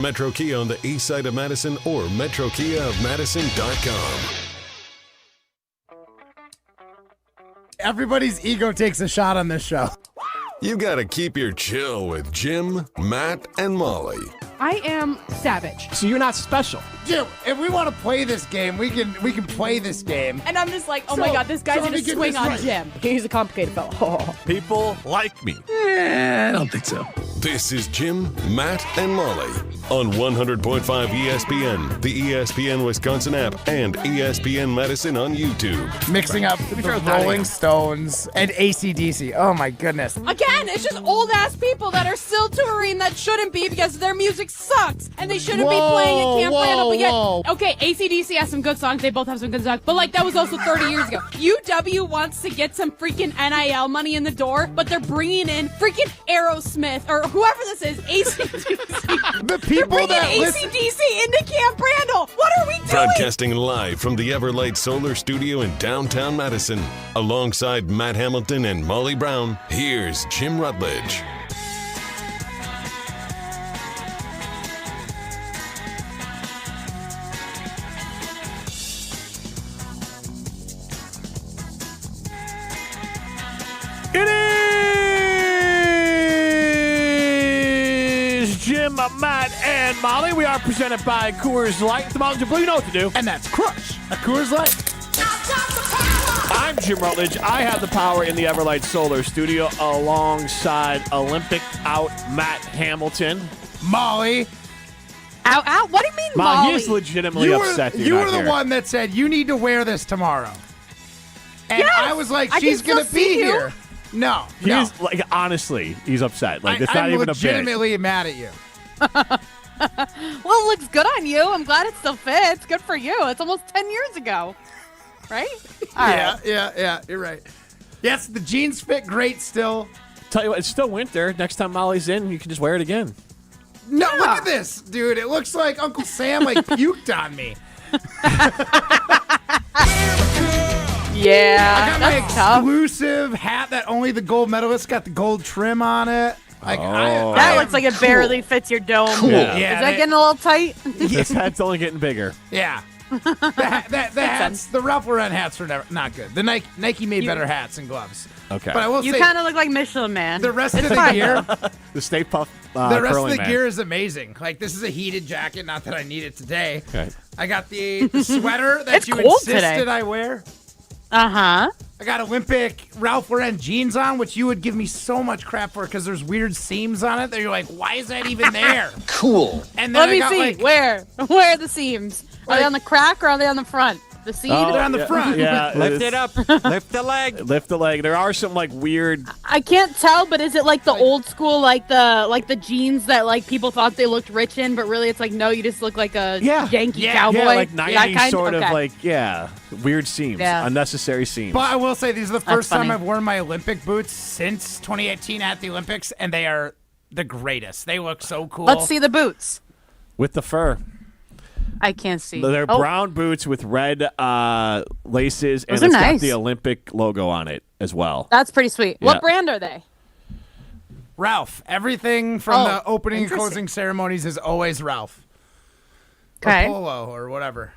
Metro Kia on the east side of Madison or metrokiaofmadison.com. Everybody's ego takes a shot on this show. You gotta keep your chill with Jim, Matt, and Molly. I am savage. So you're not special. Jim, if we want to play this game, we can play this game. And I'm just like, oh my God, this guy's going to swing on Jim. He's a complicated fellow. People like me. I don't think so. This is Jim, Matt, and Molly on 100.5 ESPN, the ESPN Wisconsin app, and ESPN Madison on YouTube. Mixing up the Rolling Stones and AC/DC. Oh my goodness. Again, it's just old-ass people that are still touring that shouldn't be because their music sucks. And they shouldn't be playing at Camp Randall. But yet, okay, AC/DC has some good songs. They both have some good songs. But like, that was also 30 years ago. UW wants to get some freaking NIL money in the door, but they're bringing in freaking Aerosmith or whoever this is, AC/DC. The people that AC/DC into Camp Randall. What are we doing? Broadcasting live from the Everlight Solar Studio in downtown Madison. Alongside Matt Hamilton and Molly Brown, here's Jim Rutledge. It is Jim, Matt, and Molly. We are presented by Coors Light. The Mountains of Blue, you know what to do. And that's Crush, a Coors Light. I'm Jim Rutledge. I have the power in the Everlight Solar Studio alongside Olympic out Matt Hamilton. Molly. Ow, ow. What do you mean, Molly? Molly? He is legitimately upset. You were the one that said you need to wear this tomorrow. And yes, I was like, she's going to be here. No. He's like, honestly, he's upset. Like, it's not even a bit. I'm legitimately mad at you. Well, it looks good on you. I'm glad it still fits. Good for you. It's almost 10 years ago. Right? All right. Yeah. You're right. Yes, the jeans fit great still. Tell you what, it's still winter. Next time Molly's in, you can just wear it again. No, look at this, dude. It looks like Uncle Sam puked on me. Yeah, I got my tough. exclusive hat that only the gold medalists got the gold trim on it. That looks like it barely fits your dome. Cool. Yeah, Is that getting a little tight? This hat's only getting bigger. Yeah. The hats, the Ralph Lauren hats were not good. The Nike made better hats and gloves. Okay. But I will You say, kind of look like Michelin Man. the rest of the gear, The Stay Puft the rest of curling the man. gear is amazing. Like, this is a heated jacket. Not that I need it today. Okay. I got the sweater that It's you cold insisted today. I wear. Uh-huh. I got Olympic Ralph Lauren jeans on, which you would give me so much crap for because there's weird seams on it that you're like, why is that even there? Cool. And then Let I me got see. Where are the seams? Are they on the crack or are they on the front? The seam? They're on the front. Yeah. Lift it up. Lift the leg. Lift the leg. There are some weird. I can't tell, but is it like the old school, like the jeans that people thought they looked rich in, but really it's like, no, you just look like a Yankee cowboy? Yeah, like That 90s kind? sort of Okay. weird seams, Yeah. unnecessary seams. But I will say, these are the first time funny. I've worn my Olympic boots since 2018 at the Olympics, and they are the greatest. They look so cool. Let's see the boots. With the fur. I can't see. They're brown boots with red laces, and Those are it's nice. got the Olympic logo on it as well. That's pretty sweet. Yeah. What brand are they? Ralph. Everything from the opening and interesting. closing ceremonies is always Ralph. Okay. Or Polo or whatever.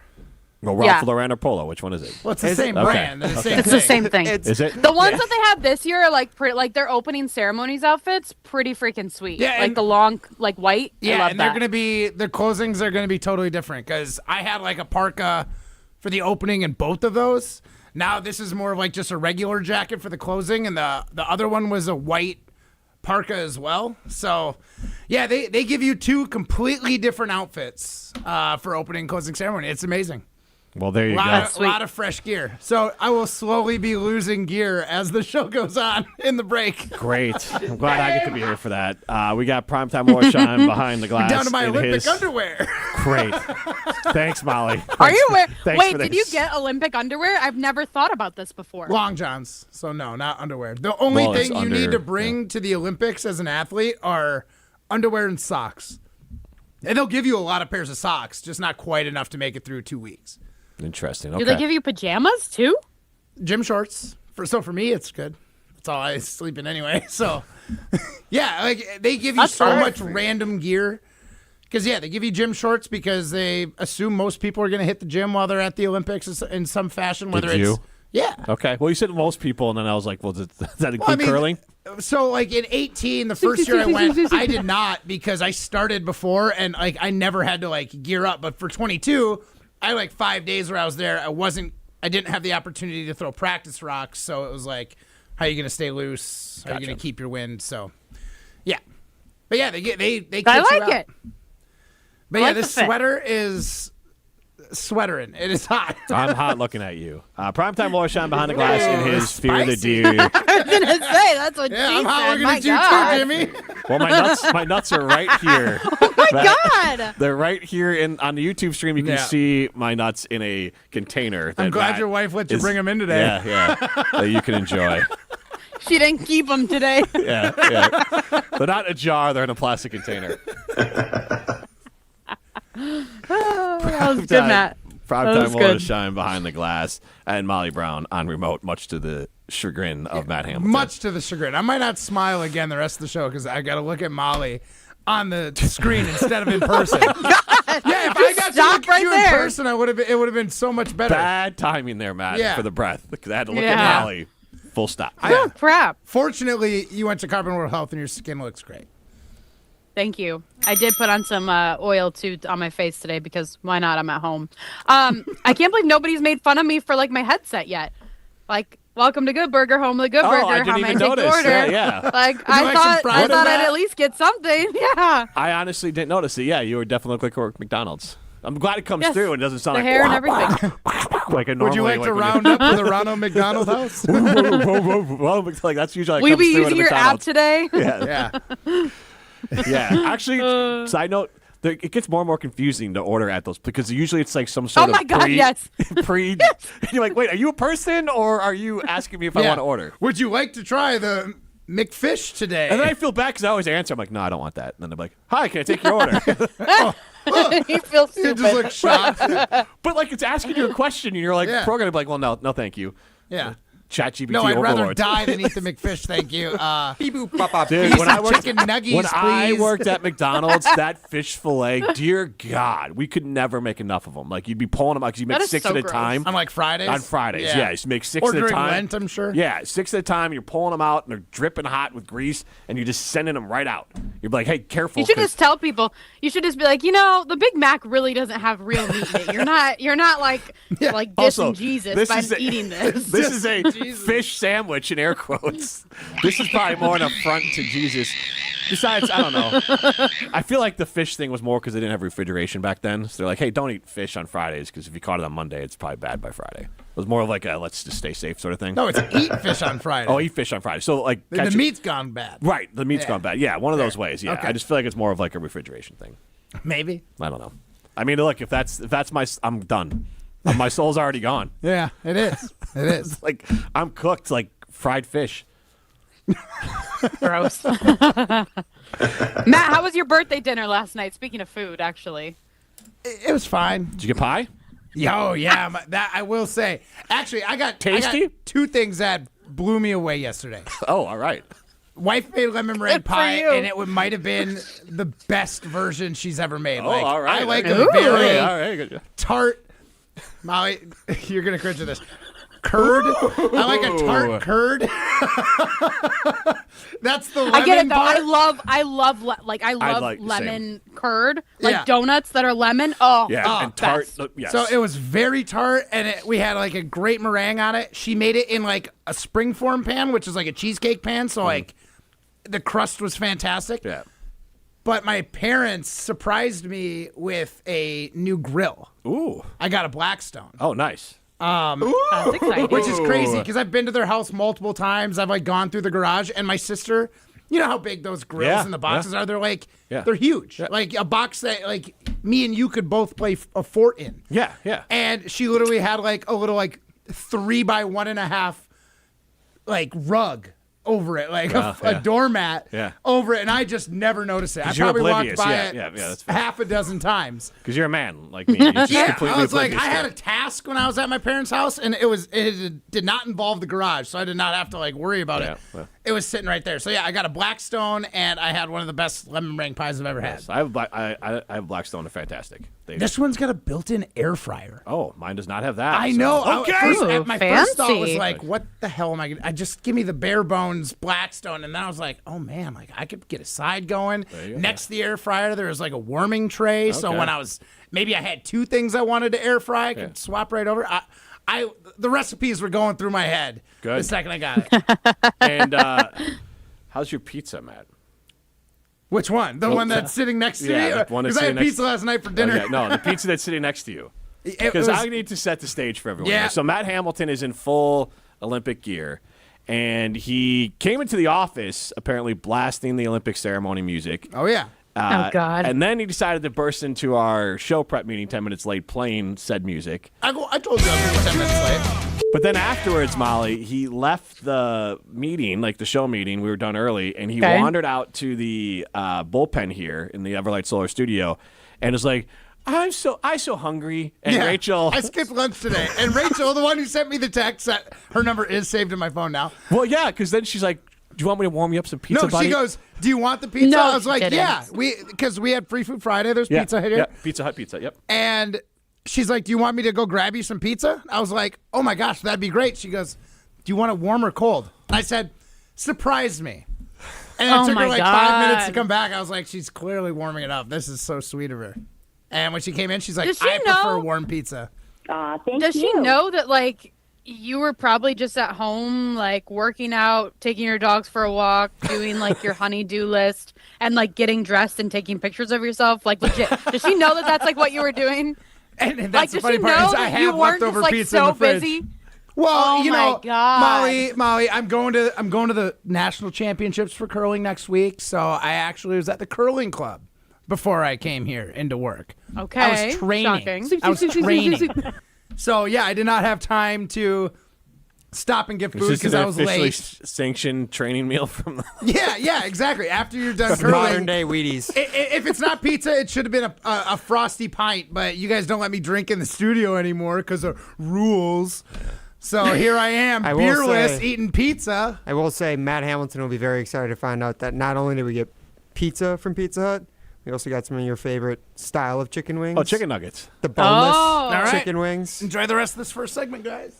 Well, Ralph Lauren or Polo? Which one is it? Well, it's the same Okay. brand. They're the same It's thing. the same thing. Is it? The ones that they have this year are like their opening ceremonies outfits, pretty freaking sweet. Yeah, like and- the long, white. I Yeah, love and that. they're gonna be the closings are gonna be totally different because I had a parka for the opening in both of those. Now this is more of just a regular jacket for the closing, and the other one was a white parka as well. So yeah, they give you two completely different outfits for opening and closing ceremony. It's amazing. Well, there you go. A lot of fresh gear. So I will slowly be losing gear as the show goes on in the break. Great. I'm glad I get to be here for that. We got Primetime Warshawn behind the glass. Down to my in Olympic his... underwear. Great. Thanks, Molly. Are you wearing? Thanks Wait, for did this. you get Olympic underwear? I've never thought about this before. Long johns. So no, not underwear. The only Well, it's thing you need to bring to the Olympics as an athlete are underwear and socks. And they'll give you a lot of pairs of socks, just not quite enough to make it through 2 weeks. Interesting. Do Okay. they give you pajamas too? Gym shorts. For me, it's good. That's all I sleep in anyway. So, yeah, they give you That's so fine. much random gear Because, they give you gym shorts because they assume most people are going to hit the gym while they're at the Olympics in some fashion. Whether Did you? Yeah. Okay. Well, you said most people, and then I was like, well, does that include curling? So, like, in 18, the first year I went, I did not because I started before, and, like, I never had to, like, gear up. But for 22, I had, like, 5 days where I was there. I didn't have the opportunity to throw practice rocks, so it was like, how are you going to stay loose? How are you going to keep your wind? So, yeah. But, yeah, they kit I you like out. it. But, I yeah, like this the fit. sweater is sweatering. It is hot. I'm hot looking at you. Primetime Laura shine behind the glass in his Fear the Spicy. Deer. I was going to say, that's what Yeah, she I'm hot said. looking My at you God. too, Jimmy. Well, my nuts are right here. Oh, my God. They're right here on the YouTube stream. You can Yeah. see my nuts in a container. I'm that glad Matt your wife let you is- bring them in today. Yeah, that you can enjoy. She didn't keep them today. Yeah. They're not in a jar. They're in a plastic container. That was good, Matt. That Primetime was Laura good. shine behind the glass, and Molly Brown on remote, much to the chagrin of Matt Hamilton. Much to the chagrin. I might not smile again the rest of the show because I got to look at Molly on the screen instead of in person. Yeah, if I got to Stop look at right you there. in person, it would have been so much better. Bad timing there, Matt, Yeah. for the breath. Because I had to look Yeah. at Molly. Full stop. Oh, crap. Fortunately, you went to Carbon World Health and your skin looks great. Thank you. I did put on some oil too on my face today because why not? I'm at home. I can't believe nobody's made fun of me for like my headset yet. Like, welcome to Good Burger, home of the Good Burger. I didn't How even may I take the notice. order? Yeah. Like you I like some thought fries with I'd that? at least get something. Yeah. I honestly didn't notice it. Yeah, you were definitely look like you work at McDonald's. I'm glad it comes Yes. through and doesn't sound The like hair and everything. like a normal. Would you like to round up to the Ronald McDonald House? well, like that's usually how it Will you comes be through at a using your app McDonald's. today? Yeah. Yeah. Actually, side note. It gets more and more confusing to order at those because usually it's like some sort Oh my of God, yes. and you're like, wait, are you a person or are you asking me if I want to order? Would you like to try the McFish today? And then I feel bad because I always answer. I'm like, no, I don't want that. And then they're like, hi, can I take your order? You feel you stupid. just look shocked. But like it's asking you a question and you're like, Yeah. programmed like, well, no, thank you. Yeah. ChatGPT No, I'd rather overlord. die than eat the McFish. Thank you. Dude, when I some worked, chicken nuggies, when I please. worked at McDonald's, that fish fillet, dear God, we could never make enough of them. Like you'd be pulling them out because you make That is 6 so at a gross. time. On like Fridays? On Fridays, yeah. You make 6 Or at a during time. Lent, I'm sure. Yeah, 6 at a time. You're pulling them out and they're dripping hot with grease, and you're just sending them right out. You're like, hey, careful. You should 'cause- just tell people. You should just be like, the Big Mac really doesn't have real meat in it. You're not like dissing Also, Jesus this by is a- eating this. This is a fish sandwich in air quotes. This is probably more an affront to Jesus. Besides, I don't know. I feel like the fish thing was more because they didn't have refrigeration back then. So they're like, hey, don't eat fish on Fridays because if you caught it on Monday, it's probably bad by Friday. It was more of like a let's just stay safe sort of thing. No, it's eat fish on Friday. Oh, eat fish on Friday. So like the catch it- meat's gone bad. Right, the meat's gone bad. Yeah, one of those ways. Yeah, Okay. I just feel like it's more of like a refrigeration thing. Maybe. I don't know. I mean, look, if that's my, I'm done. My soul's already gone. Yeah, it is. It is. Like I'm cooked like fried fish. Gross. Matt, how was your birthday dinner last night? Speaking of food, actually. It was fine. Did you get pie? Yo, yeah, that I will say. Actually, I got Tasty? 2 things that blew me away yesterday. Oh, all right. Wife made lemon meringue Good for pie, you. and it might have been the best version she's ever made. Oh, all right. I like Ooh. a very All right. Good. tart. Molly, you're gonna cringe at this. Curd. I like a tart curd. That's the lemon I get it though. part. I love like the lemon curd, like Yeah. donuts that are lemon. Oh, Yeah, and tart. best. Yes. So it was very tart, and we had like a great meringue on it. She made it in like a springform pan, which is like a cheesecake pan. So like the crust was fantastic. Yeah. But my parents surprised me with a new grill. Ooh. I got a Blackstone, Oh, nice. That's exciting. which is crazy because I've been to their house multiple times. I've like gone through the garage, and my sister, you know how big those grills Yeah, and the boxes are. They're like, Yeah. they're huge. Like a box that like me and you could both play a fort in. Yeah. Yeah. And she literally had like a little like 3 by 1.5 like rug over it, like a doormat over it, and I just never noticed it. I probably walked by it that's half a dozen times. Because you're a man like me. You're just completely I was like, I oblivious had to a task when I was at my parents' house, and it did not involve the garage, so I did not have to like worry about it. Well. It was sitting right there. So yeah, I got a Blackstone, and I had one of the best lemon meringue pies I've ever had. Yes, I have Blackstone. They're fantastic. This one's got a built-in air fryer. Oh, mine does not have that. I know. Ooh, My first thought was fancy. like, what the hell am I going to... just give me the bare bones Blackstone. And then I was like, oh, man, like I could get a side going. Next to the air fryer, there was like a warming tray. So when maybe I had two things I wanted to air fry, I could swap right over. The recipes were going through my head the second I got it. And how's your pizza, Matt? Which one? The one that's sitting next to me? The one that's Because I had sitting pizza last night for dinner. No, the pizza that's sitting next to you. Because I need to set the stage for everyone. Yeah. So Matt Hamilton is in full Olympic gear, and he came into the office apparently blasting the Olympic ceremony music. Oh, yeah. Oh, God. And then he decided to burst into our show prep meeting 10 minutes late playing said music. I told you I was 10 minutes late. But then afterwards, Molly, he left the meeting, like the show meeting. We were done early, and he wandered out to the bullpen here in the Everlight Solar Studio, and was like, "I'm so hungry." And Rachel, I skipped lunch today, and Rachel, the one who sent me the text, her number is saved in my phone now. well, yeah, because then she's like, "Do you want me to warm you up some pizza?" No, buddy? she goes, "Do you want the pizza?" No, I was like, didn't. "Yeah." Because we had Free Food Friday. There's Pizza Hut here. Yeah, Pizza Hut pizza. Yep. And she's like, "Do you want me to go grab you some pizza?" I was like, "Oh my gosh, that'd be great." She goes, "Do you want it warm or cold?" And I said, "Surprise me." And it took her like 5 minutes to come back. I was like, "She's clearly warming it up. This is so sweet of her." And when she came in, she's like, Does she "I prefer know- warm pizza." Thank you. Does she know that, like, you were probably just at home, like, working out, taking your dogs for a walk, doing, like, your honey-do list, and, like, getting dressed and taking pictures of yourself? Like, legit. Does she know that that's, like, what you were doing? And Like, that's the does funny she part know is I that you have weren't leftover just, like, pizza in so the fridge. busy? Well, Oh you my know, God. Molly, I'm going to the national championships for curling next week. So I actually was at the curling club before I came here into work. Okay. I was training. Shocking. I was training. So yeah, I did not have time to stop and get food because I was officially late. sanctioned training meal from the Yeah, exactly. After you're done Modern curling, day Wheaties. if it's not pizza, it should have been a frosty pint. But you guys don't let me drink in the studio anymore because of rules. So here I am, I will beerless, say- eating pizza. I will say Matt Hamilton will be very excited to find out that not only did we get pizza from Pizza Hut, we also got some of your favorite style of chicken wings. Oh, chicken nuggets. The boneless Oh. All right. chicken wings. Enjoy the rest of this first segment, guys.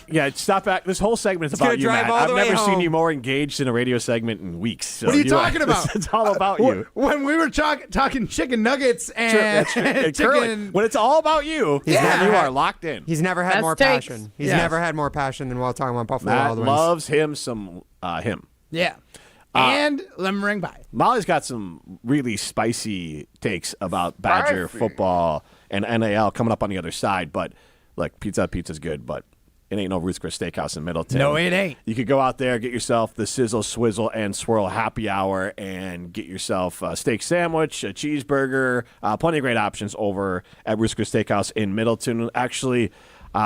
Yeah, stop back. This whole segment is gonna about you, drive Matt. all the I've way never seen home. you more engaged in a radio segment in weeks. So What are you talking about? It's all about you. When we were talking chicken nuggets and And curling. chicken. When it's all about you, Yeah. you are locked in. He's never had Best more takes. passion. He's Yes. never had more passion than while talking about Buffalo Matt Wild Wings. loves him some him. Yeah. And lemon meringue pie. Molly's got some really spicy takes about Badger football and NIL coming up on the other side. But look, pizza's good, but it ain't no Ruth's Chris Steakhouse in Middleton. No, it ain't. You could go out there, get yourself the Sizzle, Swizzle, and Swirl happy hour and get yourself a steak sandwich, a cheeseburger, plenty of great options over at Ruth's Chris Steakhouse in Middleton. Actually,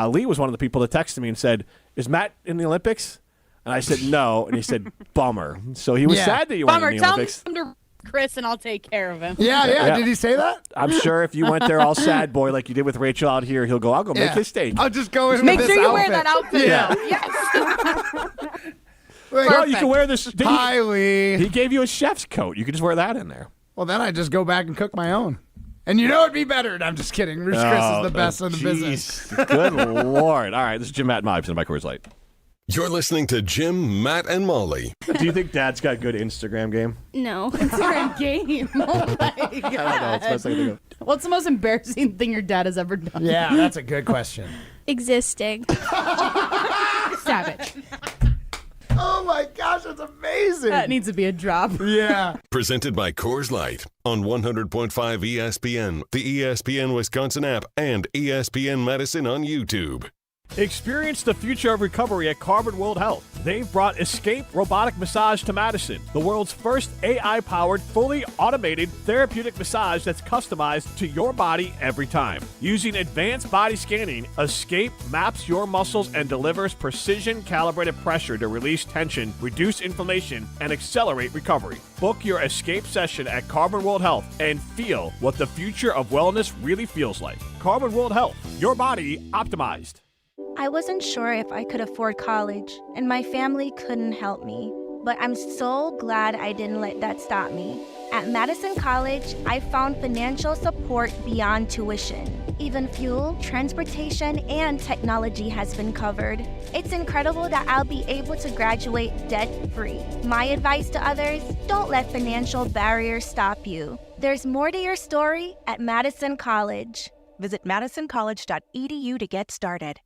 Lee was one of the people that texted me and said, "Is Matt in the Olympics?" And I said, "No." And he said, "Bummer." So he was Yeah. sad that you weren't Bummer. in the Tell him Olympics. to come to Chris and I'll take care of him. Yeah. Yeah. Did he say that? I'm sure if you went there all sad boy like you did with Rachel out here, he'll go, "I'll go make his steak." I'll just go in Make with sure this you wear outfit. that outfit. Yeah. though. Yes. Well, you can wear this. didn't he- Hi, Lee. He gave you a chef's coat. You could just wear that in there. Well, then I just go back and cook my own. And you know it'd be better. I'm just kidding. Ruth's Chris is the best in the business. Good Lord. All right, this is Jim, Matt, and Molly in my Coors Light. You're listening to Jim, Matt, and Molly. Do you think Dad's got good Instagram game? No. Instagram game. Oh my God. I don't know. It's the best I can think of. What's the most embarrassing thing your dad has ever done? Yeah, that's a good question. Existing. Savage. Oh my gosh, that's amazing. That needs to be a drop. Yeah. Presented by Coors Light on 100.5 ESPN, the ESPN Wisconsin app, and ESPN Madison on YouTube. Experience the future of recovery at Carbon World Health. They've brought Escape Robotic Massage to Madison, the world's first AI-powered, fully automated therapeutic massage that's customized to your body every time. Using advanced body scanning, Escape maps your muscles and delivers precision-calibrated pressure to release tension, reduce inflammation, and accelerate recovery. Book your Escape session at Carbon World Health and feel what the future of wellness really feels like. Carbon World Health, your body optimized. I wasn't sure if I could afford college, and my family couldn't help me. But I'm so glad I didn't let that stop me. At Madison College, I found financial support beyond tuition. Even fuel, transportation, and technology has been covered. It's incredible that I'll be able to graduate debt-free. My advice to others, don't let financial barriers stop you. There's more to your story at Madison College. Visit madisoncollege.edu to get started.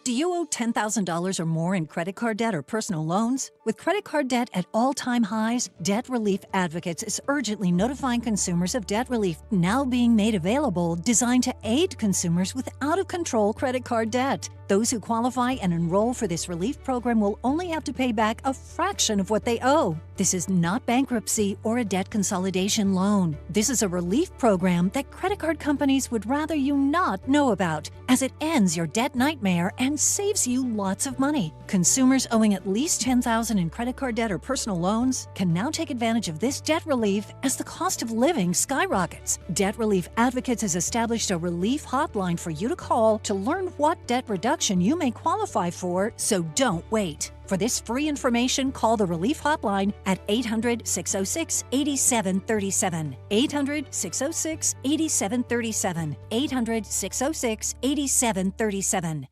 Do you owe $10,000 or more in credit card debt or personal loans? With credit card debt at all-time highs, Debt Relief Advocates is urgently notifying consumers of debt relief now being made available, designed to aid consumers with out-of-control credit card debt. Those who qualify and enroll for this relief program will only have to pay back a fraction of what they owe. This is not bankruptcy or a debt consolidation loan. This is a relief program that credit card companies would rather you not know about, as it ends your debt nightmare and saves you lots of money. Consumers owing at least $10,000 in credit card debt or personal loans can now take advantage of this debt relief as the cost of living skyrockets. Debt Relief Advocates has established a relief hotline for you to call to learn what debt reduction you may qualify for, so don't wait. For this free information, call the Relief Hotline at 800-606-8737. 800-606-8737. 800-606-8737.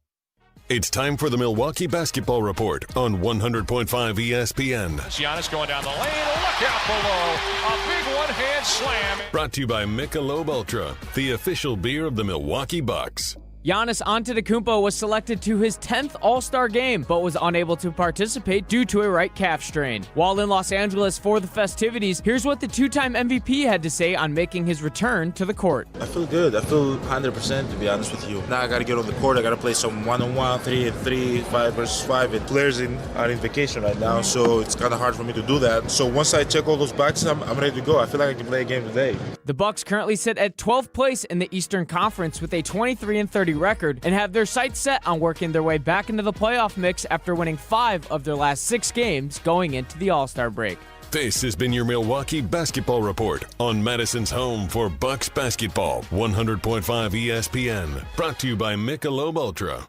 It's time for the Milwaukee Basketball Report on 100.5 ESPN. Giannis going down the lane. Look out below. A big one-hand slam. Brought to you by Michelob Ultra, the official beer of the Milwaukee Bucks. Giannis Antetokounmpo was selected to his 10th All-Star game, but was unable to participate due to a right calf strain. While in Los Angeles for the festivities, here's what the two-time MVP had to say on making his return to the court. I feel good. I feel 100%, to be honest with you. Now I got to get on the court. I got to play some one-on-one, 3-3, 5 versus 5. And players are in vacation right now, so it's kind of hard for me to do that. So once I check all those boxes, I'm ready to go. I feel like I can play a game today. The Bucks currently sit at 12th place in the Eastern Conference with a 23-30 record and have their sights set on working their way back into the playoff mix after winning 5 of their last 6 games going into the All-Star break. This has been your Milwaukee Basketball Report on Madison's home for Bucks basketball, 100.5 ESPN. Brought to you by Michelob Ultra.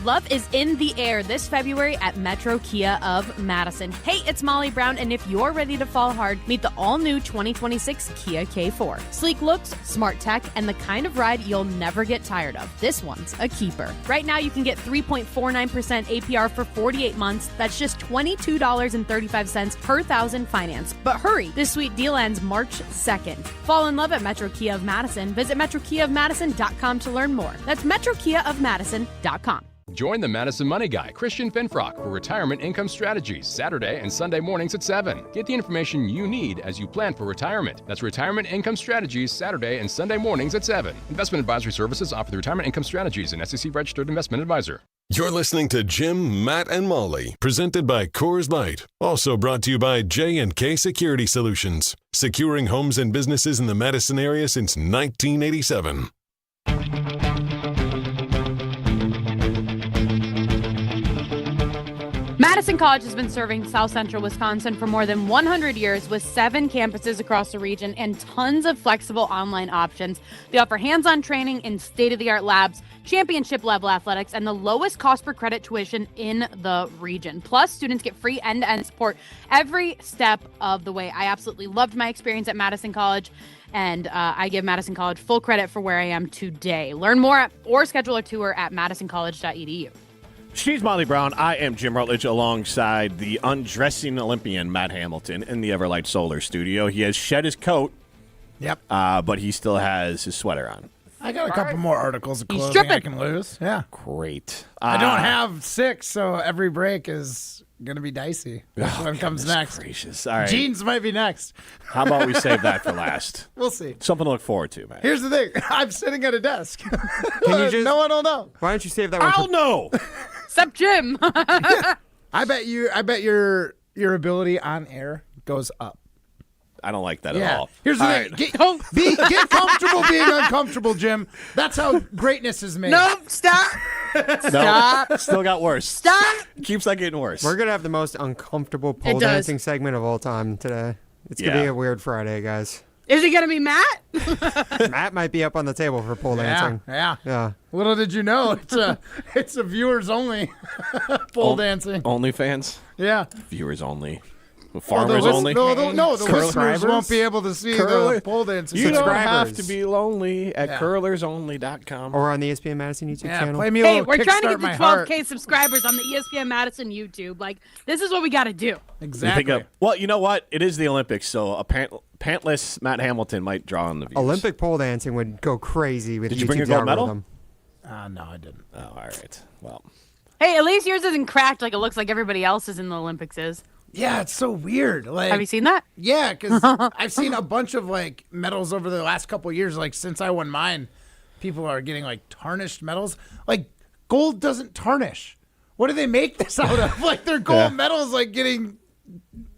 Love is in the air this February at Metro Kia of Madison. Hey, it's Molly Brown, and if you're ready to fall hard, meet the all-new 2026 Kia K4. Sleek looks, smart tech, and the kind of ride you'll never get tired of. This one's a keeper. Right now, you can get 3.49% APR for 48 months. That's just $22.35 per thousand finance. But hurry, this sweet deal ends March 2nd. Fall in love at Metro Kia of Madison. Visit metrokiaofmadison.com to learn more. That's metrokiaofmadison.com. Join the Madison Money Guy, Christian Finfrock, for Retirement Income Strategies, Saturday and Sunday mornings at 7. Get the information you need as you plan for retirement. That's Retirement Income Strategies, Saturday and Sunday mornings at 7. Investment advisory services offer the Retirement Income Strategies, an SEC-registered investment advisor. You're listening to Jim, Matt, and Molly, presented by Coors Light. Also brought to you by J&K Security Solutions, securing homes and businesses in the Madison area since 1987. Madison College has been serving South Central Wisconsin for more than 100 years with 7 campuses across the region and tons of flexible online options. They offer hands-on training in state-of-the-art labs, championship-level athletics, and the lowest cost per credit tuition in the region. Plus, students get free end-to-end support every step of the way. I absolutely loved my experience at Madison College, and I give Madison College full credit for where I am today. Learn more or schedule a tour at madisoncollege.edu. She's Molly Brown. I am Jim Rutledge alongside the undressing Olympian Matt Hamilton in the Everlight Solar studio. He has shed his coat. Yep. But he still has his sweater on. I got a couple more articles of clothing I can lose. Yeah. Great. I don't have 6, so every break is gonna be dicey. Which one comes next? Gracious. All right. Jeans might be next. How about we save that for last? We'll see. Something to look forward to, man. Here's the thing. I'm sitting at a desk. No one will know. Why don't you save that one? I'll know. Except Jim. I bet your ability on air goes up. I don't like that at all. Here's the thing. Get comfortable being uncomfortable, Jim. That's how greatness is made. No, stop. Stop. Still got worse. Stop. Keeps on getting worse. We're going to have the most uncomfortable pole dancing segment of all time today. It's going to be a weird Friday, guys. Is it going to be Matt? Matt might be up on the table for pole dancing. Yeah. Little did you know, it's a viewers only pole dancing. Only fans? Yeah. Viewers only. Farmers only? No, the listeners won't be able to see the pole dancing. You don't have to be lonely at curlersonly.com. Or on the ESPN Madison YouTube channel. Play me a little we're trying to get to Kickstart 12K subscribers on the ESPN Madison YouTube. Like, this is what we got to do. Exactly. Well, you know what? It is the Olympics, so a pantless Matt Hamilton might draw on the views. Olympic pole dancing would go crazy with Did YouTube's you bring a gold medal? algorithm. No, I didn't. Oh, all right. Well. Hey, at least yours isn't cracked like it looks like everybody else's in the Olympics is. Yeah, it's so weird. Like, have you seen that? Yeah, because I've seen a bunch of like medals over the last couple of years. Like since I won mine, people are getting like tarnished medals. Like gold doesn't tarnish. What do they make this out of? Like their gold medals like getting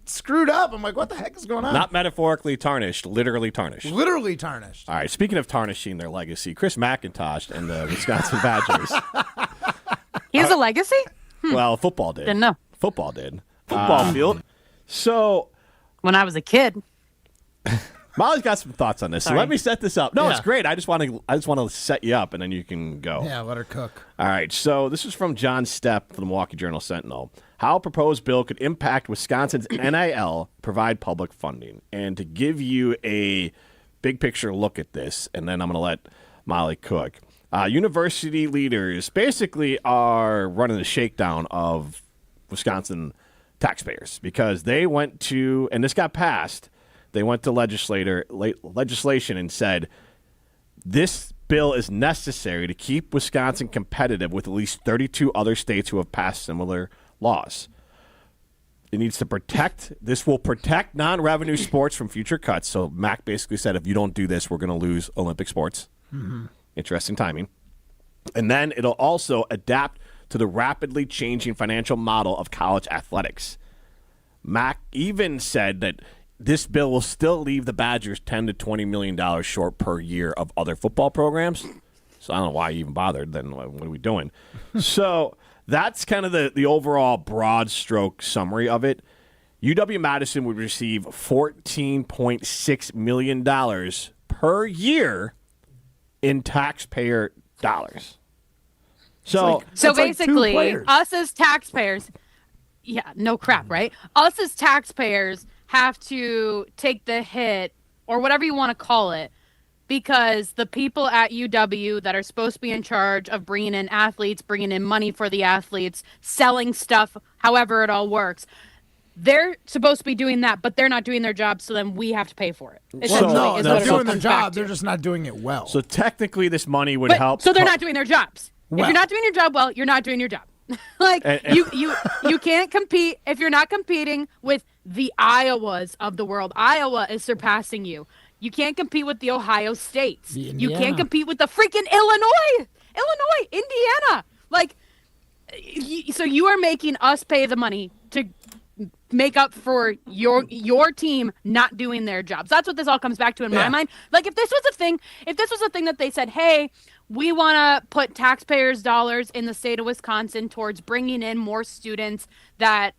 screwed up. I'm like, what the heck is going on? Not metaphorically tarnished, literally tarnished. Literally tarnished. All right. Speaking of tarnishing their legacy, Chris McIntosh and the Wisconsin Badgers. He has a legacy? Well, football did. Didn't know. Football did. Football field. So when I was a kid, Molly's got some thoughts on this. So let me set this up. No, it's great. I just want to set you up, and then you can go. Yeah, let her cook. All right. So this is from John Stepp from the Milwaukee Journal Sentinel. How a proposed bill could impact Wisconsin's NIL, provide public funding, and to give you a big picture look at this, and then I'm going to let Molly cook. University leaders basically are running the shakedown of Wisconsin taxpayers because they went to, and this got passed, they went to legislation and said this bill is necessary to keep Wisconsin competitive with at least 32 other states who have passed similar laws. It needs to protect, this will protect non-revenue sports from future cuts. So Mac basically said, if you don't do this, we're going to lose Olympic sports. Mm-hmm. Interesting timing. And then it'll also adapt to the rapidly changing financial model of college athletics. Mac even said that this bill will still leave the Badgers $10 to $20 million short per year of other football programs. So I don't know why you even bothered. Then what are we doing? So that's kind of the overall broad stroke summary of it. UW-Madison would receive $14.6 million per year in taxpayer dollars. So basically, us as taxpayers, no crap, right? Us as taxpayers have to take the hit, or whatever you want to call it, because the people at UW that are supposed to be in charge of bringing in athletes, bringing in money for the athletes, selling stuff, however it all works, they're supposed to be doing that, but they're not doing their job, so then we have to pay for it. No, they're doing their job. They're just not doing it well. So technically this money would help. So they're not doing their jobs. Well. If you're not doing your job well, you're not doing your job. You can't compete if you're not competing with the Iowas of the world. Iowa is surpassing you. You can't compete with the Ohio States. You can't compete with the freaking Illinois, Indiana. So you are making us pay the money to make up for your team not doing their jobs. That's what this all comes back to in my mind. Like if this was a thing that they said, hey, we want to put taxpayers' dollars in the state of Wisconsin towards bringing in more students that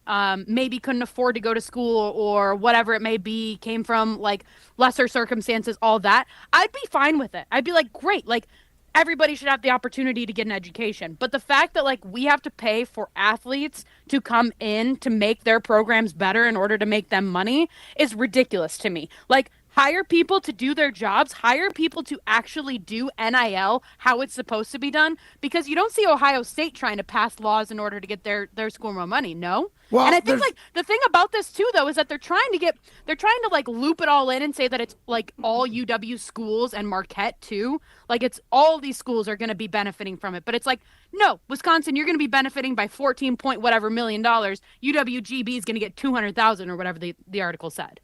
maybe couldn't afford to go to school or whatever it may be, came from like lesser circumstances, all that, I'd be fine with it. I'd be like, great, like everybody should have the opportunity to get an education. But the fact that like we have to pay for athletes to come in to make their programs better in order to make them money is ridiculous to me. Like hire people to do their jobs, hire people to actually do NIL how it's supposed to be done, because you don't see Ohio State trying to pass laws in order to get their school more money. No. Well, and I think like the thing about this too, though, is that they're trying to like loop it all in and say that it's like all UW schools and Marquette too. Like it's all these schools are going to be benefiting from it. But it's like, no, Wisconsin, you're going to be benefiting by 14 point whatever $million. UWGB is going to get 200,000 or whatever the article said.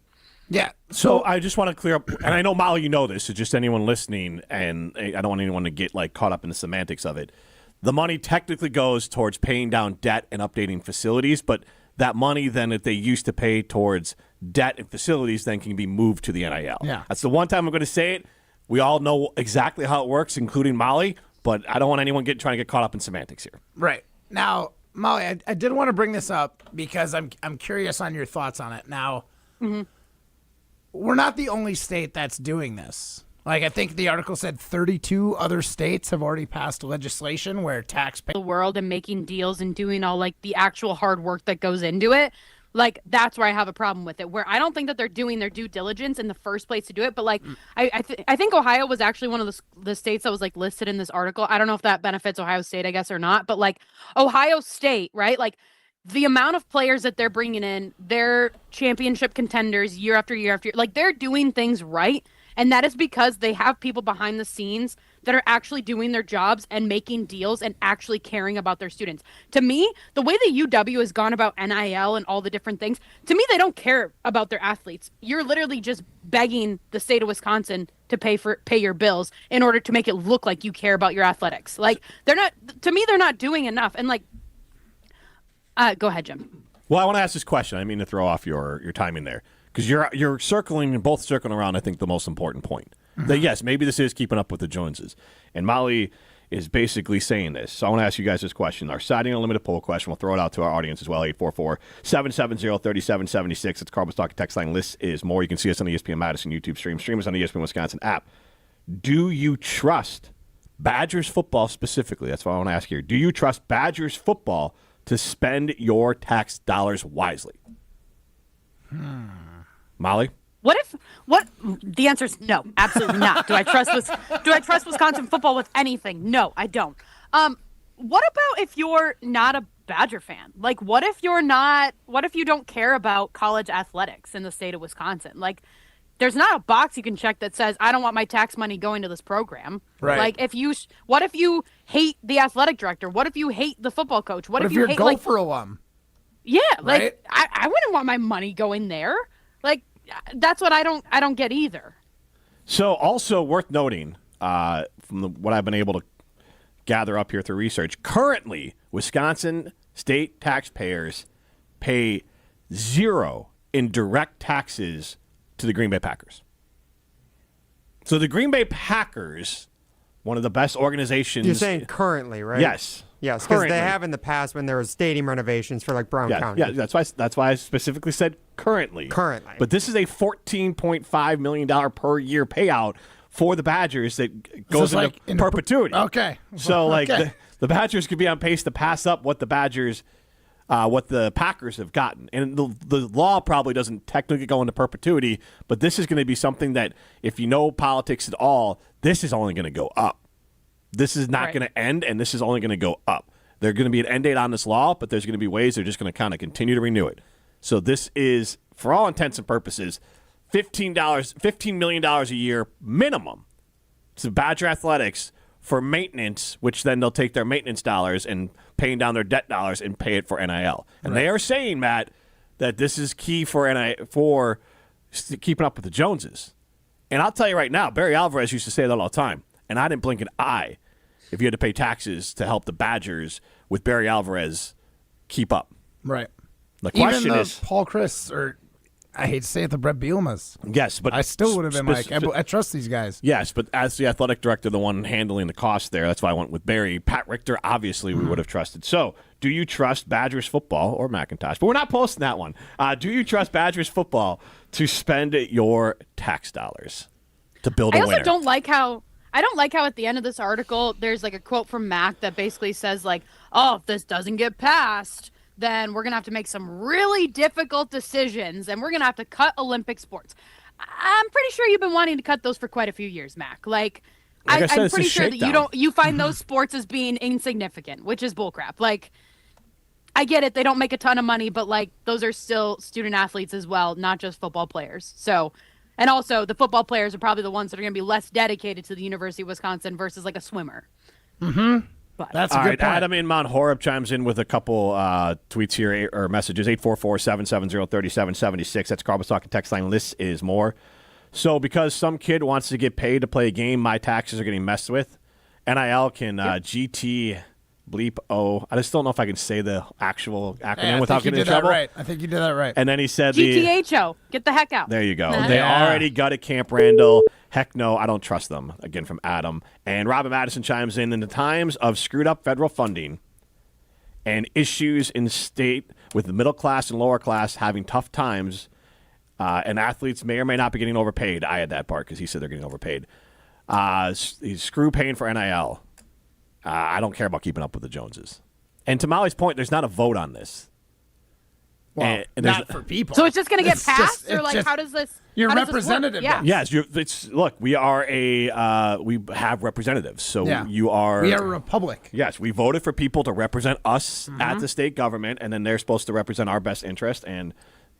Yeah. So I just want to clear up, and I know, Molly, you know this, so just anyone listening, and I don't want anyone to get like caught up in the semantics of it. The money technically goes towards paying down debt and updating facilities, but that money then that they used to pay towards debt and facilities then can be moved to the NIL. Yeah. That's the one time I'm going to say it. We all know exactly how it works, including Molly, but I don't want anyone trying to get caught up in semantics here. Right. Now, Molly, I did want to bring this up because I'm curious on your thoughts on it. Now, we're not the only state that's doing this. Like, I think the article said 32 other states have already passed legislation where taxpayers the world and making deals and doing all like the actual hard work that goes into it. Like, that's where I have a problem with it, where I don't think that they're doing their due diligence in the first place to do it. But like, I think Ohio was actually one of the states that was like listed in this article. I don't know if that benefits Ohio State, I guess, or not. But like Ohio State, right? Like, the amount of players that they're bringing in, they're championship contenders year after year after year. Like, they're doing things right. And that is because they have people behind the scenes that are actually doing their jobs and making deals and actually caring about their students. To me, the way the UW has gone about NIL and all the different things, to me, they don't care about their athletes. You're literally just begging the state of Wisconsin to pay your bills in order to make it look like you care about your athletics. Like, they're not doing enough. And like, go ahead, Jim. Well, I want to ask this question. I didn't mean to throw off your timing there, because you're circling around, I think, the most important point. That, yes, maybe this is keeping up with the Joneses. And Molly is basically saying this. So I want to ask you guys this question. Our Siding Unlimited poll question. We'll throw it out to our audience as well, 844-770-3776. It's Carbon's Talking Text Line. List is more. You can see us on the ESPN Madison YouTube stream. Stream us on the ESPN Wisconsin app. Do you trust Badgers football specifically? That's what I want to ask here. Do you trust Badgers football to spend your tax dollars wisely? Molly? What the answer is no, absolutely not. Do I trust Wisconsin football with anything? No, I don't. What about if you're not a Badger fan? Like, what if you don't care about college athletics in the state of Wisconsin? Like, there's not a box you can check that says, I don't want my tax money going to this program. Right. Like, what if you hate the athletic director? What if you hate the football coach? What if you you're hate, a Gopher alum? Yeah, like, right? I wouldn't want my money going there. Like, that's what I don't get either. So also worth noting, from what I've been able to gather up here through research, currently Wisconsin state taxpayers pay 0 in direct taxes to the Green Bay Packers. So the Green Bay Packers, one of the best organizations. You're saying currently, right? Yes. Yes, because they have in the past when there was stadium renovations for like Brown County. Yeah, that's why I specifically said currently. Currently. But this is a $14.5 million per year payout for the Badgers that goes into perpetuity. Okay. So like the Badgers could be on pace to pass up what the Packers have gotten. And the law probably doesn't technically go into perpetuity, but this is going to be something that, if you know politics at all, this is only going to go up. This is not going to end, and this is only going to go up. There's going to be an end date on this law, but there's going to be ways they're just going to kind of continue to renew it. So this is, for all intents and purposes, $15 million a year minimum to Badger Athletics for maintenance, which then they'll take their maintenance dollars and paying down their debt dollars and pay it for NIL. And they are saying, Matt, that this is key for keeping up with the Joneses. And I'll tell you right now, Barry Alvarez used to say that all the time, and I didn't blink an eye if you had to pay taxes to help the Badgers with Barry Alvarez keep up. Right. The question Even is Paul Chris, or I hate to say it, the Brett Bielema's. Yes, but I still would have been like, I trust these guys. Yes, but as the athletic director, the one handling the cost there, that's why I went with Barry. Pat Richter, obviously, we would have trusted. So, do you trust Badgers football or McIntosh? But we're not posting that one. Do you trust Badgers football to spend your tax dollars to build a winner? I don't like how at the end of this article, there's like a quote from Mac that basically says like, oh, if this doesn't get passed, then we're going to have to make some really difficult decisions and we're going to have to cut Olympic sports. I'm pretty sure you've been wanting to cut those for quite a few years, Mac. Like I said, I'm it's a pretty sure that shakedown. you find those sports as being insignificant, which is bullcrap. Like, I get it, they don't make a ton of money, but like those are still student athletes as well, not just football players. So, and also the football players are probably the ones that are going to be less dedicated to the University of Wisconsin versus like a swimmer. Mm-hmm. But that's a All good right, point. Adam in Mount Horeb chimes in with a couple tweets here or messages. 844-770-3776. That's Carbon Talk and text line. This is more. So because some kid wants to get paid to play a game, my taxes are getting messed with. NIL can GT bleep O. I just don't know if I can say the actual acronym without getting in trouble. Right. I think you did that right. And then he said GTHO. Get the heck out. There you go. Yeah. They already gutted Camp Randall. Heck no, I don't trust them. Again, from Adam. And Robin Madison chimes in the times of screwed up federal funding and issues in state with the middle class and lower class having tough times, and athletes may or may not be getting overpaid. I had that part because he said they're getting overpaid. He's screw paying for NIL. I don't care about keeping up with the Joneses. And to Molly's point, there's not a vote on this. Well, and not for people. So it's just going to get passed, or it's like just how does this? your how does this work? representative Yeah. Yes, look, we are we have representatives. So Yeah. we are a republic. Yes, we voted for people to represent us Mm-hmm. at the state government, and then they're supposed to represent our best interest, and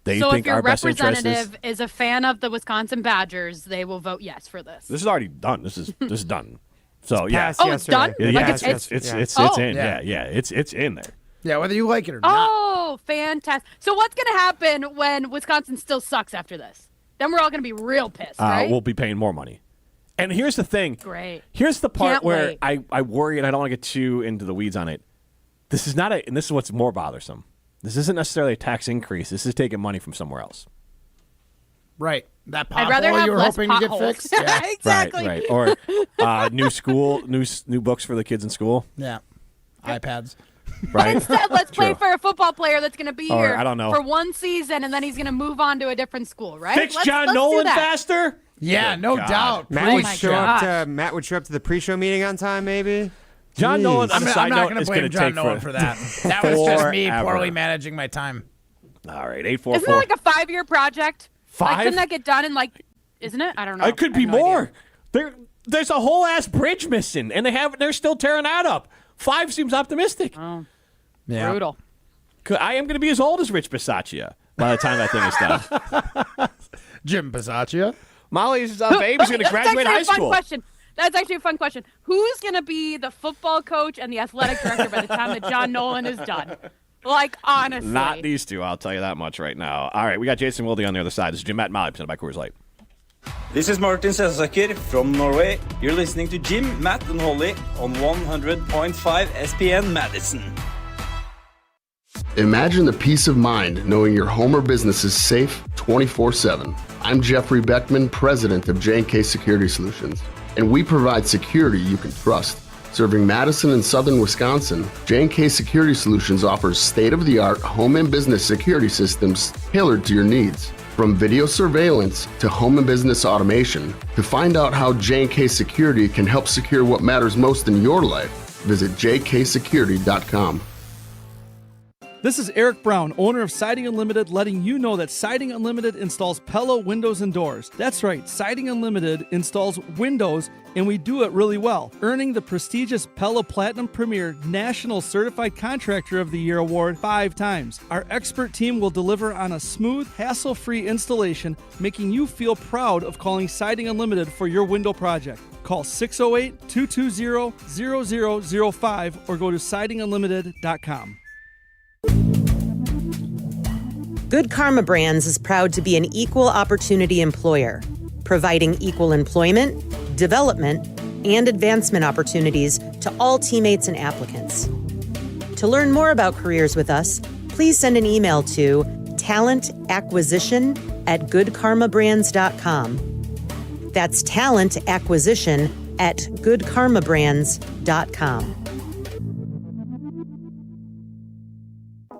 they So think if your our best interest representative is a fan of the Wisconsin Badgers, they will vote yes for this. This is already done. This is done. So yeah, Passed Oh, it's done? yesterday. yeah, Like it's Oh. in. Yeah. Yeah, it's in there. Yeah, whether you like it or not. Oh, fantastic. So what's going to happen when Wisconsin still sucks after this? Then we're all going to be real pissed, right? We'll be paying more money. And here's the thing. Great. Here's the part Can't where wait. I worry, and I don't want to get too into the weeds on it. This is not and this is what's more bothersome. This isn't necessarily a tax increase. This is taking money from somewhere else. Right. That I'd rather pothole have you were less hoping to get potholes. fixed. Yeah. Exactly. Right. Or new school, new books for the kids in school. Yeah. iPads. Right. Instead, let's play True. for a football player that's going to be Or, here I don't know. for one season, and then he's going to move on to a different school, right? Fix Let's John do Nolan that. faster. Yeah, no God. doubt. Matt Oh would my show up gosh. to the pre-show meeting on time, maybe. John Jeez. Nolan. On I'm a side not note, going to is blame gonna John take Nolan for that. That was just me forever. poorly managing my time. All right, Isn't 844. that like a 5-year project? Like, 5? couldn't that get done in isn't it? I don't know. It could I be have no more. idea. There's a whole ass bridge missing, and they're still tearing that up. 5 seems optimistic. Oh, Yeah. brutal. I am going to be as old as Rich Bisaccia by the time that thing is done. Jim Bisaccia. Molly's baby's going to graduate high That's actually a fun school. question. That's actually a fun question. Who's going to be the football coach and the athletic director by the time that John Nolan is done? Like, honestly. Not these two, I'll tell you that much right now. All right, we got Jason Wilde on the other side. This is Jim Matt and Molly, presented by Coors Light. This is Martin Sensaker from Norway. You're listening to Jim, Matt, and Holly on 100.5 SPN Madison. Imagine the peace of mind knowing your home or business is safe 24/7. I'm Jeffrey Beckman, president of J&K Security Solutions, and we provide security you can trust. Serving Madison and southern Wisconsin, J&K Security Solutions offers state-of-the-art home and business security systems tailored to your needs. From video surveillance to home and business automation, to find out how J&K Security can help secure what matters most in your life, visit jksecurity.com. This is Eric Brown, owner of Siding Unlimited, letting you know that Siding Unlimited installs Pella windows and doors. That's right, Siding Unlimited installs windows, and we do it really well, earning the prestigious Pella Platinum Premier National Certified Contractor of the Year award 5 times. Our expert team will deliver on a smooth, hassle-free installation, making you feel proud of calling Siding Unlimited for your window project. Call 608-220-0005 or go to sidingunlimited.com. Good Karma Brands is proud to be an equal opportunity employer, providing equal employment, development, and advancement opportunities to all teammates and applicants. To learn more about careers with us, please send an email to talentacquisition@goodkarmabrands.com. That's talentacquisition@goodkarmabrands.com.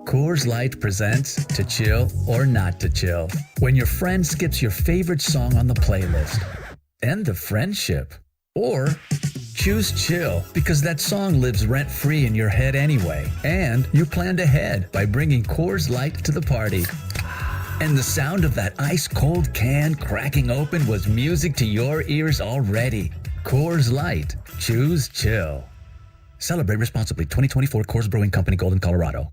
Coors Light presents To Chill or Not to Chill. When your friend skips your favorite song on the playlist. End the friendship. Or choose chill because that song lives rent-free in your head anyway. And you planned ahead by bringing Coors Light to the party. And the sound of that ice-cold can cracking open was music to your ears already. Coors Light. Choose chill. Celebrate responsibly. 2024 Coors Brewing Company, Golden, Colorado.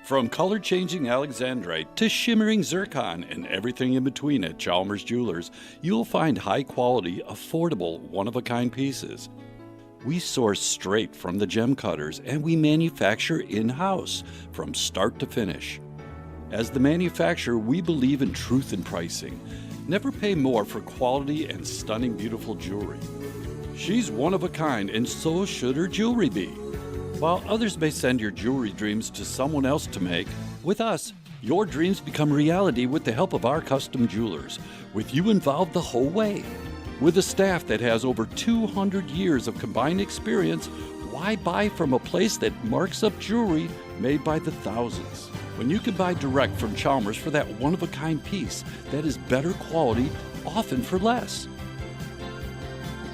From color-changing alexandrite to shimmering zircon and everything in between at Chalmers Jewelers, you'll find high-quality, affordable, one-of-a-kind pieces. We source straight from the gem cutters, and we manufacture in-house from start to finish. As the manufacturer, we believe in truth in pricing. Never pay more for quality and stunning, beautiful jewelry. She's one of a kind, and so should her jewelry be. While others may send your jewelry dreams to someone else to make, with us, your dreams become reality with the help of our custom jewelers, with you involved the whole way. With a staff that has over 200 years of combined experience, why buy from a place that marks up jewelry made by the thousands? When you can buy direct from Chalmers for that one-of-a-kind piece that is better quality, often for less.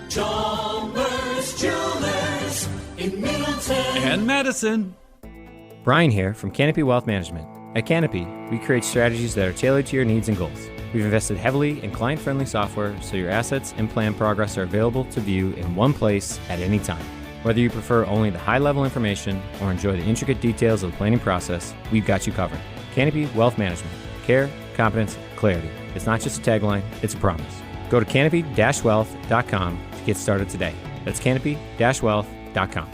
Chalmers Jewelers in Middleton And Madison. Brian here from Canopy Wealth Management. At Canopy, we create strategies that are tailored to your needs and goals. We've invested heavily in client-friendly software so your assets and plan progress are available to view in one place at any time. Whether you prefer only the high-level information or enjoy the intricate details of the planning process, we've got you covered. Canopy Wealth Management. Care, competence, clarity. It's not just a tagline, it's a promise. Go to canopy-wealth.com to get started today. That's canopy-wealth.com.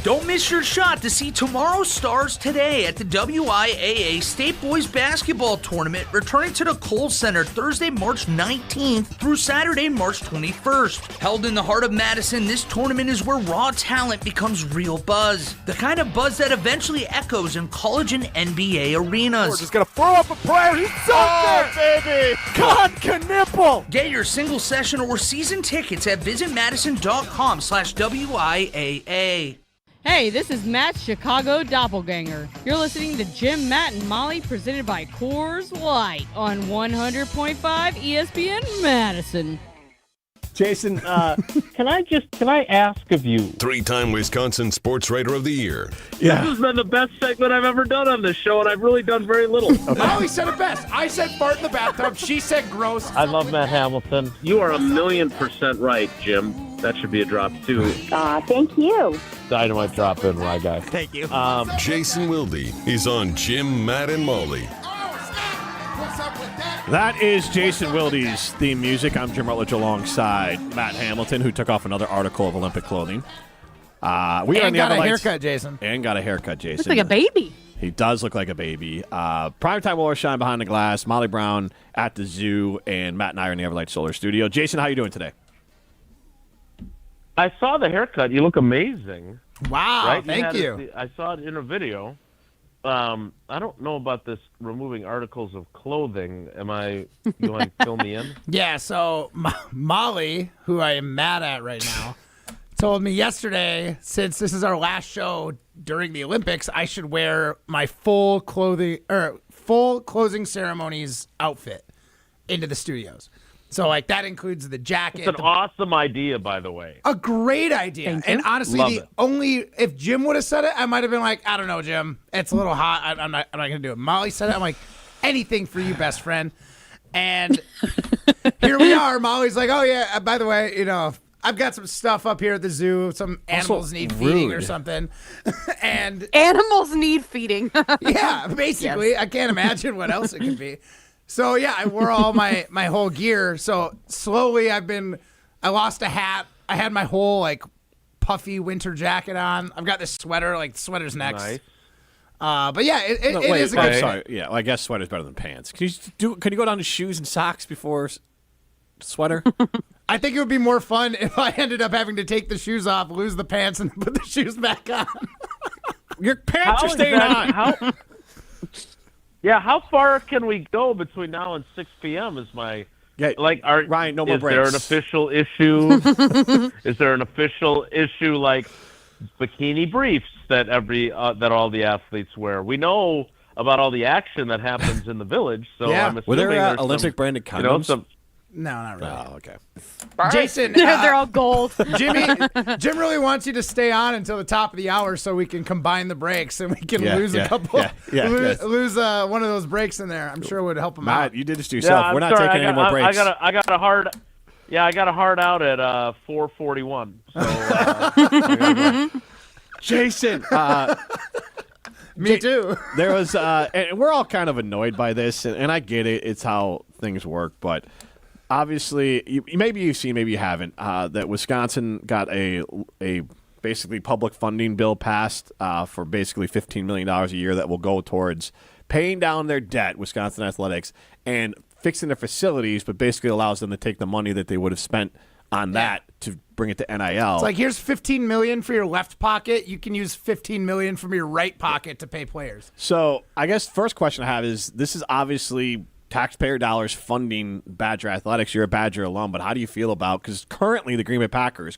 Don't miss your shot to see tomorrow's stars today at the WIAA State Boys Basketball Tournament, returning to the Kohl Center Thursday, March 19th through Saturday, March 21st. Held in the heart of Madison, this tournament is where raw talent becomes real buzz. The kind of buzz that eventually echoes in college and NBA arenas. We're just gonna throw up a prayer. He's so baby! God, Knipple! Get your single session or season tickets at visitmadison.com/WIAA. Hey, this is Matt's Chicago Doppelganger. You're listening to Jim, Matt, and Molly, presented by Coors Light on 100.5 ESPN Madison. Jason, can I ask of you? Three-time Wisconsin Sports Writer of the Year. This has been the best segment I've ever done on this show, and I've really done very little. Molly said it best. I said fart in the bathtub. She said gross. I love Matt Hamilton. You are 1,000,000% right, Jim. That should be a drop, too. Thank you. Dynamite drop in, my guy. Thank you. Jason Wilde is on Jim, Matt, and Molly. That is Jason Wilde's theme music. I'm Jim Rutledge alongside Matt Hamilton, who took off another article of Olympic clothing. We are and got a haircut, Jason. And got a haircut, Jason. Looks like a baby. He does look like a baby. Primetime Will Shine behind the glass. Molly Brown at the zoo, and Matt and I are in the Everlight Solar Studio. Jason, how you doing today? I saw the haircut. You look amazing. Wow, right? thank you. I saw it in a video. I don't know about this removing articles of clothing. Am I going to fill me in? Yeah, so Molly, who I am mad at right now, told me yesterday, since this is our last show during the Olympics, I should wear my full closing ceremonies outfit into the studios. So, that includes the jacket. It's an awesome idea, by the way. A great idea. And honestly, if Jim would have said it, I might have been like, I don't know, Jim. It's a little hot. I'm not going to do it. Molly said it. I'm like, anything for you, best friend. And here we are. Molly's like, oh, yeah, by the way, I've got some stuff up here at the zoo. Some animals need feeding or something. And animals need feeding. Yeah, basically. Yes. I can't imagine what else it could be. So, yeah, I wore all my whole gear. So, slowly I lost a hat. I had my whole, puffy winter jacket on. I've got this sweater. The sweater's next. Nice. But, yeah, it is a good sorry. Yeah, well, I guess sweater's better than pants. Can you go down to shoes and socks before sweater? I think it would be more fun if I ended up having to take the shoes off, lose the pants, and put the shoes back on. Your pants are staying on. Yeah, how far can we go between now and 6 p.m. is my... Yeah, Ryan, no more breaks. Is there an official issue? Is there an official issue like bikini briefs that all the athletes wear? We know about all the action that happens in the village, so I'm assuming were there there's Olympic branded condoms? No, not really. Oh, okay. Jason, They're all gold. Jim really wants you to stay on until the top of the hour so we can combine the breaks and we can lose a couple. Lose one of those breaks in there. I'm sure it would help him out. Matt, you did this to yourself. Yeah, We're not taking any more breaks. I got a hard out at 4:41. So, Jason. Me too. There was, and we're all kind of annoyed by this, and I get it. It's how things work, but obviously, maybe you've seen, maybe you haven't, that Wisconsin got a basically public funding bill passed for basically $15 million a year that will go towards paying down their debt, Wisconsin Athletics, and fixing their facilities, but basically allows them to take the money that they would have spent on that to bring it to NIL. It's like, here's $15 million for your left pocket. You can use $15 million from your right pocket to pay players. So I guess first question I have is, this is obviously taxpayer dollars funding Badger Athletics. You're a Badger alum, but how do you feel about, because currently the Green Bay Packers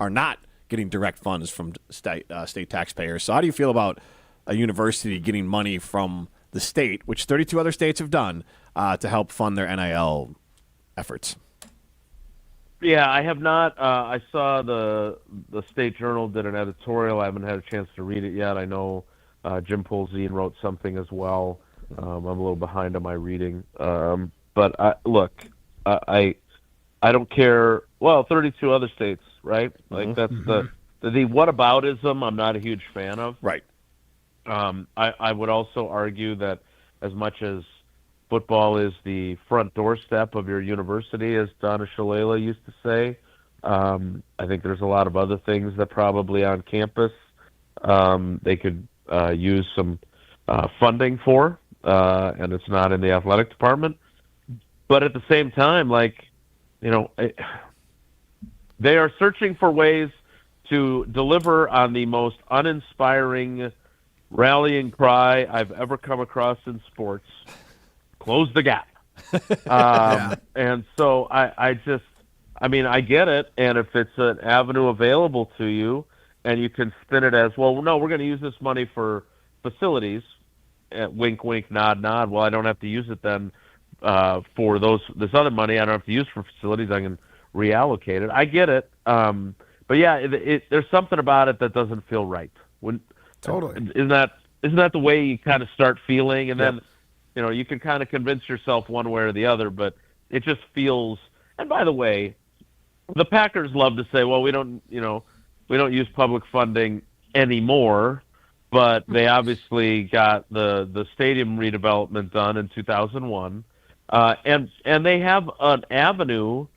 are not getting direct funds from state taxpayers. So how do you feel about a university getting money from the state, which 32 other states have done, to help fund their NIL efforts? yeah, I have not. I saw the State Journal did an editorial. I haven't had a chance to read it yet. I know Jim Polzine wrote something as well. I'm a little behind on my reading. But I don't care. Well, 32 other states, right? Like that's the whataboutism I'm not a huge fan of. Right. I would also argue that as much as football is the front doorstep of your university, as Donna Shalala used to say, I think there's a lot of other things that probably on campus they could use some funding for, and it's not in the athletic department. But at the same time, they are searching for ways to deliver on the most uninspiring rallying cry I've ever come across in sports: close the gap. And so I get it. And if it's an avenue available to you and you can spin it as, well, no, we're going to use this money for facilities, wink, wink, nod, nod. Well, I don't have to use it then for this other money. I don't have to use for facilities. I can reallocate it. I get it. But yeah, there's something about it that doesn't feel right. Totally. Isn't that the way you kind of start feeling? And then, you can kind of convince yourself one way or the other, but it just feels. And by the way, the Packers love to say, well, we don't use public funding anymore, but they obviously got the stadium redevelopment done in 2001, and they have an avenue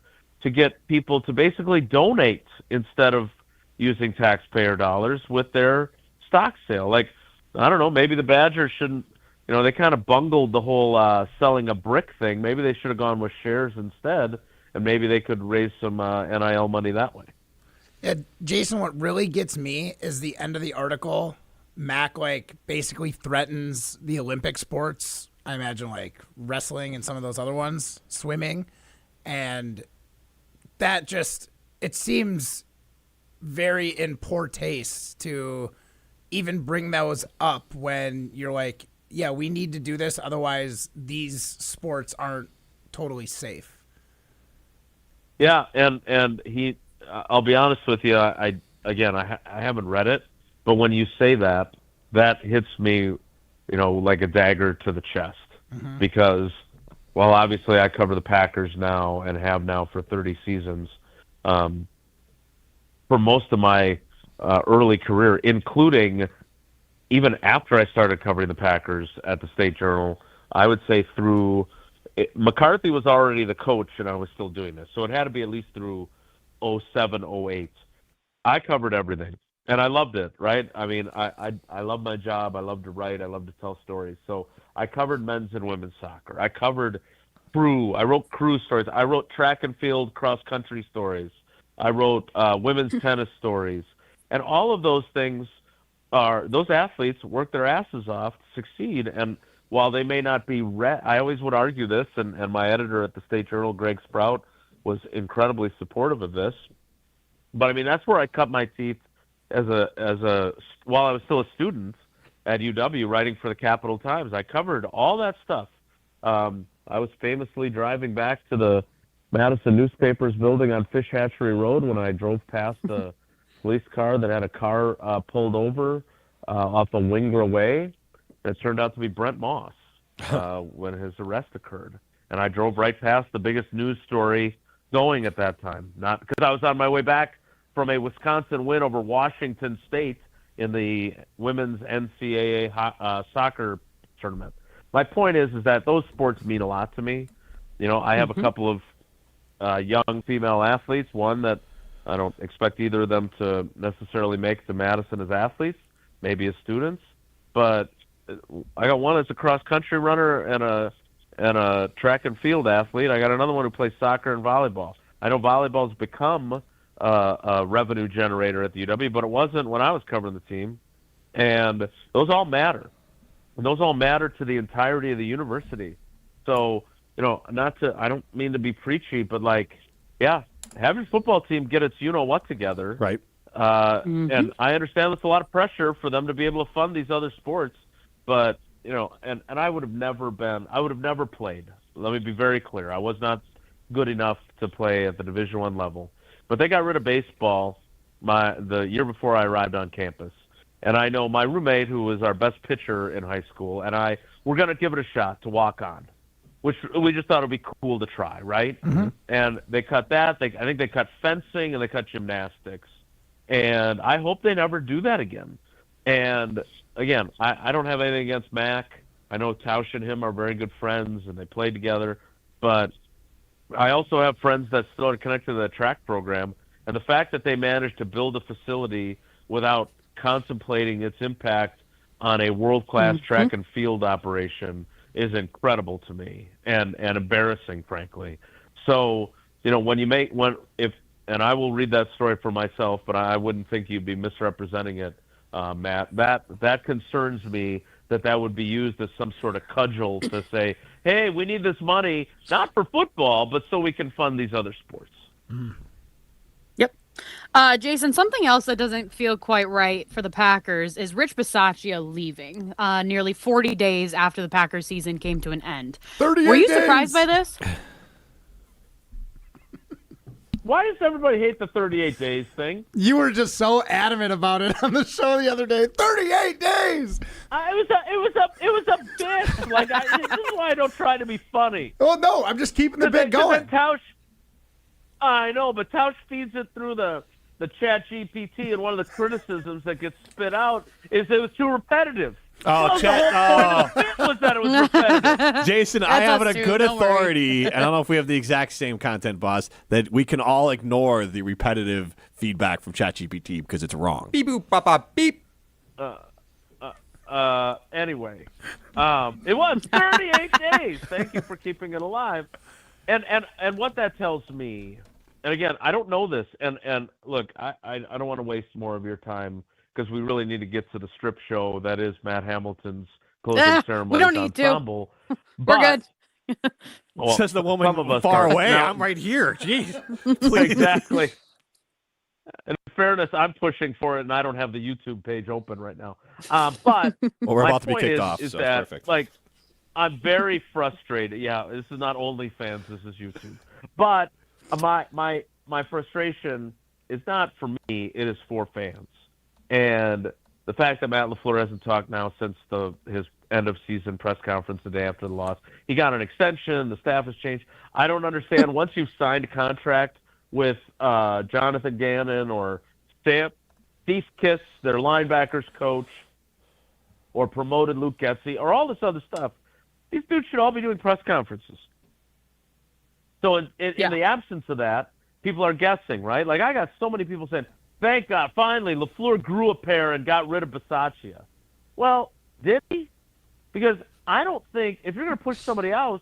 to get people to basically donate instead of using taxpayer dollars with their stock sale. Like, I don't know, maybe the Badgers shouldn't, they kind of bungled the whole selling a brick thing. Maybe they should have gone with shares instead, and maybe they could raise some NIL money that way. Yeah, Jason, what really gets me is the end of the article. Mac basically threatens the Olympic sports. I imagine wrestling and some of those other ones, swimming, and that it seems very in poor taste to even bring those up when you're like, yeah, we need to do this, otherwise these sports aren't totally safe. Yeah, and he, I'll be honest with you, I haven't read it, but when you say that hits me, like a dagger to the chest, because, well, obviously I cover the Packers now and have now for 30 seasons. For most of my early career, including even after I started covering the Packers at the State Journal, I would say McCarthy was already the coach and I was still doing this. So it had to be at least through 07, 08. I covered everything and I loved it, right? I mean, I love my job. I love to write. I love to tell stories. So I covered men's and women's soccer. I covered crew. I wrote crew stories. I wrote track and field cross-country stories. I wrote women's tennis stories. And all of those things those athletes work their asses off to succeed. And while they may not be I always would argue this, and my editor at the State Journal, Greg Sprout, was incredibly supportive of this. But I mean, that's where I cut my teeth while I was still a student at UW writing for the Capital Times. I covered all that stuff. I was famously driving back to the Madison newspapers building on Fish Hatchery Road when I drove past a police car that had a car pulled over off of Wingra Way. It turned out to be Brent Moss when his arrest occurred. And I drove right past the biggest news story going at that time. Not because I was on my way back from a Wisconsin win over Washington State in the women's NCAA soccer tournament. My point is that those sports mean a lot to me. You know, I have a couple of young female athletes, one that I don't expect either of them to necessarily make it to Madison as athletes, maybe as students, but I got one that's a cross-country runner and a track and field athlete. I got another one who plays soccer and volleyball. I know volleyball's become a revenue generator at the UW, but it wasn't when I was covering the team, and those all matter. And those all matter to the entirety of the university. So, you know, I don't mean to be preachy, but have your football team get its you-know-what together. Right. And I understand that's a lot of pressure for them to be able to fund these other sports, but, you know, and I would have never played. Let me be very clear. I was not good enough to play at the Division I level. But they got rid of baseball the year before I arrived on campus. And I know my roommate, who was our best pitcher in high school, and I were going to give it a shot to walk on, which we just thought it would be cool to try, right? Mm-hmm. And they cut that. I think they cut fencing and they cut gymnastics. And I hope they never do that again. And, again, I don't have anything against Mac. I know Tausch and him are very good friends, and they play together. But I also have friends that still are connected to the track program. And the fact that they managed to build a facility without contemplating its impact on a world-class track and field operation is incredible to me and embarrassing, frankly. So, you know, and I will read that story for myself, but I wouldn't think you'd be misrepresenting it, Matt. That concerns me that would be used as some sort of cudgel to say, hey, we need this money, not for football, but so we can fund these other sports. Yep. Jason, something else that doesn't feel quite right for the Packers is Rich Bisaccia leaving nearly 40 days after the Packers season came to an end. 38 Were you days. surprised by this? Why does everybody hate the 38 days thing? You were just so adamant about it on the show the other day. 38 days. It was a bit. This is why I don't try to be funny. Oh no, I'm just keeping the bit going. I know, but Tausch feeds it through the chat GPT, and one of the criticisms that gets spit out is it was too repetitive. Oh, chat. The whole point of the bit was that it was repetitive. Jason, I have a good authority, and I don't know if we have the exact same content, boss, that we can all ignore the repetitive feedback from ChatGPT because it's wrong. Beep boop bop bop beep. Anyway, it was 38 days. Thank you for keeping it alive. And what that tells me, and again, I don't know this, and look, I don't want to waste more of your time because we really need to get to the strip show that is Matt Hamilton's closing ceremony. We don't need ensemble. to. We're good. Well, says the woman some of us far are. away. Now, I'm right here. Jeez. Exactly. In fairness, I'm pushing for it, and I don't have the YouTube page open right now. But well, we're my about to be point kicked is, off, is so that, it's perfect. like, I'm very frustrated. Yeah, this is not OnlyFans, this is YouTube. But my frustration is not for me, it is for fans. And the fact that Matt LaFleur hasn't talked now since his end-of-season press conference the day after the loss. He got an extension, the staff has changed. I don't understand. Once you've signed a contract with Jonathan Gannon or Steve Kiss, their linebackers coach, or promoted Luke Getsy, or all this other stuff, these dudes should all be doing press conferences. So in the absence of that, people are guessing, right? Like, I got so many people saying, thank God, finally, LaFleur grew a pair and got rid of Bisaccia. Well, did he? Because I don't think, if you're going to push somebody out,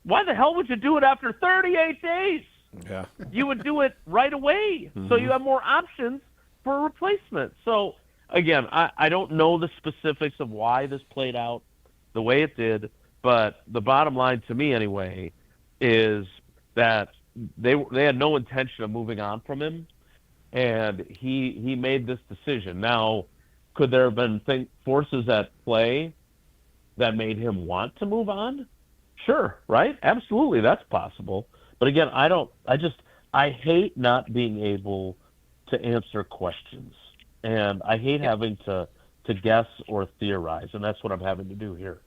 why the hell would you do it after 38 days? Yeah. You would do it right away, so you have more options for a replacement. So, again, I don't know the specifics of why this played out the way it did, but the bottom line to me anyway is that they had no intention of moving on from him, and he made this decision. Now, could there have been forces at play that made him want to move on? Sure, right? Absolutely, that's possible. But again, I hate not being able to answer questions, and I hate having to guess or theorize, and that's what I'm having to do here.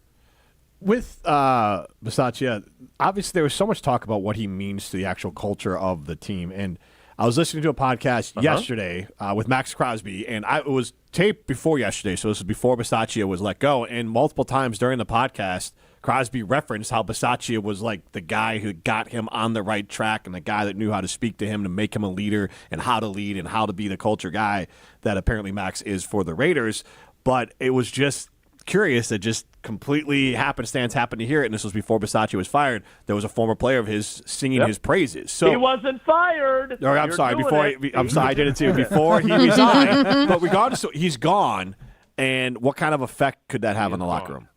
With Bisaccia, obviously there was so much talk about what he means to the actual culture of the team, and I was listening to a podcast yesterday with Max Crosby, and it was taped before yesterday, so this was before Bisaccia was let go, and multiple times during the podcast, Crosby referenced how Bisaccia was like the guy who got him on the right track and the guy that knew how to speak to him to make him a leader and how to lead and how to be the culture guy that apparently Max is for the Raiders. But it was just curious that just completely happenstance happened to hear it, and this was before Bisaccia was fired. There was a former player of his singing his praises. So he wasn't fired. Or, I'm sorry. I did it too. Before he resigned, but regardless, so he's gone. And what kind of effect could that have on the locker room?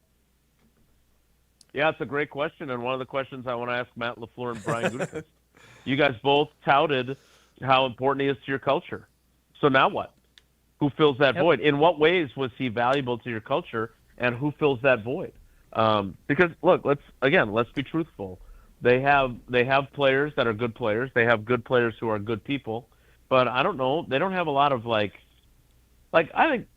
Yeah, it's a great question, and one of the questions I want to ask Matt LaFleur and Brian Gutekunst. You guys both touted how important he is to your culture. So now what? Who fills that void? In what ways was he valuable to your culture, and who fills that void? Because look, let's be truthful. They have players that are good players. They have good players who are good people. But I don't know. They don't have a lot of like I think.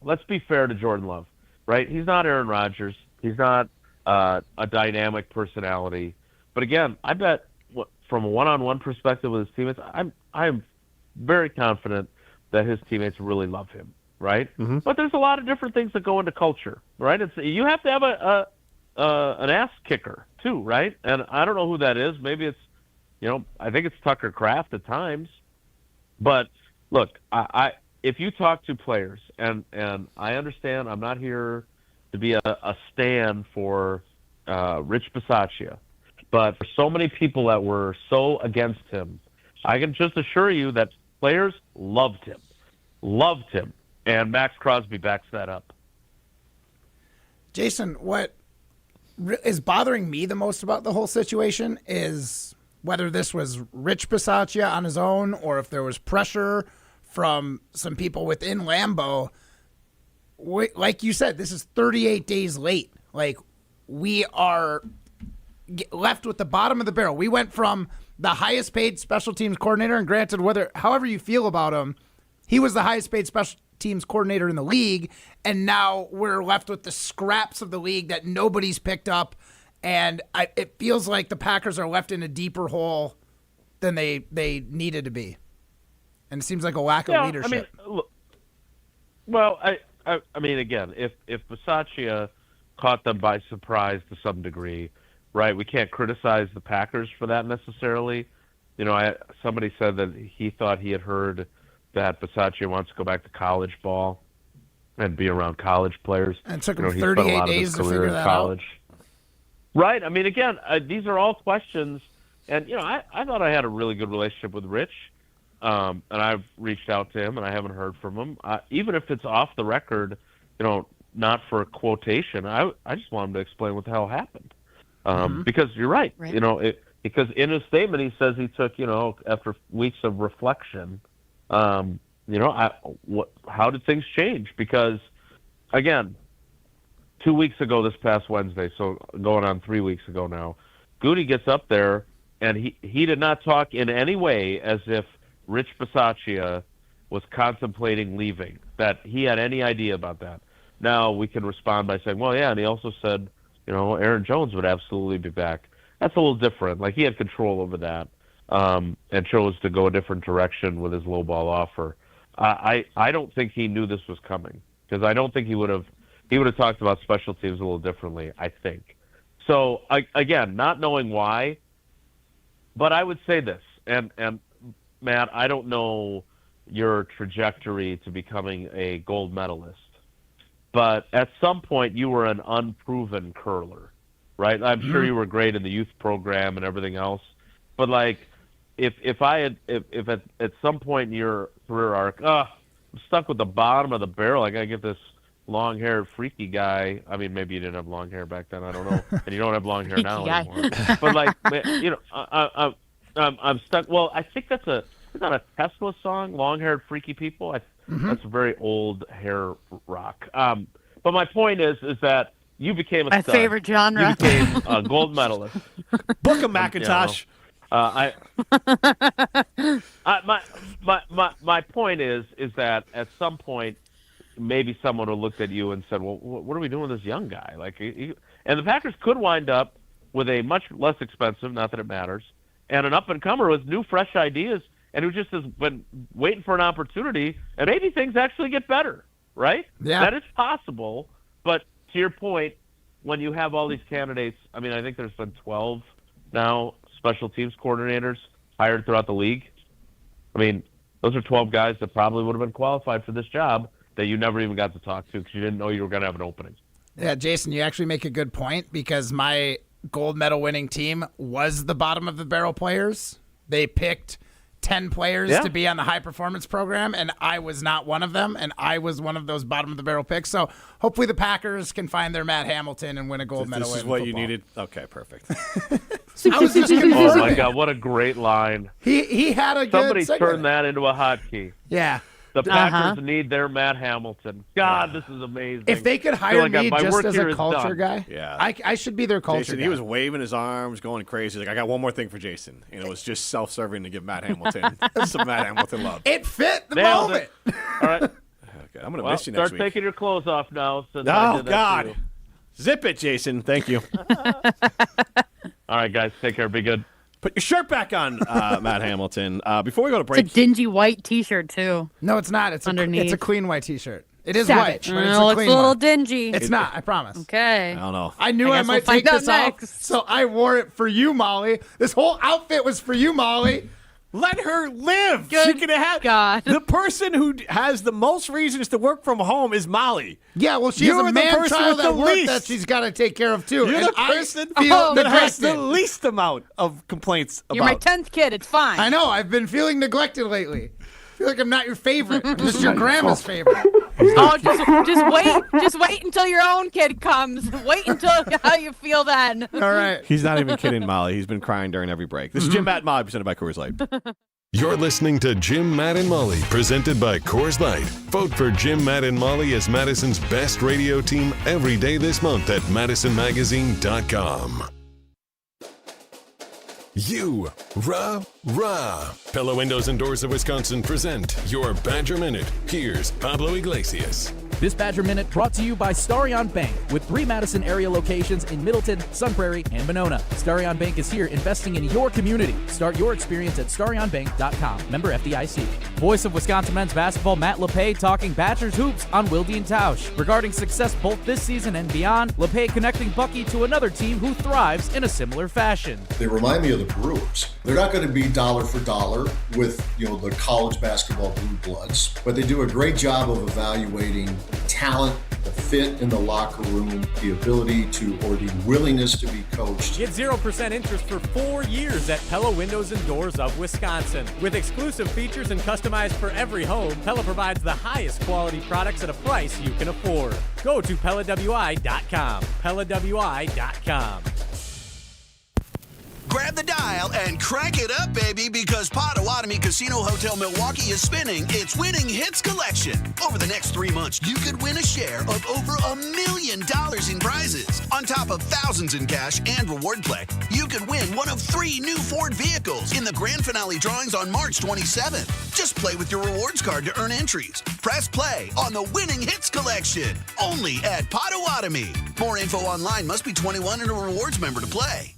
Let's be fair to Jordan Love, right? He's not Aaron Rodgers. He's not a dynamic personality. But again, I bet from a one-on-one perspective with his teammates, I'm very confident that his teammates really love him, right? Mm-hmm. But there's a lot of different things that go into culture, right? You have to have an ass kicker too, right? And I don't know who that is. Maybe it's, I think it's Tucker Kraft at times. But look, if you talk to players, and I understand I'm not here to be a stand for Rich Bisaccia, but for so many people that were so against him, I can just assure you that players loved him, and Max Crosby backs that up. Jason, what is bothering me the most about the whole situation is whether this was Rich Bisaccia on his own or if there was pressure from some people within Lambeau. Like you said, this is 38 days late. Like, we are left with the bottom of the barrel. We went from the highest paid special teams coordinator, and granted, however you feel about him, he was the highest paid special teams coordinator in the league, and now we're left with the scraps of the league that nobody's picked up, and it feels like the Packers are left in a deeper hole than they needed to be. And it seems like a lack of leadership. I mean, again, if Bisaccia caught them by surprise to some degree, right? We can't criticize the Packers for that necessarily. Somebody said that he thought he had heard that Bisaccia wants to go back to college ball and be around college players. And it took him 38 days to figure that out. Right. I mean, again, these are all questions. And, I thought I had a really good relationship with Rich. And I've reached out to him, and I haven't heard from him. Even if it's off the record, not for a quotation, I just want him to explain what the hell happened. Because you're right. Because in his statement he says he took, after weeks of reflection, how did things change? Because, again, 2 weeks ago this past Wednesday, so going on 3 weeks ago now, Goody gets up there, and he did not talk in any way as if Rich Bisaccia was contemplating leaving, that he had any idea about that. Now we can respond by saying, well, yeah, and he also said, Aaron Jones would absolutely be back. That's a little different. Like, he had control over that and chose to go a different direction with his low ball offer. I don't think he knew this was coming, because I don't think he would have talked about special teams a little differently, I think. So, again, not knowing why, but I would say this, and Matt, I don't know your trajectory to becoming a gold medalist, but at some point you were an unproven curler, right? I'm sure you were great in the youth program and everything else, but like, if at some point in your career arc, I'm stuck with the bottom of the barrel, I gotta get this long-haired freaky guy. I mean, maybe you didn't have long hair back then, I don't know, and you don't have long hair now anymore. But like, I'm stuck. Well, I think is that a Tesla song, Long-Haired Freaky People? That's a very old hair rock. But my point is that you became a stud. My favorite genre. You became a gold medalist. Book a Macintosh. My point is that at some point, maybe someone would have looked at you and said, well, what are we doing with this young guy? And the Packers could wind up with a much less expensive, not that it matters, and an up-and-comer with new, fresh ideas, and who just has been waiting for an opportunity, and maybe things actually get better, right? Yeah. That is possible, but to your point, when you have all these candidates, I mean, I think there's been 12 now special teams coordinators hired throughout the league. I mean, those are 12 guys that probably would have been qualified for this job that you never even got to talk to because you didn't know you were going to have an opening. Yeah, Jason, you actually make a good point because my gold medal winning team was the bottom of the barrel players. They picked 10 players to be on the high performance program, and I was not one of them, and I was one of those bottom of the barrel picks. So hopefully the Packers can find their Matt Hamilton and win a gold medal. This is what you needed. Okay, perfect. I was just oh my God, what a great line! He had a good Somebody segue. turned that into a hotkey. Yeah. The Packers need their Matt Hamilton. God, this is amazing. If they could hire me just as a culture guy, I should be their culture Jason, guy. he was waving his arms, going crazy. Like, I got one more thing for Jason. And it was just self-serving to give Matt Hamilton some Matt Hamilton love. It fit the Nailed moment. it. All right. Okay, I'm going to miss you next Start week. taking your clothes off now. Since I Oh, did that God. to you. Zip it, Jason. Thank you. All right, guys. Take care. Be good. Put your shirt back on, Matt Hamilton. Before we go to It's a break. dingy white T-shirt too. No, it's not. It's underneath. It's a clean white T-shirt. It is Savage. white, but it's No, a it's clean a little one. dingy. It's not. I promise. Okay. I don't know. I knew I guess might we'll find take out this off, next. so I wore it for you, Molly. This whole outfit was for you, Molly. Let her live. Good She can have God. The person who has the most reasons to work from home is Molly. Yeah, well, she You're has a the man person child with at the work least. that she's got to take care of too. You're and the I person feel that has the neglected. least amount of complaints You're my about. 10th kid. It's fine. I know. I've been feeling neglected lately. I feel like I'm not your favorite. I'm just your grandma's favorite. Oh, just wait until your own kid comes. Wait until how you feel then. All right. He's not even kidding, Molly. He's been crying during every break. This is Jim, Matt, and Molly, presented by Coors Light. You're listening to Jim, Matt, and Molly, presented by Coors Light. Vote for Jim, Matt, and Molly as Madison's best radio team every day this month at MadisonMagazine.com. Rah. Pella Windows and Doors of Wisconsin present your Badger Minute. Here's Pablo Iglesias. This Badger Minute brought to you by Starion Bank with 3 Madison area locations in Middleton, Sun Prairie, and Monona. Starion Bank is here investing in your community. Start your experience at StarionBank.com. Member FDIC. Voice of Wisconsin men's basketball Matt LePay talking Badgers hoops on Wilde and Tausch. Regarding success both this season and beyond, LePay connecting Bucky to another team who thrives in a similar fashion. They remind me of the Brewers. They're not going to be dollar for dollar with, the college basketball blue bloods, but they do a great job of evaluating talent, the fit in the locker room, the ability to, or the willingness to be coached. Get 0% interest for 4 years at Pella Windows and Doors of Wisconsin. With exclusive features and customized for every home, Pella provides the highest quality products at a price you can afford. Go to PellaWI.com. PellaWI.com. Grab the dial and crank it up, baby, because Potawatomi Casino Hotel Milwaukee is spinning its Winning Hits collection. Over the next 3 months, you could win a share of over $1 million in prizes. On top of thousands in cash and reward play, you could win one of 3 new Ford vehicles in the grand finale drawings on March 27th. Just play with your rewards card to earn entries. Press play on the Winning Hits collection, only at Potawatomi. More info online. Must be 21 and a rewards member to play.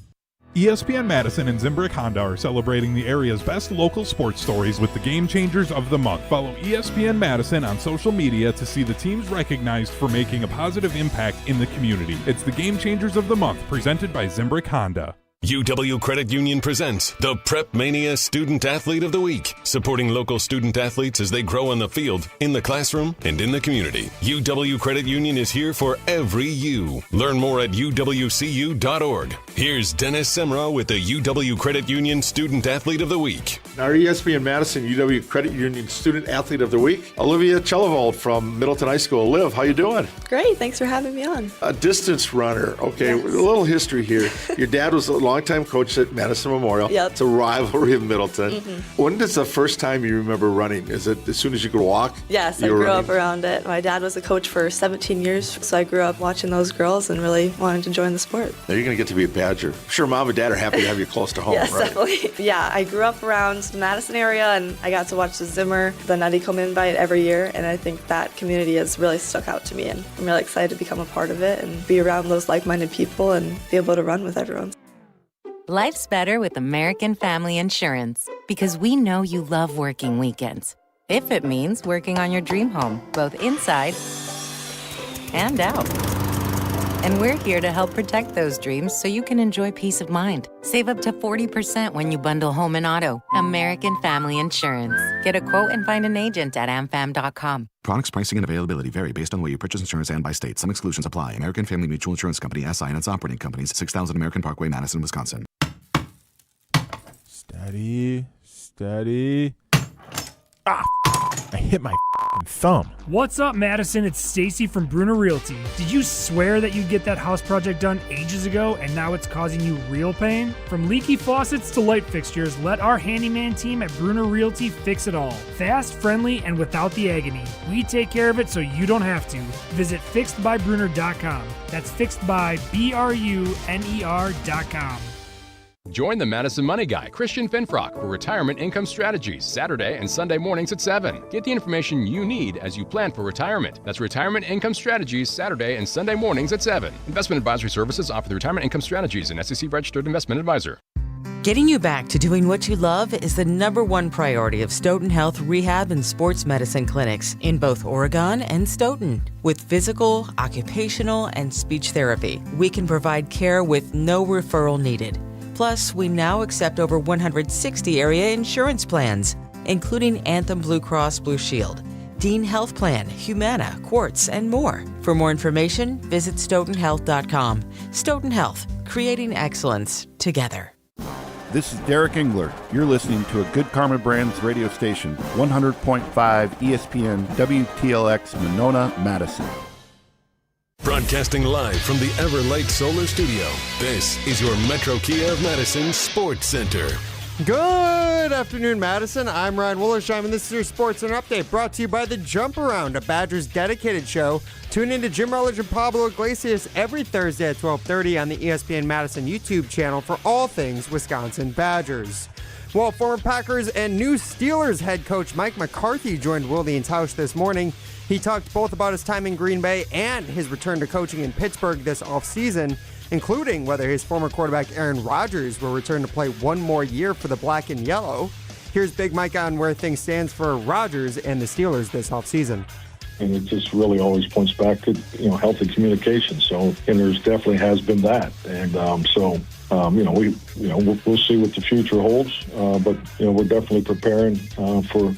ESPN Madison and Zimbrick Honda are celebrating the area's best local sports stories with the Game Changers of the Month. Follow ESPN Madison on social media to see the teams recognized for making a positive impact in the community. It's the Game Changers of the Month, presented by Zimbrick Honda. UW Credit Union presents the Prep Mania Student Athlete of the Week, supporting local student athletes as they grow on the field, in the classroom, and in the community. UW Credit Union is here for every you. Learn more at uwcu.org. Here's Dennis Semrau with the UW Credit Union Student Athlete of the Week. Our ESPN Madison UW Credit Union Student Athlete of the Week, Olivia Chelavold from Middleton High School. Liv, how you doing? Great, thanks for having me on. A distance runner. Okay, yes. A little history here. Your dad was a longtime coach at Madison Memorial. Yep. It's a rivalry of Middleton. Mm-hmm. When is the first time you remember running? Is it as soon as you could walk? Yes, I grew up around it. My dad was a coach for 17 years, so I grew up watching those girls and really wanted to join the sport. Now you're going to get to be a Badger. I'm sure mom and dad are happy to have you close to home, Yes, right? definitely. Yeah, I grew up around the Madison area, and I got to watch the Zimmer, the Nutty come invite every year, and I think that community has really stuck out to me, and I'm really excited to become a part of it and be around those like-minded people and be able to run with everyone. Life's better with American Family Insurance because we know you love working weekends. If it means working on your dream home, both inside and out. And we're here to help protect those dreams so you can enjoy peace of mind. Save up to 40% when you bundle home and auto. American Family Insurance. Get a quote and find an agent at amfam.com. Products, pricing, and availability vary based on where you purchase insurance and by state. Some exclusions apply. American Family Mutual Insurance Company, SI, and its operating companies, 6000 American Parkway, Madison, Wisconsin. Steady. Ah, I hit my thumb. What's up, Madison? It's Stacy from Bruner Realty. Did you swear that you'd get that house project done ages ago and now it's causing you real pain? From leaky faucets to light fixtures, let our handyman team at Bruner Realty fix it all. Fast, friendly, and without the agony. We take care of it so you don't have to. Visit fixedbybruner.com. That's fixedbybruner.com. Join the Madison Money Guy, Christian Finfrock, for Retirement Income Strategies, Saturday and Sunday mornings at 7. Get the information you need as you plan for retirement. That's Retirement Income Strategies, Saturday and Sunday mornings at 7. Investment advisory services offered through Retirement Income Strategies, an SEC-registered investment advisor. Getting you back to doing what you love is the #1 priority of Stoughton Health Rehab and Sports Medicine Clinics in both Oregon and Stoughton. With physical, occupational, and speech therapy, we can provide care with no referral needed. Plus, we now accept over 160 area insurance plans, including Anthem Blue Cross Blue Shield, Dean Health Plan, Humana, Quartz, and more. For more information, visit stoughtonhealth.com. Stoughton Health, creating excellence together. This is Derek Engler. You're listening to a Good Karma Brands radio station, 100.5 ESPN WTLX Monona, Madison. Broadcasting live from the Everlight Solar Studio, this is your Metro Kia of Madison Sports Center. Good afternoon, Madison. I'm Ryan Wollersheim, and this is your Sports Center Update, brought to you by The Jump Around, a Badgers dedicated show. Tune in to Jim Rutledge and Pablo Iglesias every Thursday at 12:30 on the ESPN Madison YouTube channel for all things Wisconsin Badgers. Well, former Packers and new Steelers head coach Mike McCarthy joined Wildy and Tausch this morning. He talked both about his time in Green Bay and his return to coaching in Pittsburgh this offseason, including whether his former quarterback Aaron Rodgers will return to play one more year for the black and yellow. Here's Big Mike on where things stands for Rodgers and the Steelers this offseason. And it just really always points back to, healthy communication. So, and there's definitely has been that. And we'll see what the future holds. But we're definitely preparing for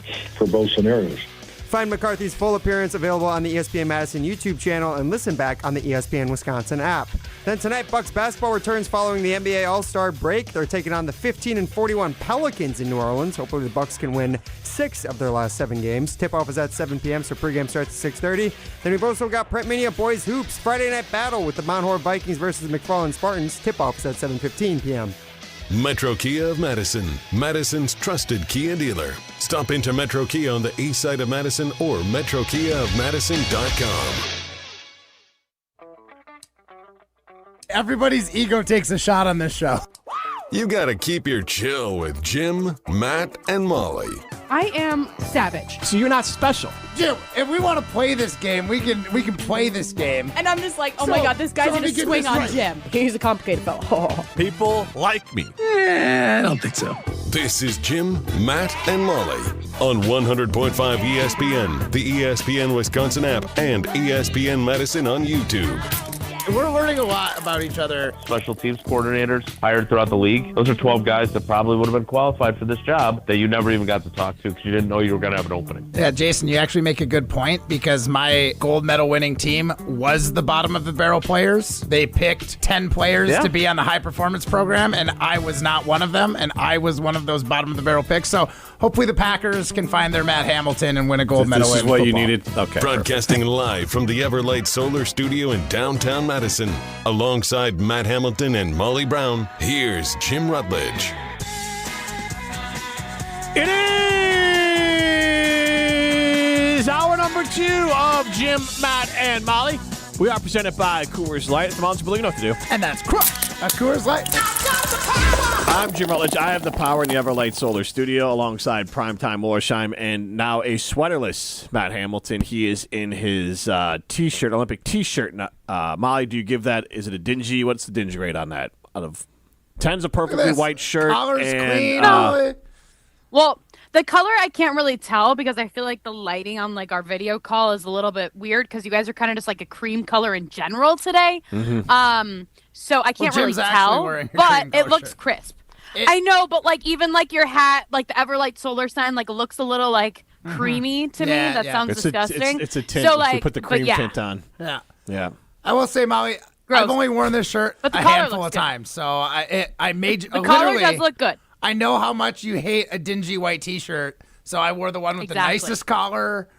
both scenarios. Find McCarthy's full appearance available on the ESPN Madison YouTube channel and listen back on the ESPN Wisconsin app. Then tonight, Bucks basketball returns following the NBA All-Star break. They're taking on the 15-41 Pelicans in New Orleans. Hopefully the Bucks can win 6 of their last 7 games. Tip-off is at 7 p.m., so pregame starts at 6:30. Then we've also got Prep Mania Boys Hoops Friday Night Battle with the Mount Horeb Vikings versus McFarland Spartans. Tip-off is at 7:15 p.m. Metro Kia of Madison, Madison's trusted Kia dealer. Stop into Metro Kia on the east side of Madison or metrokiaofmadison.com. Everybody's ego takes a shot on this show. You gotta keep your chill with Jim, Matt, and Molly. I am savage. So you're not special. Jim, if we want to play this game, we can play this game. And I'm just like, my God, this guy's going to swing on Jim. He's a complicated fellow. People like me. I don't think so. This is Jim, Matt, and Molly on 100.5 ESPN, the ESPN Wisconsin app, and ESPN Madison on YouTube. We're learning a lot about each other. Special teams coordinators hired throughout the league. Those are 12 guys that probably would have been qualified for this job that you never even got to talk to because you didn't know you were going to have an opening. Yeah, Jason, you actually make a good point because my gold medal winning team was the bottom of the barrel players. They picked 10 players to be on the high performance program, and I was not one of them, and I was one of those bottom of the barrel picks. So hopefully the Packers can find their Matt Hamilton and win a gold medal. This is what you needed? Okay. Broadcasting live from the Everlight Solar Studio in downtown Madison. Alongside Matt Hamilton and Molly Brown, here's Jim Rutledge. It is hour number 2 of Jim, Matt, and Molly. We are presented by Coors Light. It's the Monster Building. You know what to do. And that's Crush. A Coors Light. I'm Jim Rutledge. I have the power in the Everlight Solar Studio alongside Primetime Morsheim and now a sweaterless Matt Hamilton. He is in his T-shirt, Olympic T-shirt. Molly, do you give that, is it a dingy? What's the dingy rate on that? Out of 10's a perfectly white shirt. Collar's clean. Well, the color I can't really tell because I feel like the lighting on like our video call is a little bit weird because you guys are kind of just like a cream color in general today. So I can't really tell, but it looks crisp. I know, but like even like your hat, like the Everlight solar sign, like looks a little like creamy to me. That sounds disgusting. It's a tint. So like, put the cream tint on. Yeah. I will say, Molly, I've only worn this shirt a handful of times, so I made the color does look good. I know how much you hate a dingy white T-shirt, so I wore the one with the nicest collar,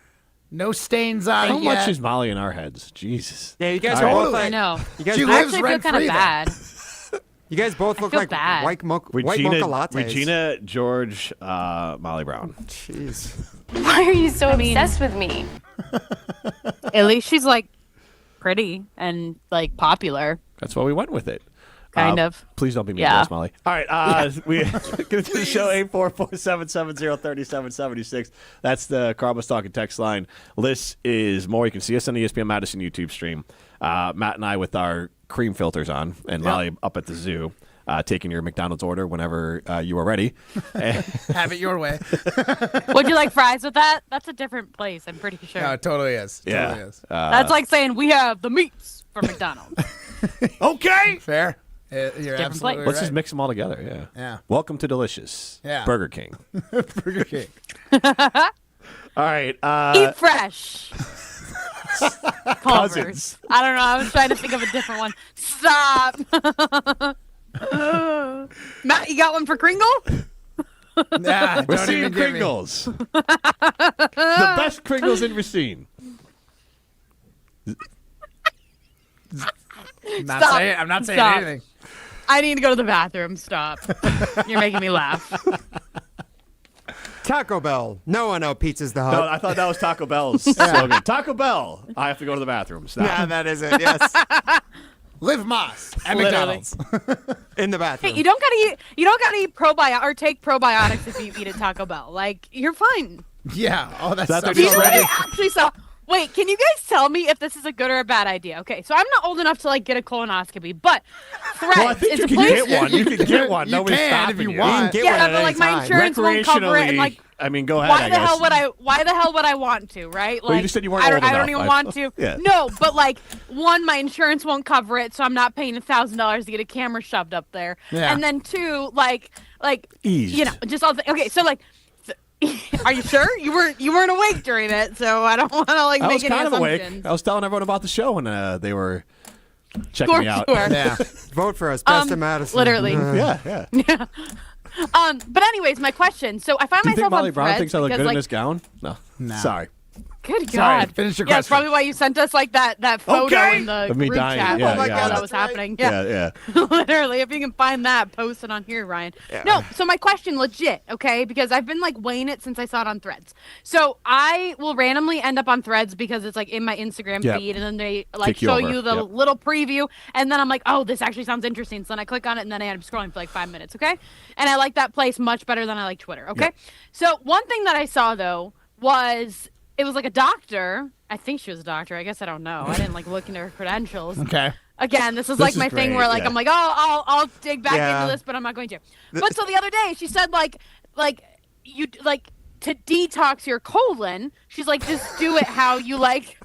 no stains on it. How much is Molly in our heads? Jesus. Yeah, you guys are both like, I know. You guys she I actually feel kind of bad. You guys both look like white mocha lattes. Regina, George, Molly Brown. Jeez. Why are you so obsessed with me? At least she's like pretty and like popular. That's why we went with it. Kind of. Please don't be mean to us, Molly. All right, we get to the show 844-770-3776. That's the Carlos Talking text line. List is more. You can see us on the ESPN Madison YouTube stream. Matt and I with our cream filters on, and Molly up at the zoo, taking your McDonald's order whenever you are ready. Have it your way. Would you like fries with that? That's a different place, I'm pretty sure. No, it totally is. Yeah. Totally is. That's like saying we have the meats from McDonald's. Okay. Fair. You're absolutely Let's right. just mix them all together. Yeah. Yeah. Welcome to Delicious. Yeah. Burger King. Burger King. All right. Eat fresh. Cousins. I don't know. I was trying to think of a different one. Stop. Matt, you got one for Kringle? Nah, We're don't seeing even give me. Kringles. The best Kringles in Racine. I'm not saying Stop. anything. I need to go to the bathroom. Stop. You're making me laugh. Taco Bell. No one out pizza's the hut. No, I thought that was Taco Bell's slogan. Taco Bell. I have to go to the bathroom. Stop. Yeah, that is it. Yes. Live Moss at Literally. McDonald's. In the bathroom. Hey, you don't gotta eat probiotics or take probiotics if you eat at Taco Bell. Like, you're fine. Yeah. Oh, that's That's so what Do you it's know what ready. I actually saw? Wait, can you guys tell me if this is a good or a bad idea? Okay, so I'm not old enough to like get a colonoscopy, but Threads Well, I think is you a can place. get one. You can get one. You Nobody's can stopping if you you. want. Get Yeah, one but at like any my time. insurance won't cover it, and like I mean, go ahead. why I the guess. hell would I want to, right? Well, you Like just said you weren't I don't old even enough. want to. Yeah. No, but like one, my insurance won't cover it, so I'm not paying $1,000 to get a camera shoved up there. Yeah. And then two, like Eased. you know, just all the okay, so like are you sure? You weren't awake during it, so I don't want to like I make was any kind of awake. assumptions. I was telling everyone about the show when they were checking me out. Sure. Yeah. Vote for us. Best in Madison. Literally. Yeah. But anyways, my question. So I find Do you think myself Molly on Brown Threads thinks I look because, good in like, this gown? No. No. Sorry. good Sorry, God. finish your Yeah, it's question. probably why you sent us like that photo Okay. in the Of me group dying. chat. Yeah, while yeah. that was happening. Yeah. Literally, if you can find that, post it on here, Ryan. No, so my question, legit, okay, because I've been like weighing it since I saw it on Threads. So I will randomly end up on Threads because it's like in my Instagram Yep. feed, and then they like Kick you show over. you the Yep. little preview, and then I'm like, oh, this actually sounds interesting. So then I click on it, and then I end up scrolling for like 5 minutes, okay? And I like that place much better than I like Twitter, okay? Yep. So one thing that I saw though was it was like a doctor. I think she was a doctor. I guess I don't know. I didn't like look into her credentials. Okay. Again, this is This like is my thing great, where like yeah. I'm like, oh, I'll dig back Yeah. into this, but I'm not going to. But so the other day she said like you like to detox your colon. She's like, just do it how you like.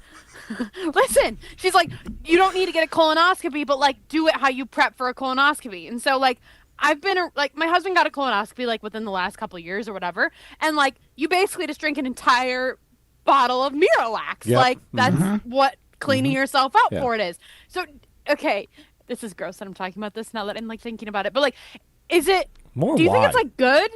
Listen, she's like, you don't need to get a colonoscopy, but like do it how you prep for a colonoscopy. And so like I've been like my husband got a colonoscopy like within the last couple of years or whatever, and like you basically just drink an entire bottle of Miralax. Yep. Like that's what cleaning yourself out Yeah. for it is. So okay, this is gross that I'm talking about this now that I'm like thinking about it, but like, is it? More do you think it's why? like good?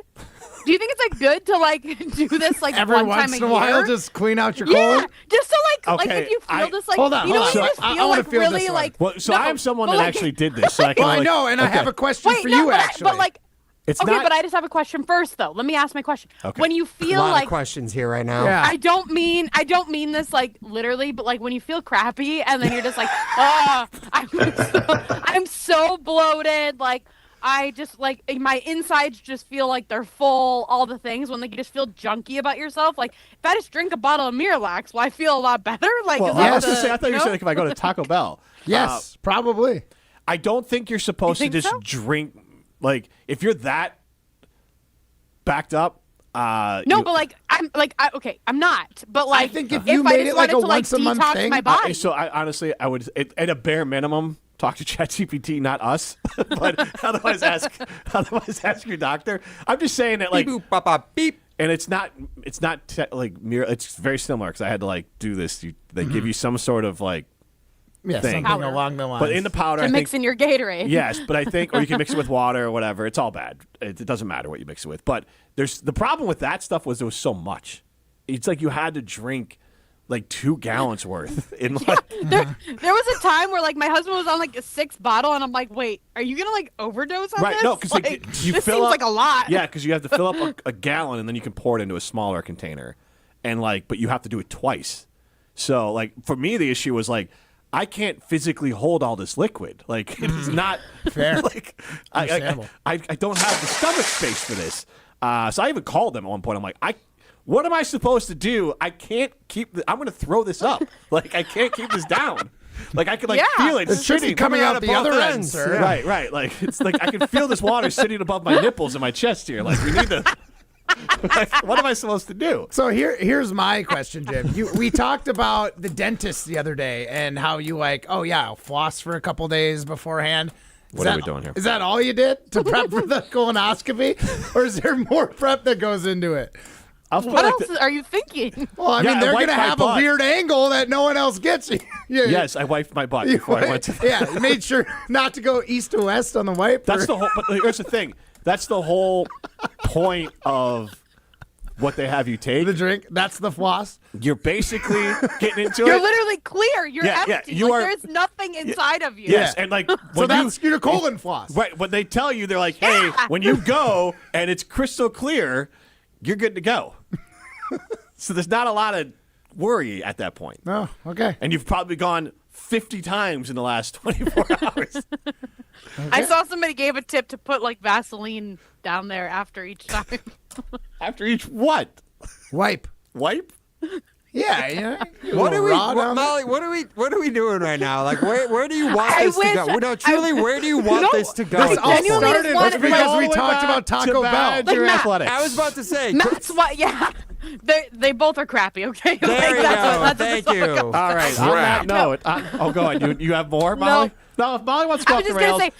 Do you think it's like good to like do this like Every one once time in a a while, year? just clean out your Yeah, colon. just so like Okay, if you feel this like hold on, you know hold when on. you just I feel wanna like feel this really one. like Well, so no, I'm someone but, that like- actually did this, so I can Well, I like. know, and I okay. have a question Wait, for no, you but, actually. but like It's okay, not. but I just have a question first, though. Let me ask my question. Okay. When you A feel lot like of questions here right now. Yeah. I don't mean this like literally, but like when you feel crappy and then you're just like, oh, I'm so bloated. Like I just like my insides just feel like they're full. All the things when like you just feel junky about yourself. Like if I just drink a bottle of Miralax, will I feel a lot better? Like Well, is I that was gonna say, I thought you were know? saying like if I go to Taco Bell. Yes, probably. I don't think you're supposed to think just so? drink. Like if you're that backed up. No, you- but like okay, I'm not. But like I think if you made I just it like wanted a to, once a month detox thing, my body. So I honestly, I would at a bare minimum talk to ChatGPT, not us, but otherwise ask your doctor. I'm just saying that like Beep, boop, bop, bop, beep. and it's not like mirror. It's very similar because I had to like do this. They give you some sort of like Yeah, thing. something along the lines. But in the powder, to I mix think, in your Gatorade. yes, but I think, or you can mix it with water or whatever. It's all bad. It doesn't matter what you mix it with. But there's the problem with that stuff was there was so much. It's like you had to drink like 2 gallons worth. In like, There was a time where like my husband was on like a 6th bottle, and I'm like, wait, are you gonna like overdose on right? this? No, because like, you this fill seems up, like a lot. Yeah, because you have to fill up a gallon and then you can pour it into a smaller container, and like, but you have to do it twice. So like for me, the issue was like, I can't physically hold all this liquid. Like it's not fair. Like I don't have the stomach space for this. So I even called them at one point. I'm like, what am I supposed to do? I can't keep. I'm going to throw this up. Like I can't keep this down. Like I can feel it It's sitting coming out the other end, ends. sir. Yeah. Right. Like it's like I can feel this water sitting above my nipples and my chest here. Like we need to. Like, what am I supposed to do? So here's my question, Jim. We talked about the dentist the other day and how you floss for a couple days beforehand. What are we doing here? Is that all you did to prep for the colonoscopy, or is there more prep that goes into it? What else are you thinking? Well, I mean, they're going to have a weird angle that no one else gets. Yes, I wiped my butt before I went to. Yeah, you made sure not to go east to west on the wipe. That's the whole. But here's the thing. That's the whole point of what they have you take. The drink. That's the floss. You're basically getting into You're it. literally clear. You're empty. you are. There's nothing inside of you. Yes, and like So that's your colon floss. Right, when they tell you, they're like, hey, when you go and it's crystal clear, you're good to go. So there's not a lot of worry at that point. Oh, okay. And you've probably gone 50 times in the last 24 hours. I saw somebody gave a tip to put like Vaseline down there after each time. After each what? Wipe. Wipe? Yeah. What are we, Molly? What are we doing right now? Like, where do you want this to go? No, truly, where do you want this to go? This all started because we talked about Taco Bell. Athletics. I was about to say. That's what. Yeah. They both are crappy. Okay. There you go. Thank you. All right. On that note, go ahead. You have more, Molly? No, if Molly wants to go I off was the just rails, gonna say,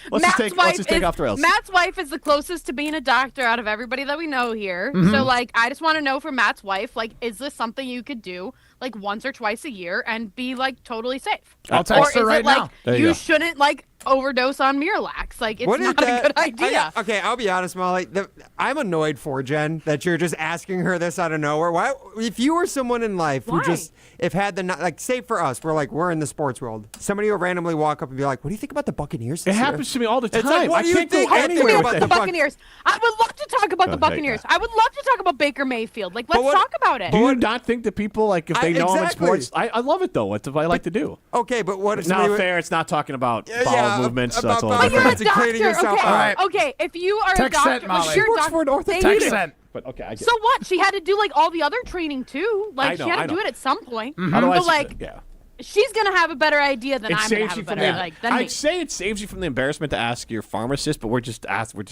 let's just take off the rails. Matt's wife is the closest to being a doctor out of everybody that we know here. Mm-hmm. So, like, I just want to know from Matt's wife, like, is this something you could do, like, once or twice a year and be, like, totally safe? I'll text her right now. There you go. Shouldn't, like, overdose on Miralax. Like, it's not a good idea. Okay, I'll be honest, Molly. I'm annoyed for Jen that you're just asking her this out of nowhere. Why? If you were someone in life who just had the like, say for us, we're in the sports world. Somebody will randomly walk up and be like, "What do you think about the Buccaneers?" It happens to me all the time. It's like, what do you think about the Buccaneers? I would love to talk about the Buccaneers. I would love to talk about Baker Mayfield. Like, let's talk about it. Do you not think that people, like, if they know them in sports, I love it, though. What I like to do. Okay, but what is not fair? It's not talking about bowel movements. So that's all but you're a different. doctor. Okay. All right. Okay, if you are Text a sent, doctor, Molly. you're She works for an orthopedic. But okay, I get So what? She had to do like all the other training too. Like I she had to know. do it at some point. Mm-hmm. Otherwise, But like, yeah. she's gonna have a better idea than It I'm gonna saves have you a from better the. like than me. I'd say it saves you from the embarrassment to ask your pharmacist, but we're just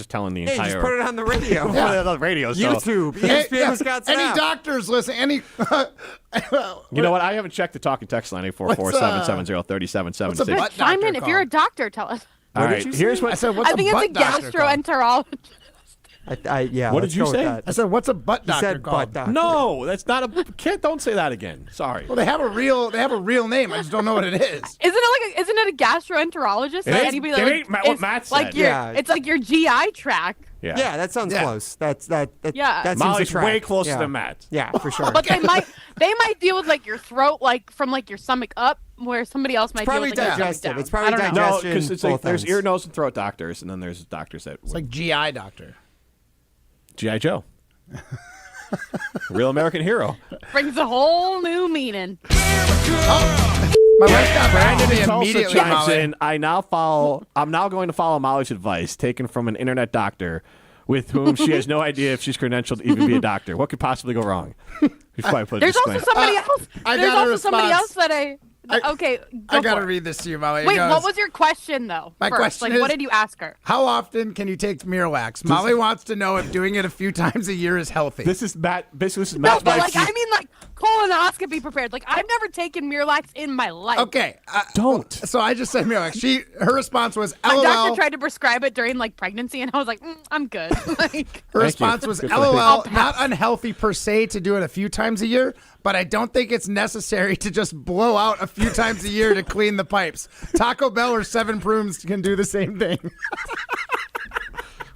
telling the Hey, entire. just put it on the radio. Put it on the radio. So. YouTube. ESPN Wisconsin. Any doctors listen? Any? You know what? I haven't checked the talking text line 844-770-3776. butt Chime in doctor if you're a called? doctor. Tell us. All right, here's what I said. What's I think a it's butt a doctor called? gastroenterologist. Yeah. What let's did you go with say? that. I said, what's a butt He doctor said called? butt doctor. No, that's not a. Don't say that again. Sorry. Well, they have a real name. I just don't know what it is. Isn't it a gastroenterologist? It Like is- anybody it that, ain't like, what it's Matt like said. your, Yeah. it's like your GI tract. Yeah, that sounds close. That Yeah. seems Molly's a track. way closer yeah. than Matt. Yeah, for sure. But they might deal with like your throat, like from like your stomach up, where somebody else might probably deal with like, your digestive. stomach It's down. probably I don't know. No, digestion. because it's like both there's ends. ear, nose, and throat doctors, and then there's doctors that. It's like GI doctor. G.I. Joe. Real American hero. Brings a whole new meaning. My wife got back to me immediately. Chimes in. I'm now going to follow Molly's advice, taken from an internet doctor, with whom she has no idea if she's credentialed to even be a doctor. What could possibly go wrong? There's also somebody else. There's also somebody else that okay, I got to read this to you, Molly. Wait, what was your question, though? My question is, is, what did you ask her? How often can you take Miralax? Molly wants to know if doing it a few times a year is healthy. This is Matt. This is No, Matt's but I mean colonoscopy prepared. Like, I've never taken Miralax in my life. Okay. Don't. So I just said Miralax. Her response was, LOL. My doctor tried to prescribe it during, pregnancy, and I was like, I'm good. Her response was, LOL, not unhealthy per se to do it a few times a year, but I don't think it's necessary to just blow out a few times a year to clean the pipes. Taco Bell or Seven Prunes can do the same thing.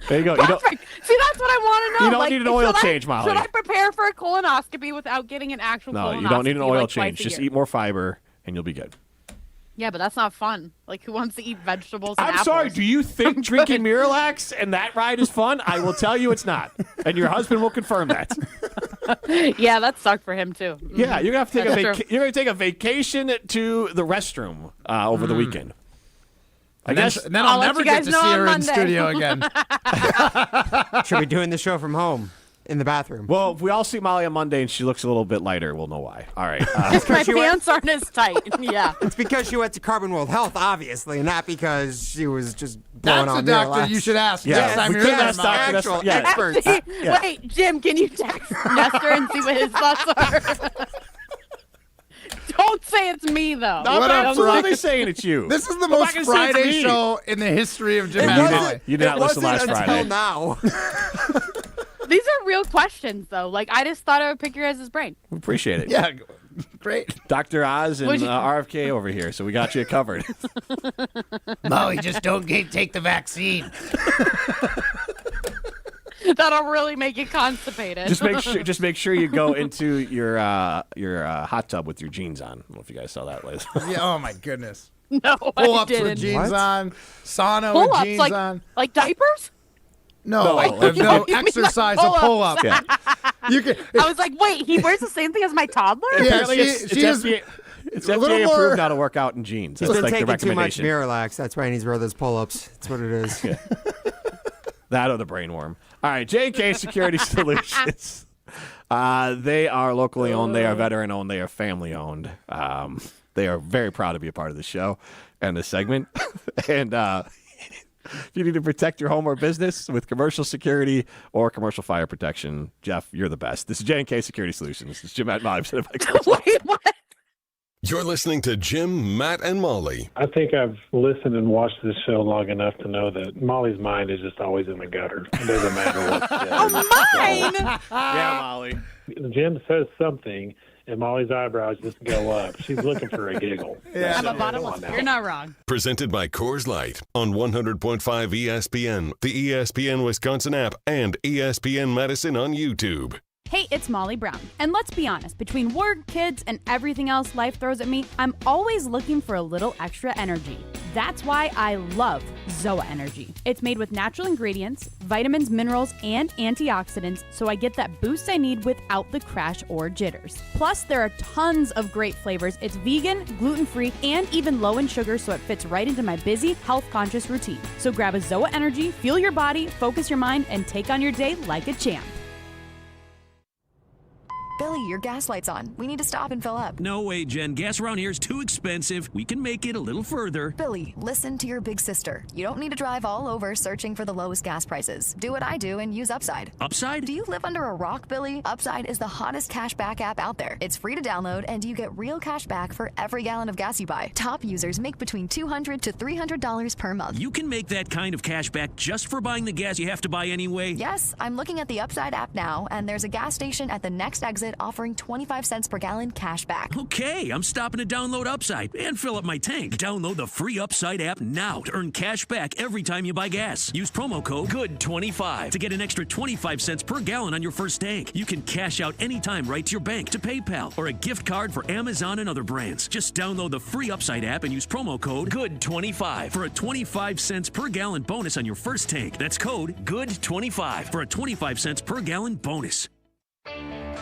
There you go. Perfect. See, that's what I want to know. You don't need an oil change, Molly. Should I prepare for a colonoscopy without getting an actual colonoscopy? No, you don't need an oil change. Just eat more fiber, and you'll be good. Yeah, but that's not fun. Like, who wants to eat vegetables and apples? Sorry, do you think drinking Miralax and that ride is fun? I will tell you it's not. And your husband will confirm that. Yeah, that sucked for him, too. Yeah, you're going to have to take take a vacation to the restroom over the weekend. I guess. And then I'll never get to see her in studio again. She'll be doing the show from home in the bathroom. Well, if we all see Molly on Monday and she looks a little bit lighter, we'll know why. All right. My pants aren't as tight. Yeah. It's because she went to Carbon World Health, obviously, not because she was just blowing That's on the doctor Miralax. you should ask. Yeah, Next time we you're can't there, ask Molly. Actual yeah. experts. Wait, Jim, can you text Nestor and see what his thoughts are? Don't say it's me, though. I'm really saying it's you. This is the most Friday show in the history of Jim and Molly. You did not listen last Friday. Until now. These are real questions, though. Like, I just thought I would pick your guys' brain. We appreciate it. Yeah, great. Dr. Oz and RFK over here, so we got you covered. Molly, just don't take the vaccine. That'll really make you constipated. Just make sure you go into your hot tub with your jeans on. I don't know if you guys saw that last. Yeah, oh my goodness. No, Pull-ups I didn't. with jeans on, sauna Pull-ups, with jeans on. Like diapers? No, no exercise, a pull-up. Yeah. You can. I was like, wait, he wears the same thing as my toddler? Yeah, Apparently, it's FDA approved now to work out in jeans. He's That's been like the taking too much recommendation. Miralax. That's why he needs to wear those pull-ups. That's what it is. Yeah. That or the brain worm. All right, J&K Security Solutions. They are locally owned. They are veteran owned. They are family owned. They are very proud to be a part of the show and this segment. And if you need to protect your home or business with commercial security or commercial fire protection, Jeff, you're the best. This is J&K Security Solutions. This is Jim at Molly. Wait, what? You're listening to Jim, Matt, and Molly. I think I've listened and watched this show long enough to know that Molly's mind is just always in the gutter. It doesn't matter what. Oh, mine! Yeah, Molly. Jim says something, and Molly's eyebrows just go up. She's looking for a giggle. Yeah. I'm a bottom. You're not wrong. Presented by Coors Light on 100.5 ESPN, the ESPN Wisconsin app, and ESPN Madison on YouTube. Hey, it's Molly Brown. And let's be honest, between work, kids, and everything else life throws at me, I'm always looking for a little extra energy. That's why I love ZOA Energy. It's made with natural ingredients, vitamins, minerals, and antioxidants, so I get that boost I need without the crash or jitters. Plus, there are tons of great flavors. It's vegan, gluten-free, and even low in sugar, so it fits right into my busy, health-conscious routine. So grab a ZOA Energy, fuel your body, focus your mind, and take on your day like a champ. Billy, your gas light's on. We need to stop and fill up. No way, Jen. Gas around here is too expensive. We can make it a little further. Billy, listen to your big sister. You don't need to drive all over searching for the lowest gas prices. Do what I do and use Upside. Upside? Do you live under a rock, Billy? Upside is the hottest cash back app out there. It's free to download, and you get real cash back for every gallon of gas you buy. Top users make between $200 to $300 per month. You can make that kind of cash back just for buying the gas you have to buy anyway? Yes, I'm looking at the Upside app now, and there's a gas station at the next exit visit offering 25 cents per gallon cash back. Okay, I'm stopping to download Upside and fill up my tank. Download the free Upside app now to earn cash back every time you buy gas. Use promo code GOOD25 to get an extra 25 cents per gallon on your first tank. You can cash out anytime right to your bank, to PayPal, or a gift card for Amazon and other brands. Just download the free Upside app and use promo code GOOD25 for a 25 cents per gallon bonus on your first tank. That's code GOOD25 for a 25 cents per gallon bonus.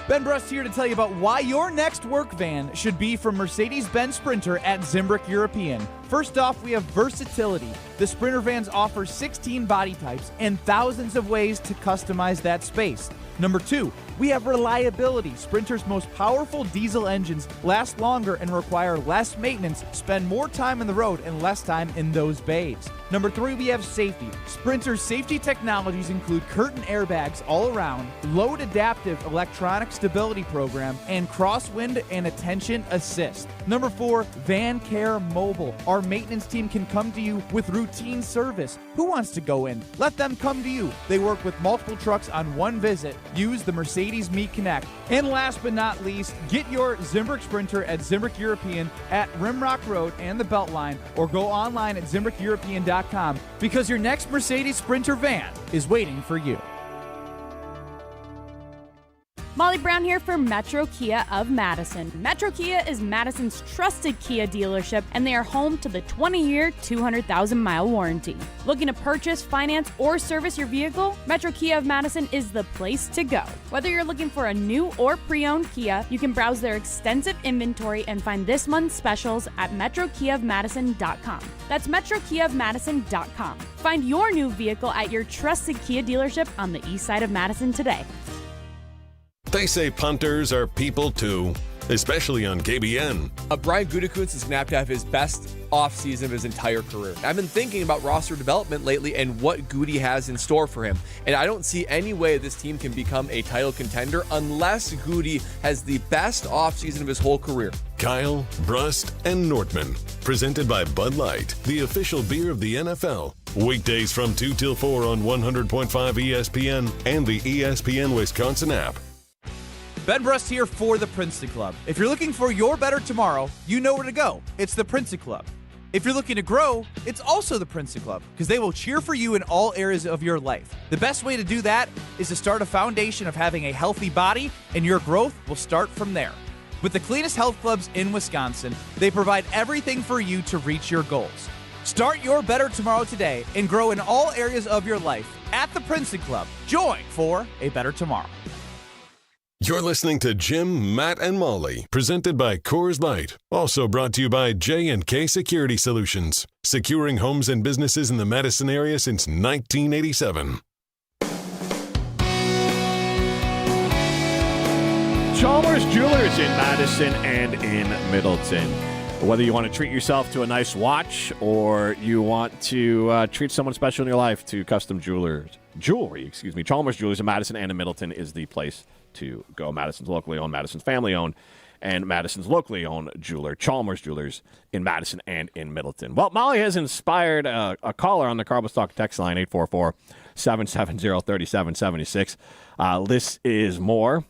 Ben Brust here to tell you about why your next work van should be from Mercedes-Benz Sprinter at Zimbrick European. First off, we have versatility. The Sprinter vans offer 16 body types and thousands of ways to customize that space. Number 2, we have reliability. Sprinter's most powerful diesel engines last longer and require less maintenance, spend more time on the road and less time in those bays. Number 3, we have safety. Sprinter's safety technologies include curtain airbags all around, load adaptive electronic stability program, and crosswind and attention assist. Number 4, Van Care Mobile. Our maintenance team can come to you with routine service. Who wants to go in? Let them come to you. They work with multiple trucks on one visit. Use the Mercedes Meet Connect. And last but not least, get your Zimbrick Sprinter at Zimbrick European at Rimrock Road and the Beltline, or go online at ZimbrickEuropean.com, because your next Mercedes Sprinter van is waiting for you. Molly Brown here for Metro Kia of Madison. Metro Kia is Madison's trusted Kia dealership, and they are home to the 20-year, 200,000-mile warranty. Looking to purchase, finance, or service your vehicle? Metro Kia of Madison is the place to go. Whether you're looking for a new or pre-owned Kia, you can browse their extensive inventory and find this month's specials at MetroKiaofMadison.com. That's MetroKiaofMadison.com. Find your new vehicle at your trusted Kia dealership on the east side of Madison today. They say punters are people too, especially on KBN. Brian Gutekunst is going to have his best offseason of his entire career. I've been thinking about roster development lately and what Goody has in store for him. And I don't see any way this team can become a title contender unless Goody has the best offseason of his whole career. Kyle, Brust, and Nordman. Presented by Bud Light, the official beer of the NFL. Weekdays from 2 till 4 on 100.5 ESPN and the ESPN Wisconsin app. Ben Brust here for the Princeton Club. If you're looking for your better tomorrow, you know where to go. It's the Princeton Club. If you're looking to grow, it's also the Princeton Club, because they will cheer for you in all areas of your life. The best way to do that is to start a foundation of having a healthy body, and your growth will start from there. With the cleanest health clubs in Wisconsin, they provide everything for you to reach your goals. Start your better tomorrow today and grow in all areas of your life at the Princeton Club. Join for a better tomorrow. You're listening to Jim, Matt, and Molly, presented by Coors Light. Also brought to you by J&K Security Solutions, securing homes and businesses in the Madison area since 1987. Chalmers Jewelers in Madison and in Middleton. Whether you want to treat yourself to a nice watch or you want to treat someone special in your life to custom jewelry, Chalmers Jewelers in Madison and in Middleton is the place to go. Madison's locally owned, Madison's family owned, and Madison's locally owned jeweler, Chalmers Jewelers in Madison and in Middleton. Well, Molly has inspired a caller on the Carbos Talk text line, 844-770-3776. This is more.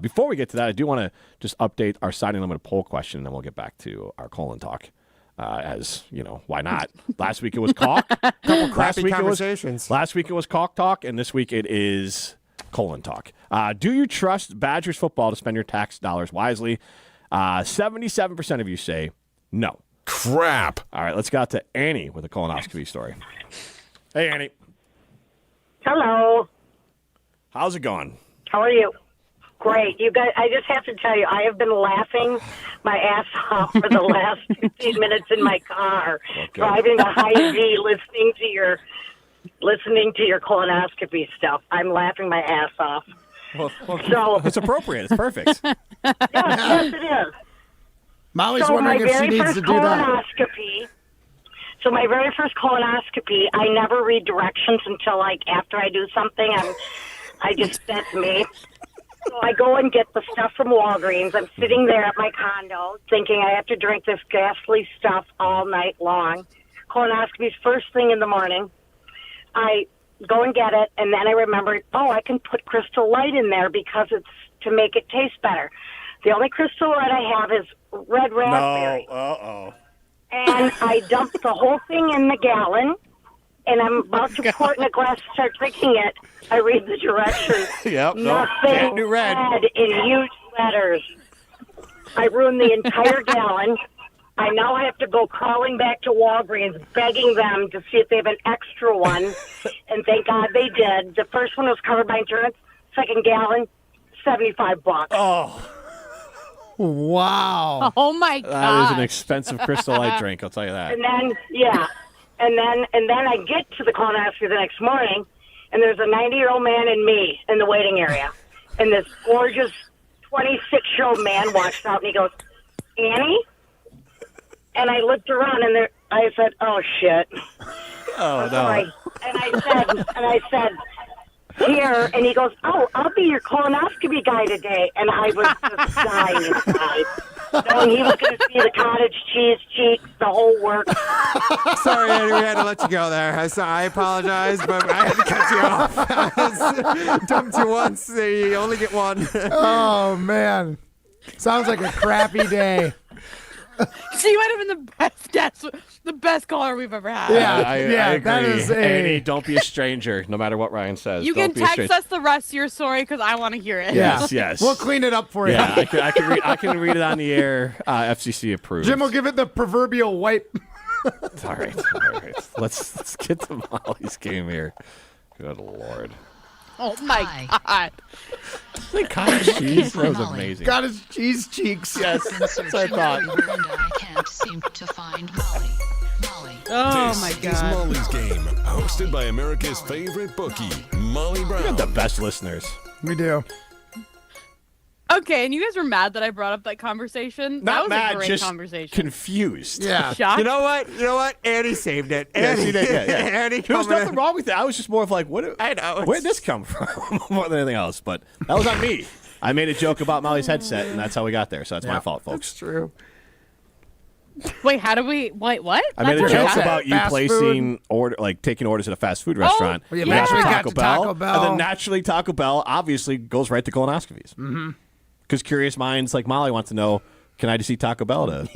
Before we get to that, I do want to just update our signing limit poll question, and then we'll get back to our colon talk. As you know, why not? Last week it was caulk. Couple crappy conversations. Last week it was caulk talk, and this week it is colon talk. Do you trust Badgers football to spend your tax dollars wisely? 77% of you say no. Crap. All right, let's get to Annie with a colonoscopy story. Hey, Annie. Hello. How's it going? How are you? Great. You guys, I just have to tell you, I have been laughing my ass off for the last 15 minutes in my car, driving a Hy-Vee, listening to your colonoscopy stuff. I'm laughing my ass off. Well, so it's appropriate. It's perfect. Yes, it is. Molly's wondering if she needs to do that. So my very first colonoscopy, I never read directions until after I do something. That's me. So I go and get the stuff from Walgreens. I'm sitting there at my condo thinking I have to drink this ghastly stuff all night long. Colonoscopy's first thing in the morning. I go and get it, and then I remember, I can put Crystal Light in there because it's to make it taste better. The only Crystal Light I have is red raspberry. No. Uh-oh. And I dumped the whole thing in the gallon, and I'm about to pour it in a glass and start drinking it. I read the directions. Yep. Nothing New red. red in huge letters. I ruined the entire gallon. I now have to go crawling back to Walgreens, begging them to see if they have an extra one. And thank God they did. The first one was covered by insurance. Second gallon, $75. Oh. Wow. Oh my God. That is an expensive Crystal Light drink, I'll tell you that. And then, yeah. And then I get to the colonoscopy the next morning, and there's a 90-year-old man and me in the waiting area. And this gorgeous 26-year-old man walks out, and he goes, Annie? And I looked around, and I said, oh, shit. Oh, no. Sorry. And I said, here, and he goes, oh, I'll be your colonoscopy guy today. And I was just dying inside. Knowing he was going to see the cottage cheese cheeks, the whole work. Sorry, Andy, we had to let you go there. I apologize, but I had to cut you off. I dumped you once, so you only get one. Oh, man. Sounds like a crappy day. So you might have been the best guest, the best caller we've ever had. I agree. that is Annie, don't be a stranger, no matter what Ryan says. You Don't can be a text stranger. us the rest of your story because I want to hear it. Yes. We'll clean it up for you. Yeah, I can read it on the air. FCC approved. Jim will give it the proverbial wipe. All right. Let's get to Molly's game here. Good Lord. Oh my God. Like cottage cheese. That was amazing. Got his cheese cheeks. Yes, that's what I thought. I can't seem to find Molly. Oh This my is God. Molly's Game, hosted by America's favorite bookie, Molly We Brown. have the best listeners. We do. Okay, and you guys were mad that I brought up that conversation. That was mad, a great just conversation. confused. Yeah. Shocked? You know what? Andy saved it. Yes, Andy, he did. Yeah. Andy There was coming nothing in. wrong with it. I was just more of like, I know. where'd this come from? More than anything else. But that was on me. I made a joke about Molly's headset, and that's how we got there. So that's my fault, folks. That's true. Wait, how do we? Wait, what? I made a That's joke what about you Fast placing taking orders at a fast food restaurant. Well, you We got eventually to got to Taco Bell. And then naturally Taco Bell obviously goes right to colonoscopies. Mm-hmm. Because curious minds like Molly want to know, can I just eat Taco Bell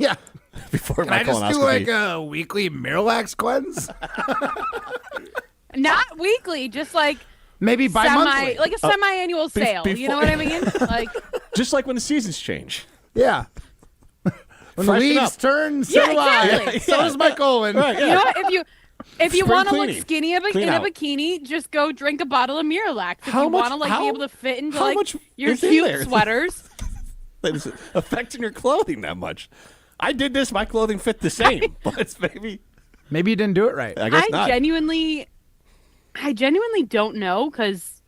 before Can my I just colonoscopy? do like a weekly Miralax cleanse? Not weekly, just like Maybe bi-monthly. like a semi-annual sale. You know what I mean? Like Just like when the seasons change. Yeah. When the Freshen leaves up. turn, so do I. exactly. So does my colon. Right, You know what? If you Spring want to look cleaning. skinny in Clean a out. bikini, just go drink a bottle of Miralax. If How you much- want to how- be able to fit into how much your is in cute there? sweaters. That is affecting your clothing that much. I did this. My clothing fit the same, but it's maybe you didn't do it right. I guess I not. genuinely don't know because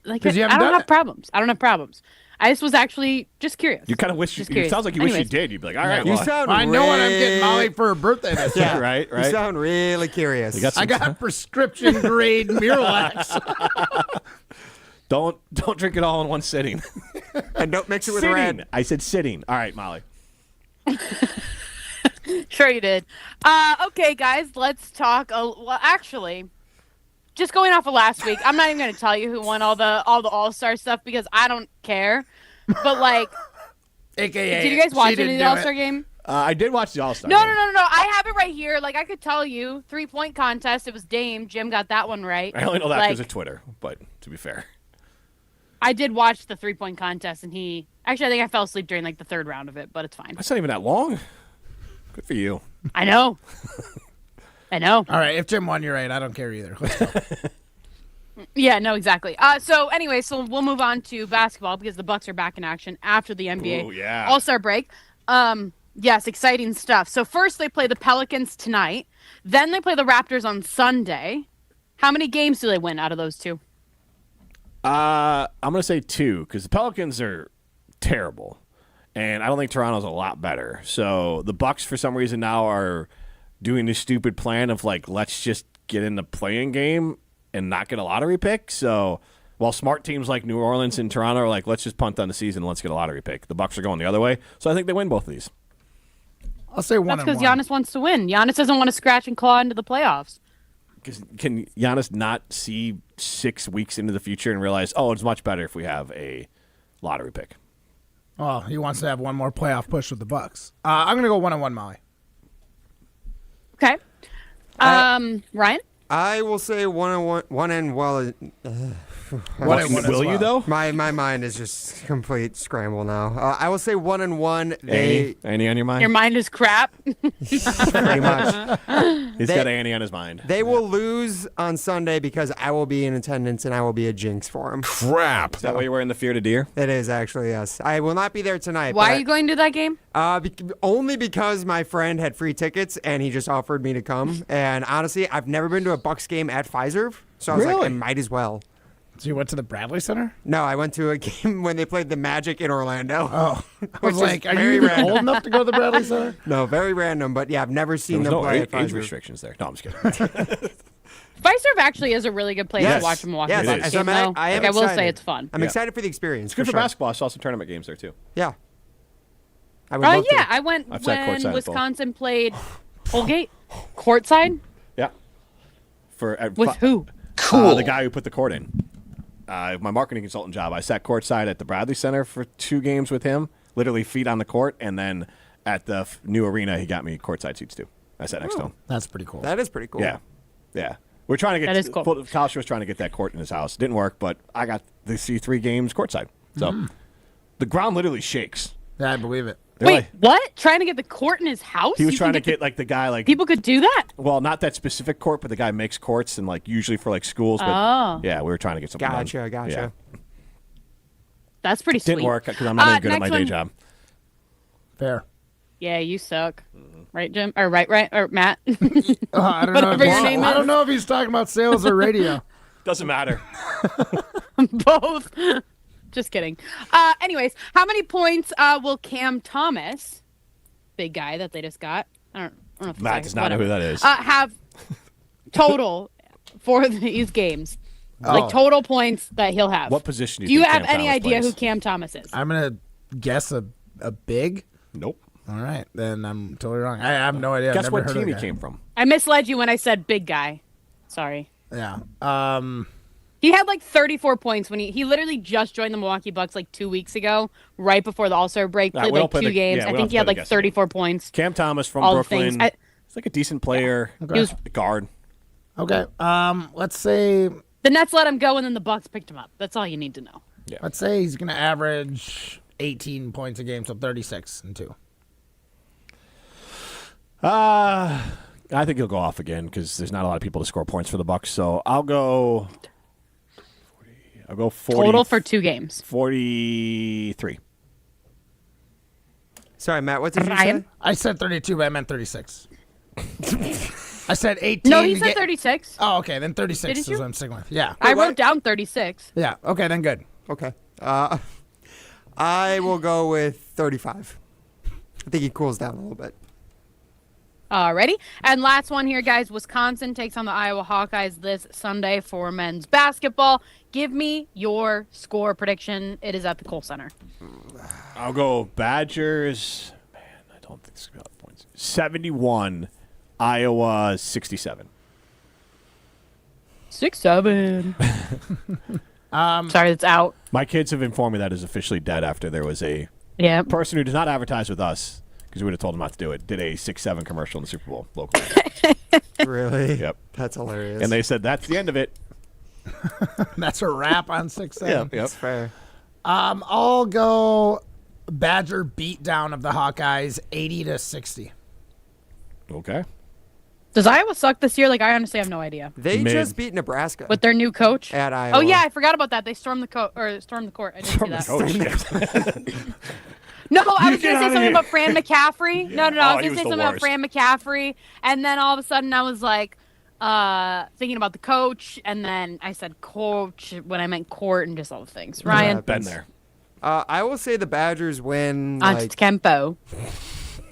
like 'Cause you I haven't don't done have it. problems. I don't have problems. I just was actually just curious. You kind of wish. Just It curious. sounds like you wish you Anyways. did. You'd be like, all right, You well, sound I know what I'm getting really- Molly for her birthday this year. yeah, right. You sound really curious. You got some I got prescription grade Miralax. Don't drink it all in one sitting. And don't mix it with Sitting. red. I said sitting. All right, Molly. Sure you did. Okay, guys, let's talk. Well, actually, just going off of last week, I'm not even going to tell you who won all the All-Star stuff because I don't care. But like, AKA. did you guys watch she any of didn't the do All-Star it. game? I did watch the All-Star. No. game. I have it right here. Like I could tell you, 3-point contest. It was Dame. Jim got that one right. I only know that Like, because of Twitter. But to be fair, I did watch the 3-point contest, and I think I fell asleep during like the third round of it, but it's fine. that's not even that long. Good for you. I know. I know. All right, if Jim won, you're right. I don't care either. Let's go. Yeah, no, exactly. So we'll move on to basketball because the Bucks are back in action after the NBA Ooh, yeah. All-Star break. Yes, exciting stuff. So first they play the Pelicans tonight. Then they play the Raptors on Sunday. How many games do they win out of those two? I'm gonna say 2 because the Pelicans are terrible, and I don't think Toronto's a lot better. So the Bucks, for some reason, now are doing this stupid plan of like, let's just get in the playing game and not get a lottery pick. So while smart teams like New Orleans and Toronto are like, let's just punt on the season and let's get a lottery pick, the Bucks are going the other way. So I think they win both of these. I'll say 1-1. That's because Giannis wants to win. Giannis doesn't want to scratch and claw into the playoffs. Because can Giannis not see 6 weeks into the future and realize, oh, it's much better if we have a lottery pick. Oh, he wants to have one more playoff push with the Bucks. I'm going to go 1-1, Molly. Okay. Ryan? I will say 1-1 and well. Will you though? My mind is just complete scramble now. I will say 1-1. Annie on your mind? Your mind is crap. Pretty much. He's got Annie on his mind. They will lose on Sunday because I will be in attendance and I will be a jinx for him. Crap. Is that why you're wearing the Fear to Deer? It is actually, yes. I will not be there tonight. Why are you going to that game? Only because my friend had free tickets and he just offered me to come. And honestly, I've never been to a Bucks game at Pfizer, so I was like, I might as well. So you went to the Bradley Center? No, I went to a game when they played the Magic in Orlando. Oh, I was like, are you even old enough to go to the Bradley Center? No, very random, but yeah, I've never seen them play at age Pfizer. restrictions there. No, I'm just kidding. Fiserv actually is a really good place to watch a Milwaukee Bucks Yes, game, I though. am I will excited. say it's fun. I'm excited for the experience. It's good for sure. basketball. I saw some tournament games there too. Yeah. I would love Yeah, to. I went I've sat courtside when at both. Wisconsin played Colgate courtside. Yeah. With who? The guy who put the court in. My marketing consultant job. I sat courtside at the Bradley Center for 2 games with him, literally feet on the court, and then at the new arena, he got me courtside seats too. I sat next to him. That's pretty cool. That is pretty cool. Yeah. We're trying to get. That is cool. Kyle was trying to get that court in his house. Didn't work, but I got to see 3 games courtside. So the ground literally shakes. Yeah, I believe it. Wait, what? Trying to get the court in his house? He was You trying can to get like the guy like People could do that? well, not that specific court, but the guy makes courts and like usually for like schools. But Oh. yeah, we were trying to get something. Gotcha. done. Yeah. That's pretty sweet. Didn't work because I'm not any good at my next day one. job. Fair. Yeah, you suck. Right, Jim? Or right, or Matt? I don't know. Whatever your name I is. don't know if he's talking about sales or radio. Doesn't matter. Both. Just kidding. Anyways, how many points will Cam Thomas, big guy that they just got, I don't know if Matt does not know who that is. have total for these games? Like total points that he'll have. What position do you think have Cam any Thomas idea plays? who Cam Thomas is? I'm going to guess a big. Nope. All right. Then I'm totally wrong. I have no idea. I've Guess never what heard of team the he guy. came from? I misled you when I said big guy. Sorry. Yeah. He had like 34 points when he literally just joined the Milwaukee Bucks like 2 weeks ago, right before the All-Star break. Played we like don't play 2 games. we I don't think he play had the like guessing 34 points. Cam Thomas from All the things. Brooklyn. He's like a decent player. Okay. Guard. Okay. Let's say The Nets let him go, and then the Bucks picked him up. That's all you need to know. Yeah. Let's say he's going to average 18 points a game, so 36 and 2. I think he'll go off again because there's not a lot of people to score points for the Bucks. So I'll go 40. Total for 2 games. 43. Sorry, Matt, what did you Ryan? say? I said 32, but I meant 36. I said 18. No, he to said get- 36. Oh, okay. Then 36 Didn't is you? what I'm sticking with. Yeah. I wrote down 36. Yeah. Okay, then good. Okay. I will go with 35. I think he cools down a little bit. Alrighty. And last one here, guys. Wisconsin takes on the Iowa Hawkeyes this Sunday for men's basketball. Give me your score prediction. It is at the Kohl Center. I'll go Badgers. Man, I don't think it's going to be points. 71. Iowa 67. 6-7. Sorry, that's out. My kids have informed me that is officially dead after there was a person who does not advertise with us, because we would have told him not to do it, did a 6-7 commercial in the Super Bowl locally. Really? Yep. That's hilarious. And they said that's the end of it. That's a wrap on 6-7. Yep. That's fair. I'll go Badger beatdown of the Hawkeyes, 80-60. Okay. Does Iowa suck this year? Like, I honestly have no idea. They just beat Nebraska. With their new coach? At Iowa. Oh, yeah, I forgot about that. They stormed the court. I didn't see that. No, I was going to say something about Fran McCaffrey. No, I was going to say something about Fran McCaffrey. And then all of a sudden I was like thinking about the coach. And then I said coach when I meant court and just all the things. Ryan? Been there. I will say the Badgers win. Kempo.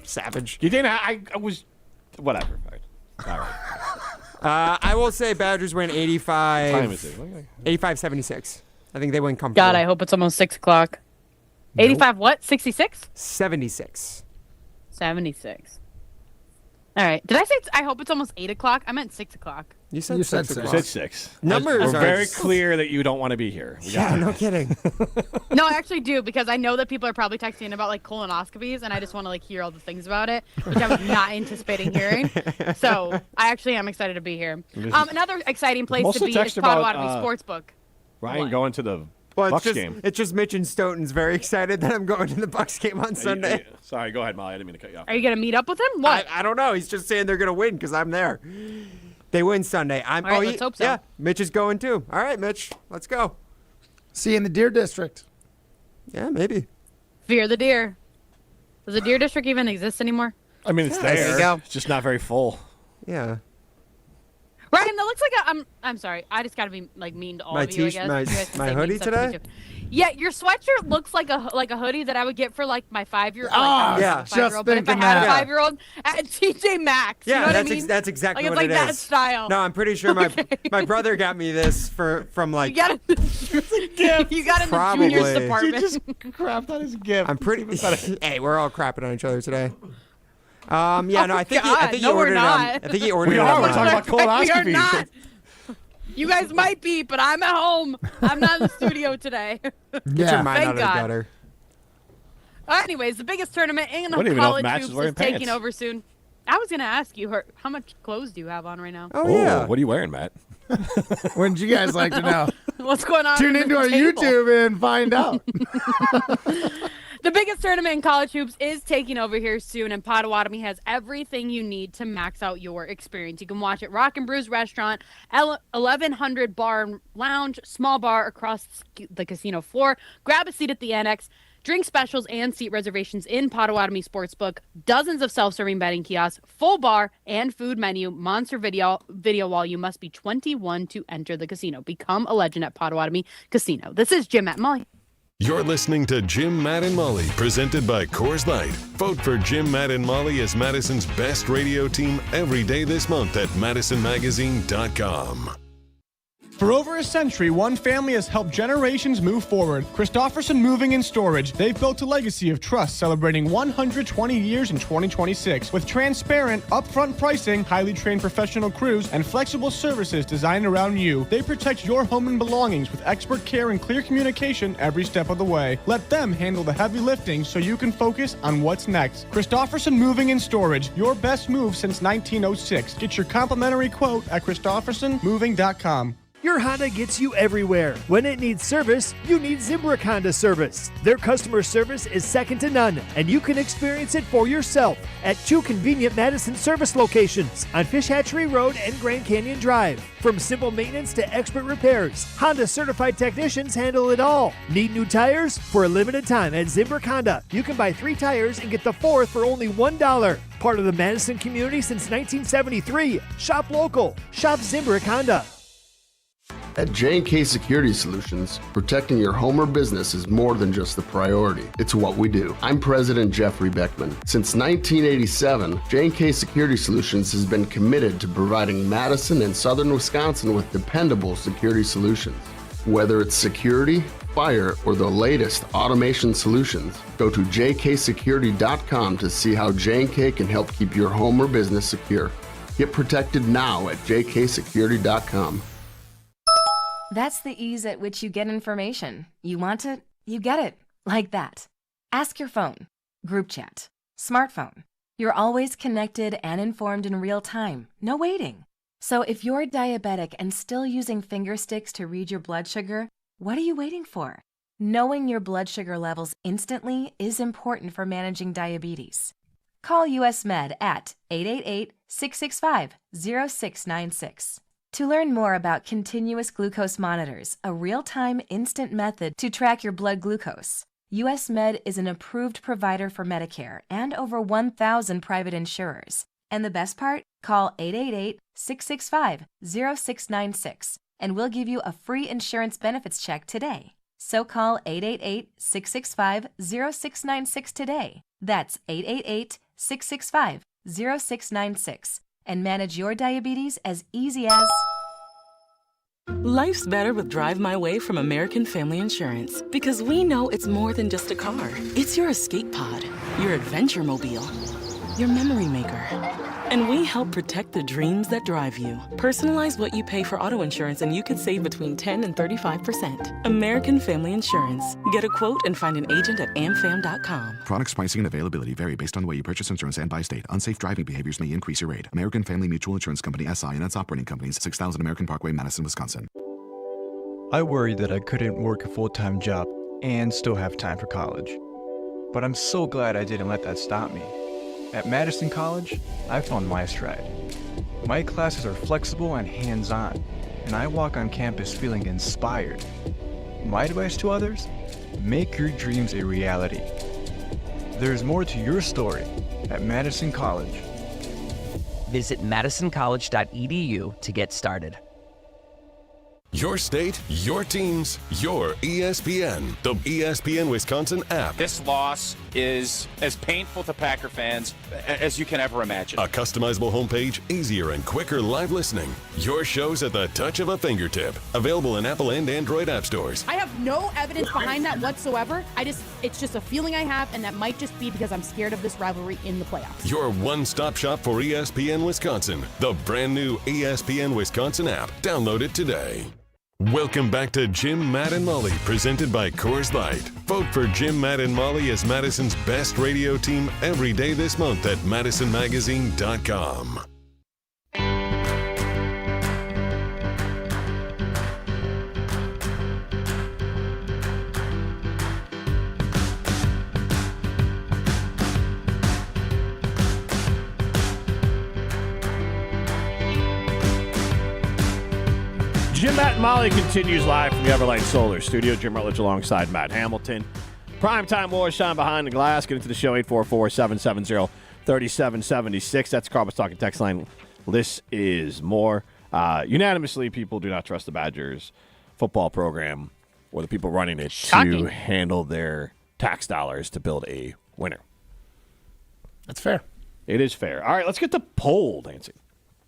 Savage. You didn't. I was. Whatever. All right. I will say Badgers win 85. What time is it? 85-76. I think they win comfortably. God, I hope it's almost 6 o'clock. 85 what? 66? 76. 76. All right. Did I say? I hope it's almost 8 o'clock. I meant 6 o'clock. You said 6 o'clock. You said 6. Numbers We're are very clear that you don't want to be here. No kidding. No, I actually do because I know that people are probably texting about like colonoscopies, and I just want to like hear all the things about it, which I was not anticipating hearing. So I actually am excited to be here. Another exciting place to be is Potawatomi Sportsbook. Ryan going to the Well, Bucks game. It's just Mitch and Stoughton's very excited that I'm going to the Bucks game on Sunday. Sorry, go ahead, Molly. I didn't mean to cut you off. Are you gonna meet up with him? What? I don't know. He's just saying they're gonna win because I'm there. They win Sunday. All right, let's hope so. Yeah, Mitch is going too. All right, Mitch, let's go. See you in the Deer District. Yeah, maybe. Fear the deer. Does the Deer District even exist anymore? I mean, it's there. There you go. It's just not very full. Yeah. Ryan, that looks like I'm sorry. I just gotta be like mean to all of you. I guess. You guys can my say mean hoodie stuff to me today. too. Yeah, your sweatshirt looks like a hoodie that I would get for like my 5-year-old. yeah, just but if I had a 5-year-old at TJ Maxx, Yeah, you know what that's I mean? that's exactly like, what it's it like is. that style. No, I'm pretty sure my brother got me this from like. You got it. You got it in the juniors department. You just crapped on his gift. I'm pretty. Hey, we're all crapping on each other today. No, I think God, he no, we're ordered not. I think he ordered We it are. We're online. talking about We are colonoscopies. not. You guys might be, but I'm at home. I'm not in the studio today. Get your mind Thank out of the God. gutter. Anyways, the biggest tournament in I don't even know if college Max is hoops wearing is taking pants. over soon. I was going to ask you, how much clothes do you have on right now? Oh, yeah. What are you wearing, Matt? Wouldn't you guys like to know? What's going on? Tune under into the our table? YouTube and find out. The biggest tournament in college hoops is taking over here soon, and Potawatomi has everything you need to max out your experience. You can watch at Rock and Brews Restaurant, 1100 Bar and Lounge, small bar across the casino floor. Grab a seat at the annex. Drink specials and seat reservations in Potawatomi Sportsbook. Dozens of self-serving betting kiosks, full bar and food menu, monster video wall. You must be 21 to enter the casino. Become a legend at Potawatomi Casino. This is Jim, Matt, and Molly. You're listening to Jim, Matt, and Molly, presented by Coors Light. Vote for Jim, Matt, and Molly as Madison's best radio team every day this month at MadisonMagazine.com. For over a century, one family has helped generations move forward. Christofferson Moving and Storage. They've built a legacy of trust, celebrating 120 years in 2026. With transparent, upfront pricing, highly trained professional crews, and flexible services designed around you, they protect your home and belongings with expert care and clear communication every step of the way. Let them handle the heavy lifting so you can focus on what's next. Christofferson Moving and Storage, your best move since 1906. Get your complimentary quote at ChristoffersonMoving.com. Your Honda gets you everywhere. When it needs service, you need Zimbrick Honda service. Their customer service is second to none, and you can experience it for yourself at 2 convenient Madison service locations on Fish Hatchery Road and Grand Canyon Drive. From simple maintenance to expert repairs, Honda certified technicians handle it all. Need new tires? For a limited time at Zimbrick Honda, you can buy 3 tires and get the 4th for only $1. Part of the Madison community since 1973. Shop local. Shop Zimbrick Honda. At J&K Security Solutions, protecting your home or business is more than just a priority. It's what we do. I'm President Jeffrey Beckman. Since 1987, J&K Security Solutions has been committed to providing Madison and southern Wisconsin with dependable security solutions. Whether it's security, fire, or the latest automation solutions, go to jksecurity.com to see how J&K can help keep your home or business secure. Get protected now at jksecurity.com. That's the ease at which you get information. You want it, you get it. Like that. Ask your phone. Group chat. Smartphone. You're always connected and informed in real time. No waiting. So if you're diabetic and still using finger sticks to read your blood sugar, what are you waiting for? Knowing your blood sugar levels instantly is important for managing diabetes. Call US Med at 888-665-0696. To learn more about continuous glucose monitors, a real-time instant method to track your blood glucose, US Med is an approved provider for Medicare and over 1,000 private insurers. And the best part? Call 888-665-0696 and we'll give you a free insurance benefits check today. So call 888-665-0696 today. That's 888-665-0696. And manage your diabetes as easy as... Life's better with Drive My Way from American Family Insurance. Because we know it's more than just a car. It's your escape pod, your adventure mobile. your memory maker. And we help protect the dreams that drive you. Personalize what you pay for auto insurance and you could save between 10 and 35%. American Family Insurance. Get a quote and find an agent at amfam.com. Products, pricing, and availability vary based on the way you purchase insurance and by state. Unsafe driving behaviors may increase your rate. American Family Mutual Insurance Company, SI, and its operating companies, 6000 American Parkway, Madison, Wisconsin. I worried that I couldn't work a full-time job and still have time for college. But I'm so glad I didn't let that stop me. At Madison College, I found my stride. My classes are flexible and hands-on, and I walk on campus feeling inspired. My advice to others? Make your dreams a reality. There's more to your story at Madison College. Visit madisoncollege.edu to get started. Your state, your teams, your ESPN. The ESPN Wisconsin app. This loss is as painful to Packer fans as you can ever imagine. A customizable homepage, easier and quicker live listening. Your shows at the touch of a fingertip. Available in Apple and Android app stores. I have no evidence behind that whatsoever. It's just a feeling I have, and that might just be because I'm scared of this rivalry in the playoffs. Your one-stop shop for ESPN Wisconsin. The brand new ESPN Wisconsin app. Download it today. Welcome back to Jim, Matt, and Molly, presented by Coors Light. Vote for Jim, Matt, and Molly as Madison's best radio team every day this month at MadisonMagazine.com. Jim, Matt, and Molly continues live from the Everlight Solar Studio. Jim Rutledge alongside Matt Hamilton. Primetime Wars shine behind the glass. Get into the show, 844-770-3776. That's Carbus Talking text line. This is more. Unanimously, people do not trust the Badgers football program or the people running it to handle their tax dollars to build a winner. That's fair. It is fair. All right, let's get to pole dancing.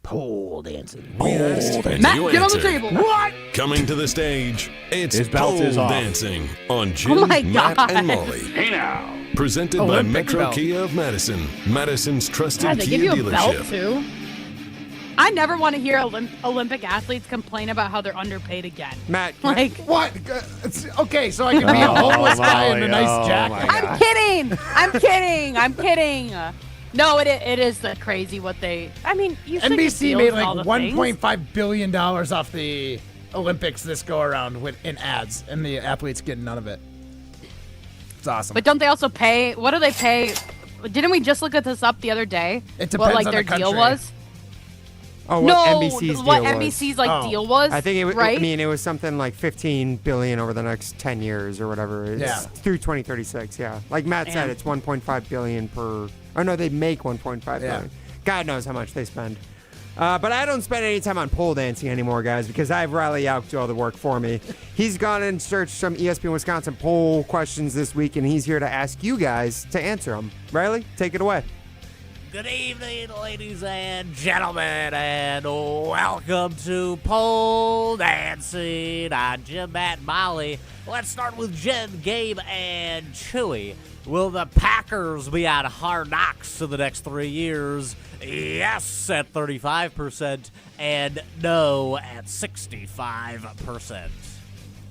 Pole dancing. Matt, get on the table. What? Coming to the stage, it's His belt pole is off. dancing on Jim, Oh my Matt, God. and Molly. Hey now. Presented by Olympic Metro belt. Kia of Madison, Madison's trusted God, they Kia give you a belt dealership. too. I never want to hear Olympic athletes complain about how they're underpaid again. Matt, Like, What? Okay, so I can be a homeless guy in a nice jacket. I'm kidding. I'm kidding. No, it is the crazy what they. I mean, you should get NBC deals made with all like the things. $1.5 billion off the Olympics this go around in ads, and the athletes get none of it. It's awesome. But don't they also pay? What do they pay? Didn't we just look at this up the other day? It what depends like on their the deal country. was? Oh, No, what NBC's what deal was. NBC's like Oh. deal was. I think it was. right. I mean, it was something like $15 billion over the next 10 years or whatever. It's Yeah. through 2036. Yeah, like Matt said, Man. it's $1.5 billion per. Oh no, they make $1.5 billion. God knows how much they spend. But I don't spend any time on pole dancing anymore, guys, because I have Riley Yauk do all the work for me. He's gone and searched some ESPN Wisconsin poll questions this week, and he's here to ask you guys to answer them. Riley, take it away. Good evening, ladies and gentlemen, and welcome to Pole Dancing. I'm Jim, Matt, and Molly. Let's start with Jen, Gabe, and Chewy. Will the Packers be on Hard Knocks in the next 3 years? Yes, at 35%, and no at 65%.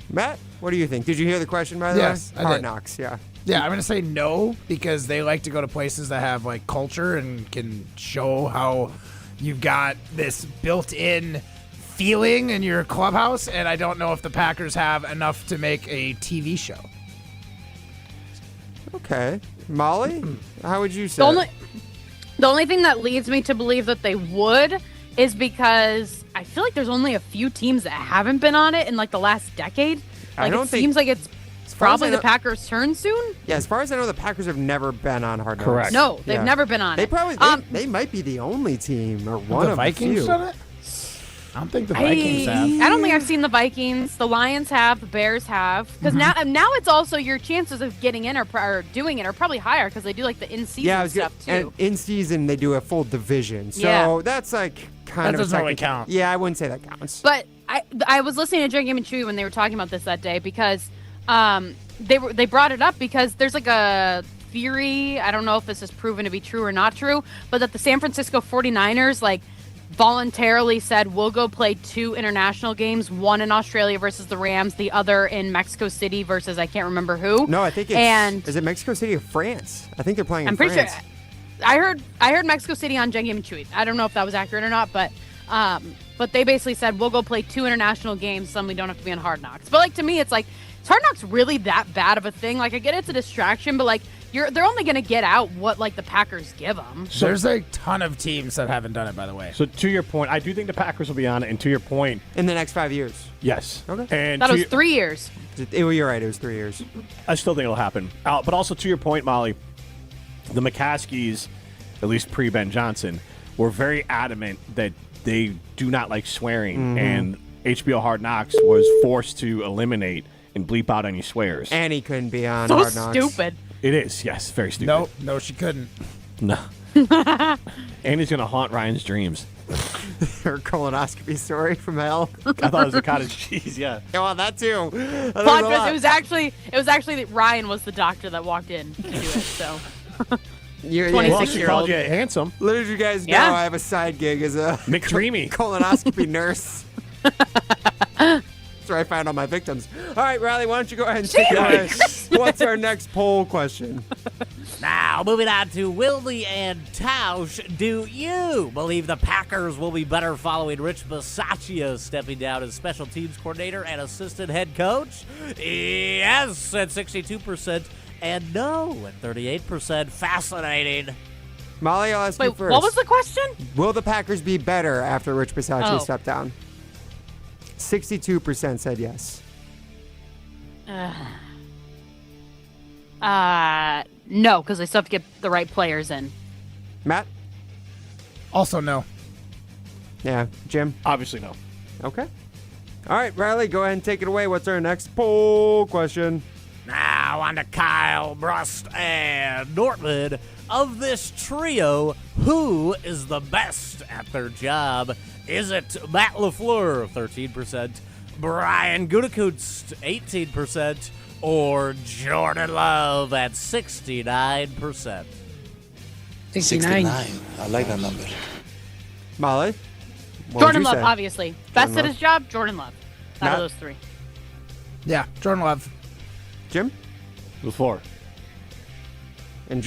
Matt, what do you think? Did you hear the question, by the Yes, way? I Hard did. Knocks, yeah. Yeah, I'm going to say no because they like to go to places that have like culture and can show how you've got this built-in feeling in your clubhouse, and I don't know if the Packers have enough to make a TV show. Okay. Molly, how would you say? The only thing that leads me to believe that they would is because I feel like there's only a few teams that haven't been on it in like the last decade. Like don't it think- seems like it's far as probably I the know- Packers' turn soon. Yeah, as far as I know, the Packers have never been on Hard Knocks. Correct. No, they've Yeah. never been on They it. probably they might be the only team or one the of Vikings the few. done it? I don't think the Vikings have. I don't think I've seen the Vikings. The Lions have. The Bears have. Because now it's also your chances of getting in or doing it are probably higher because they do like the in-season Yeah, I was stuff gonna, too. and in season they do a full division, so Yeah. that's like kind That of a doesn't really second- count. Yeah, I wouldn't say that counts. But I was listening to Drink Game and Chewy when they were talking about this that day because they brought it up because there's like a theory, I don't know if this is proven to be true or not true, but that the San Francisco 49ers like voluntarily said we'll go play 2 international games, one in Australia versus the Rams, the other in Mexico City versus I can't remember who. No, I think it's is it Mexico City or France? I think they're playing in France. I'm pretty sure I heard Mexico City on Jen Game and Chewy. I don't know if that was accurate or not, but they basically said we'll go play 2 international games, so we don't have to be on Hard Knocks. But like to me, it's like, is Hard Knocks really that bad of a thing? Like I get it's a distraction, but like they're only going to get out what like the Packers give them. So there's a ton of teams that haven't done it, by the way. So to your point, I do think the Packers will be on it, and to your point, in the next 5 years. Yes. Okay. And that was 3 years. You're right. It was 3 years. I still think it'll happen. But also to your point, Molly, the McCaskies, at least pre-Ben Johnson, were very adamant that they do not like swearing, and HBO Hard Knocks was forced to eliminate and bleep out any swears. And he couldn't be on So Hard Knocks. stupid. It is, yes, very stupid. No, she couldn't. No. And he's going to haunt Ryan's dreams. Her colonoscopy story from hell. I thought it was the cottage cheese, yeah. Yeah, well, that too. Plot twist, it was actually that Ryan was the doctor that walked in to do it, so. You're 26-year-old. Called you handsome. Little did you guys know, Yeah. I have a side gig as a McDreamy colonoscopy nurse. That's where I found all my victims. All right, Riley, why don't you go ahead and take it away? What's our next poll question? Now, moving on to Wildy and Tausch. Do you believe the Packers will be better following Rich Bisaccia stepping down as special teams coordinator and assistant head coach? Yes, at 62%, and no at 38%. Fascinating. Molly, I'll ask you first. What was the question? Will the Packers be better after Rich Bisaccia Oh. stepped down? 62% said yes. No, because they still have to get the right players in. Matt? Also no. Yeah. Jim? Obviously no. Okay. All right, Riley, go ahead and take it away. What's our next poll question? Now on to Kyle, Brust, and Nortman. Of this trio, who is the best at their job? Is it Matt LaFleur, 13%, Brian Gutekunst, 18%, or Jordan Love at 69%? 69. I like that number. Molly? What Jordan would you Love, say? obviously. Best Love. at his job, Jordan Love. Out Matt? of those 3. Yeah, Jordan Love. Jim? LaFleur. And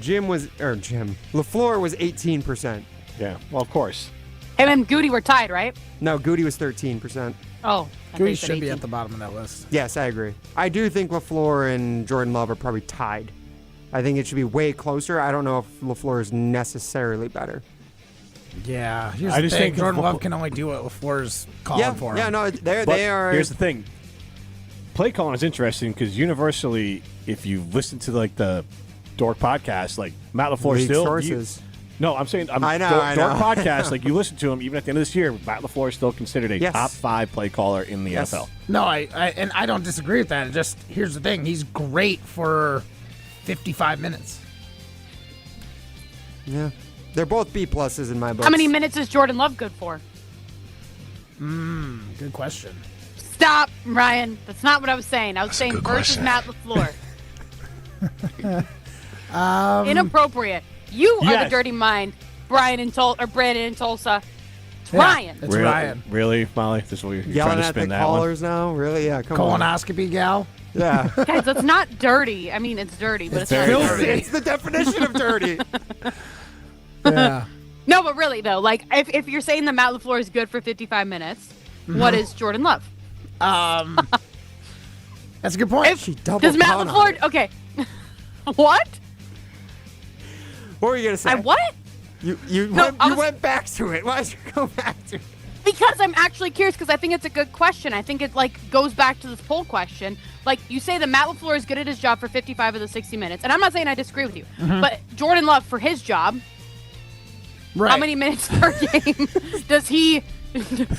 Jim was, or Jim. LaFleur was 18%. Yeah, well, of course. Him and Goody were tied, right? No, Goody was 13%. Oh. I thought Goody you said should be 18. at the bottom of that list. Yes, I agree. I do think LaFleur and Jordan Love are probably tied. I think it should be way closer. I don't know if LaFleur is necessarily better. Yeah, here's I the just thing. think Jordan LaFleur- Love can only do what LaFleur's calling for him. Yeah, no, But they are. Here's the thing. Play calling is interesting because universally, if you listen to like the Dork podcast, like Matt LaFleur League still. sources. No, I'm saying I know, Dork, I know. Dork podcast. Like you listen to him, even at the end of this year, Matt LaFleur is still considered a Yes. top 5 play caller in the Yes. NFL. No, I don't disagree with that. Just here's the thing. He's great for 55 minutes. Yeah. They're both B pluses in my book. How many minutes is Jordan Love good for? Good question. Stop, Ryan. That's not what I was saying. I was saying versus Matt LaFleur. Inappropriate. You are the Yes. dirty mind, Brandon in Tulsa. It's Yeah. Ryan. It's really, Ryan. Really, Molly? This is what you're trying Yelling to at spin the that one? callers now? Really? Yeah, come on. Colonoscopy gal. Yeah. Guys, that's not dirty. I mean, it's dirty, but it's not very dirty. It's the definition of dirty. Yeah. No, but really, though, like, if you're saying that Matt LaFleur is good for 55 minutes, what is Jordan Love? That's a good point. She doubled Does Matt down on LaFleur... it. Okay. What? What were you going to say? I what? You No, I was- went back to it. Why did you go back to it? Because I'm actually curious, because I think it's a good question. I think it, like, goes back to this poll question. Like, you say that Matt LaFleur is good at his job for 55 of the 60 minutes, and I'm not saying I disagree with you, but Jordan Love, for his job, Right. how many minutes per game does he...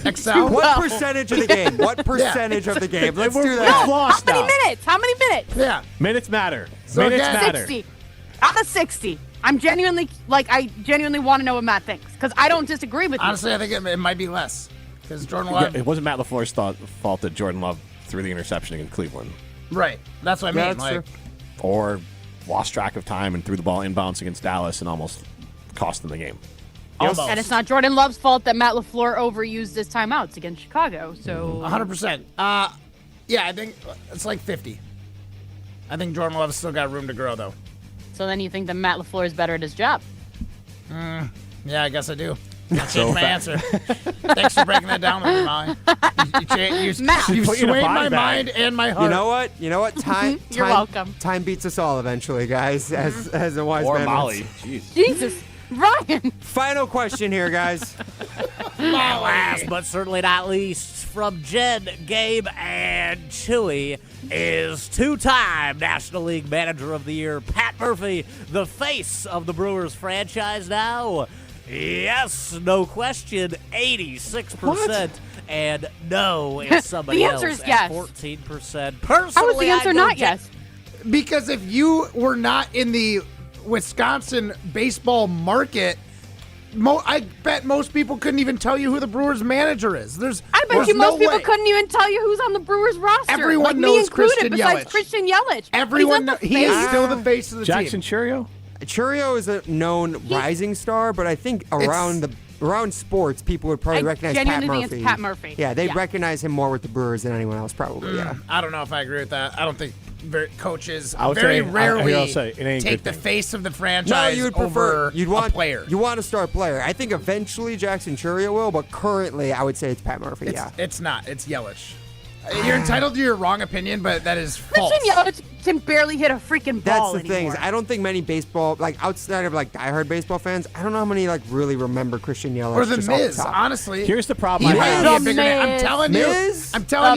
Excel? What percentage of the game? What percentage of the game? Let's do No, that. how lost many now. minutes? How many minutes? Yeah. Minutes matter. So Minutes again- matter. 60. Out of 60. I genuinely want to know what Matt thinks, because I don't disagree with you. Honestly, I think it might be less. Because Jordan Yeah, Love. it wasn't Matt LaFleur's fault that Jordan Love threw the interception against Cleveland. Right. That's what I mean. Like, or lost track of time and threw the ball inbounds against Dallas and almost cost them the game. Almost. And it's not Jordan Love's fault that Matt LaFleur overused his timeouts against Chicago. So 100%. Yeah, I think it's like 50. I think Jordan Love's still got room to grow, though. So then you think that Matt LaFleur is better at his job? Yeah, I guess I do. I'll change my answer. Thanks for breaking that down with me, Molly. You swayed my mind and my heart. You know what? Time. You're welcome. Time beats us all eventually, guys. As a wise man. Or Molly. Jeez. Jesus, Ryan. Final question here, guys. Last but certainly not least, from Jen, Gabe, and Chewy, is two-time National League Manager of the Year Pat Murphy, the face of the Brewers franchise now. Yes, no question, 86%. And no, it's somebody The answer else is yes. at 14%. How is the Personally, answer I'd go not yes? Because if you were not in the Wisconsin baseball market, I bet most people couldn't even tell you who the Brewers manager is. I bet you most people couldn't even tell you who's on the Brewers roster. Everyone like knows me included, Christian besides Yelich. Christian Yelich. Everyone, he is face. still the face of the Jackson team. Churio? Churio is a known rising star, but I think around sports, people would probably recognize Pat genuinely Murphy. think it's Pat Murphy. Yeah, they'd recognize him more with the Brewers than anyone else, probably. Yeah. I don't know if I agree with that. I don't think coaches I would very say- rarely I'll say, it ain't a take good the thing. face of the No, franchise you would prefer. over a player. You want a star player. I think eventually Jackson Churio will, but currently I would say it's Pat Murphy. It's not. It's Yelich. You're entitled to your wrong opinion, but that is false. Christian Yelich can barely hit a freaking ball That's the thing. anymore. I don't think many baseball, like outside of like diehard baseball fans, I don't know how many like really remember Christian Yelich. Or the just off Miz, top. honestly. Here's the problem He I might have. be a The bigger name. I'm Miz. telling Miz? you,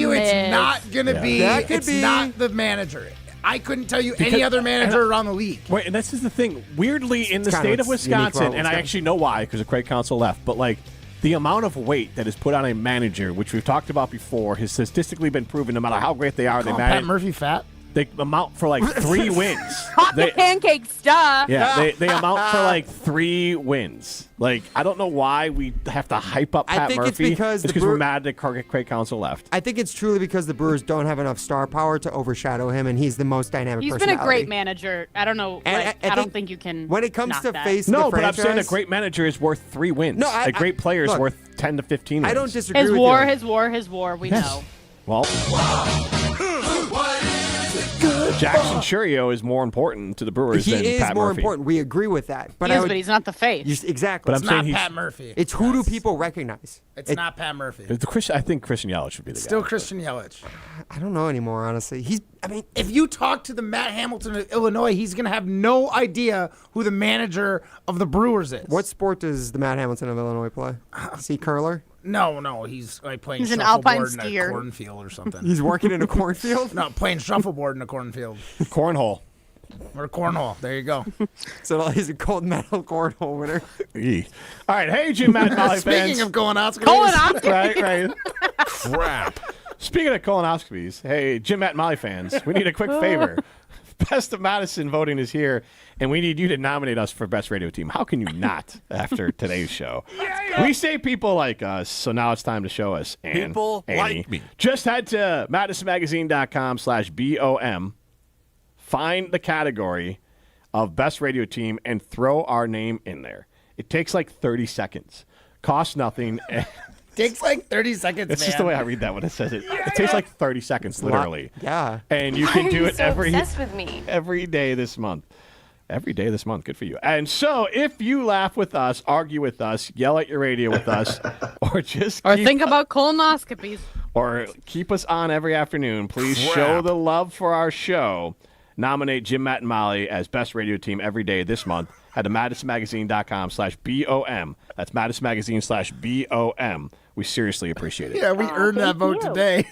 The it's Miz. not gonna be. That could It's be. not the manager. I couldn't tell you any Because- other manager around the league. Wait, and this is the thing. Weirdly, in the It's kind state of of unique for Wisconsin, and I Wisconsin. actually know why, because the Craig Council left, but like the amount of weight that is put on a manager, which we've talked about before, has statistically been proven. No matter how great they are, they Call Pat manage. Murphy fat. They amount for like 3 wins. Hot They- pancakes, duh. Yeah, they amount for like 3 wins. Like, I don't know why we have to hype up I Pat think Murphy. it's because the we're mad that Craig Council left. I think it's truly because the Brewers don't have enough star power to overshadow him, and he's the most dynamic He's been personality. a great manager. I don't know. And Like, I I don't think think you can. when it comes knock to that. face the No, but franchise, I'm saying a great manager is worth 3 wins. No, a great player is look, worth 10 to 15 wins. I don't disagree His with war, you. his war. We know. Well, Jackson Churio is more important to the Brewers He than is Pat more Murphy. important. We agree with that. But He I is, would, but he's not the face. exactly. But It's I'm saying not he's Pat Murphy. It's who do people recognize? It's not Pat Murphy. I think Christian Yelich should be the Still guy. Christian Yelich. I don't know anymore, honestly. If you talk to the Matt Hamilton of Illinois, he's going to have no idea who the manager of the Brewers is. What sport does the Matt Hamilton of Illinois play? Is he curler? No, he's like playing He's an shuffleboard alpine in skier. a cornfield or something. He's working in a cornfield? No, playing shuffleboard in a cornfield. Cornhole. Or cornhole. There you go. So he's a gold medal cornhole winner. All right, hey, Jim, Matt, Molly fans. Speaking of colonoscopies. Right. Crap. Speaking of colonoscopies, hey, Jim, Matt, Molly fans, we need a quick favor. Best of Madison voting is here, and we need you to nominate us for Best Radio Team. How can you not after today's show? We say people like us, so now it's time to show us. And People like me. Just head to madisonmagazine.com/BOM, find the category of Best Radio Team, and throw our name in there. It takes like 30 seconds. Costs nothing. Takes like 30 seconds, It's man. just the way I read that when it says it. It takes like 30 seconds, literally. Yeah. And you Why can are do you it so obsessed with me? every day this month. Every day this month. Good for you. And so if you laugh with us, argue with us, yell at your radio with us, or just Or think about colonoscopies. or keep us on every afternoon, please Crap. show the love for our show. Nominate Jim, Matt, and Molly as Best Radio Team every day this month. Head to madisonmagazine.com/BOM. That's madisonmagazine/BOM. We seriously appreciate it. Yeah, we earned that vote today.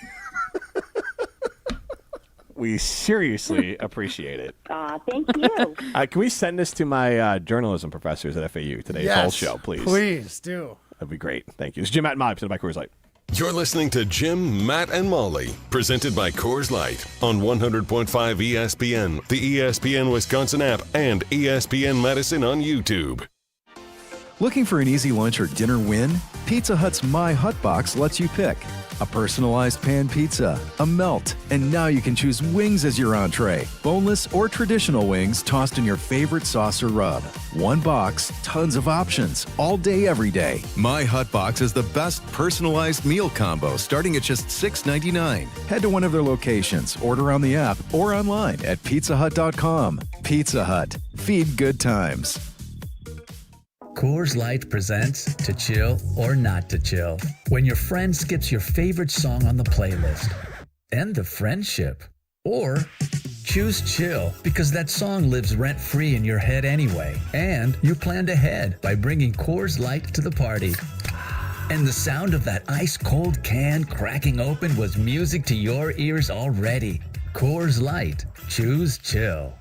We seriously appreciate it. Thank you. Can we send this to my journalism professors at FAU today's whole show, please? Please do. That'd be great. Thank you. It's Jim, Matt, and Molly, presented by Coors Light. You're listening to Jim, Matt, and Molly, presented by Coors Light on 100.5 ESPN, the ESPN Wisconsin app, and ESPN Madison on YouTube. Looking for an easy lunch or dinner win? Pizza Hut's My Hut Box lets you pick. a personalized pan pizza, a melt, and now you can choose wings as your entree. Boneless or traditional wings tossed in your favorite sauce or rub. One box, tons of options, all day, every day. My Hut Box is the best personalized meal combo starting at just $6.99. Head to one of their locations, order on the app, or online at pizzahut.com. Pizza Hut. Feed good times. Coors Light presents To Chill or Not to Chill. When your friend skips your favorite song on the playlist. End the friendship. Or choose chill because that song lives rent-free in your head anyway. And you planned ahead by bringing Coors Light to the party. And the sound of that ice-cold can cracking open was music to your ears already. Coors Light. Choose chill.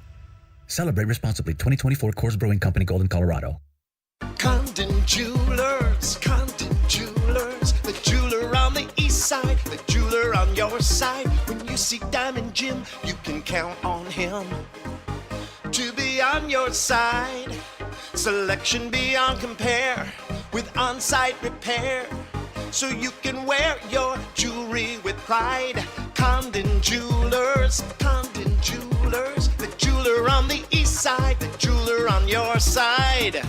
Celebrate responsibly. 2024 Coors Brewing Company, Golden, Colorado. Condon Jewelers, the jeweler on the east side, the jeweler on your side. When you see Diamond Jim, you can count on him to be on your side. Selection beyond compare with on-site repair, so you can wear your jewelry with pride. Condon Jewelers, the jeweler on the east side, the jeweler on your side.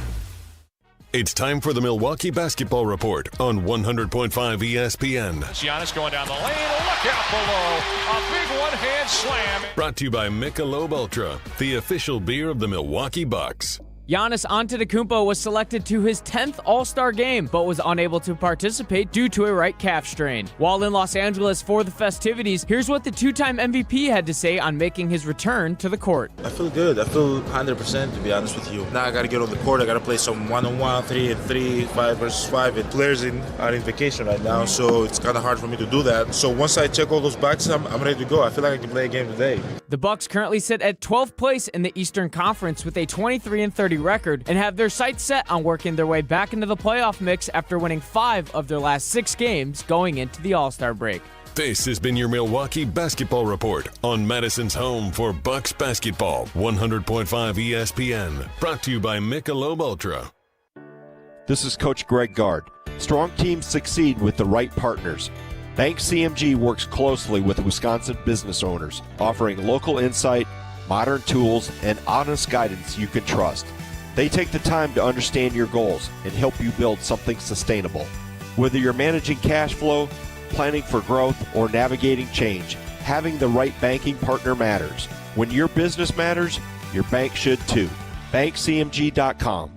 It's time for the Milwaukee Basketball Report on 100.5 ESPN. Giannis going down the lane. Look out below. A big one-hand slam. Brought to you by Michelob Ultra, the official beer of the Milwaukee Bucks. Giannis Antetokounmpo was selected to his 10th All-Star game, but was unable to participate due to a right calf strain. While in Los Angeles for the festivities, here's what the two-time MVP had to say on making his return to the court. I feel good. I feel 100%, to be honest with you. Now I got to get on the court. I got to play some one-on-one, 3-and-3, 5 versus 5. And players are in vacation right now, so it's kind of hard for me to do that. So once I check all those boxes, I'm ready to go. I feel like I can play a game today. The Bucks currently sit at 12th place in the Eastern Conference with a 23-30 record and have their sights set on working their way back into the playoff mix after winning 5 of their last 6 games going into the All-Star break. This has been your Milwaukee Basketball Report on Madison's home for Bucks basketball, 100.5 ESPN. Brought to you by Michelob Ultra. This is Coach Greg Gard. Strong teams succeed with the right partners. Bank CMG works closely with Wisconsin business owners, offering local insight, modern tools, and honest guidance you can trust. They take the time to understand your goals and help you build something sustainable. Whether you're managing cash flow, planning for growth, or navigating change, having the right banking partner matters. When your business matters, your bank should too. BankCMG.com.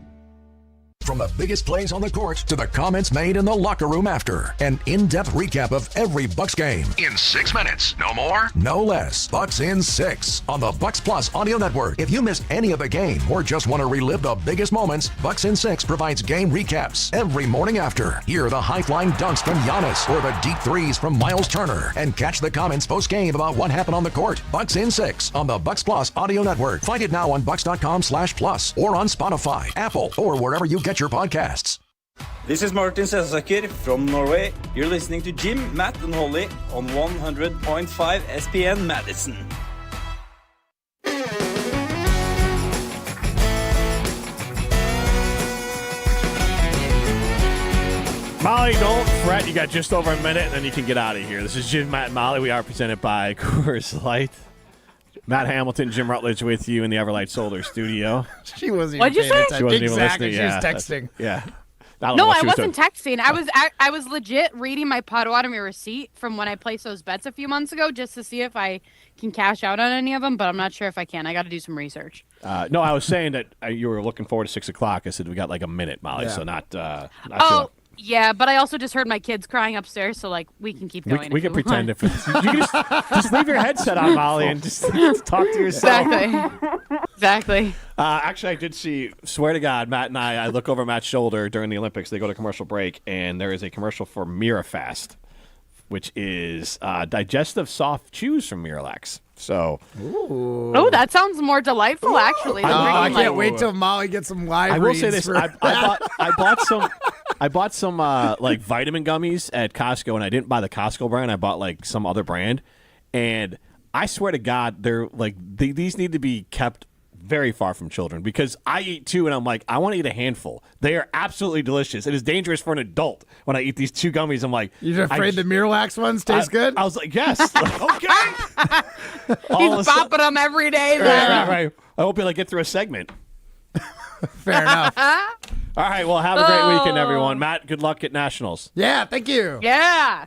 From the biggest plays on the court to the comments made in the locker room after. An in-depth recap of every Bucks game. In 6 minutes. No more? No less. Bucks in 6 on the Bucks Plus audio network. If you missed any of the game or just want to relive the biggest moments, Bucks in 6 provides game recaps every morning after. Hear the high-flying dunks from Giannis or the deep threes from Miles Turner. And catch the comments post-game about what happened on the court. Bucks in 6 on the Bucks Plus audio network. Find it now on Bucks.com/plus or on Spotify, Apple, or wherever you get your podcasts. This is Martin Sesaker from Norway. You're listening to Jim, Matt, and Holly on 100.5 ESPN Madison. Molly, don't fret. You got just over a minute, and then you can get out of here. This is Jim, Matt, and Molly. We are presented by Coors Light. Matt Hamilton, Jim Rutledge with you in the Everlight Solar studio. She wasn't What'd even you paying say? attention. She wasn't even Exactly. listening. She Yeah, was texting. Yeah. No, I wasn't texting. I was legit reading my Potawatomi receipt from when I placed those bets a few months ago just to see if I can cash out on any of them, but I'm not sure if I can. I got to do some research. No, I was saying that you were looking forward to 6 o'clock. I said we got like a minute, Molly, so not Oh, yeah, but I also just heard my kids crying upstairs, so like we can keep going. We can pretend if it's, you can just leave your headset on, Molly, and just talk to yourself. Exactly. Actually, I did see, swear to God, Matt and I look over Matt's shoulder during the Olympics. They go to commercial break, and there is a commercial for Mirafast, which is digestive soft chews from Miralax. So, oh, that sounds more delightful, actually. I can't wait till Molly gets some live. I will say this: for- I bought some like vitamin gummies at Costco, and I didn't buy the Costco brand. I bought like some other brand, and I swear to God, they're like these need to be kept very far from children because I eat 2 and I'm like, I want to eat a handful. They are absolutely delicious. It is dangerous for an adult when I eat these 2 gummies. I'm like, You're afraid the Miralax ones taste good? I was like, yes. Okay. He's bopping them every day. Then. Right. I hope you'll get through a segment. Fair enough. All right. Well, have a great weekend, everyone. Matt, good luck at Nationals. Yeah, thank you. Yeah.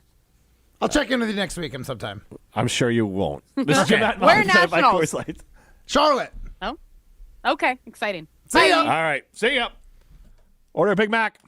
I'll check in with you next weekend sometime. I'm sure you won't. This is Jim Matt Where Molly presented by Nationals? Coors Light. Charlotte. Oh. Okay. Exciting. See ya. All right. See ya. Order a Big Mac.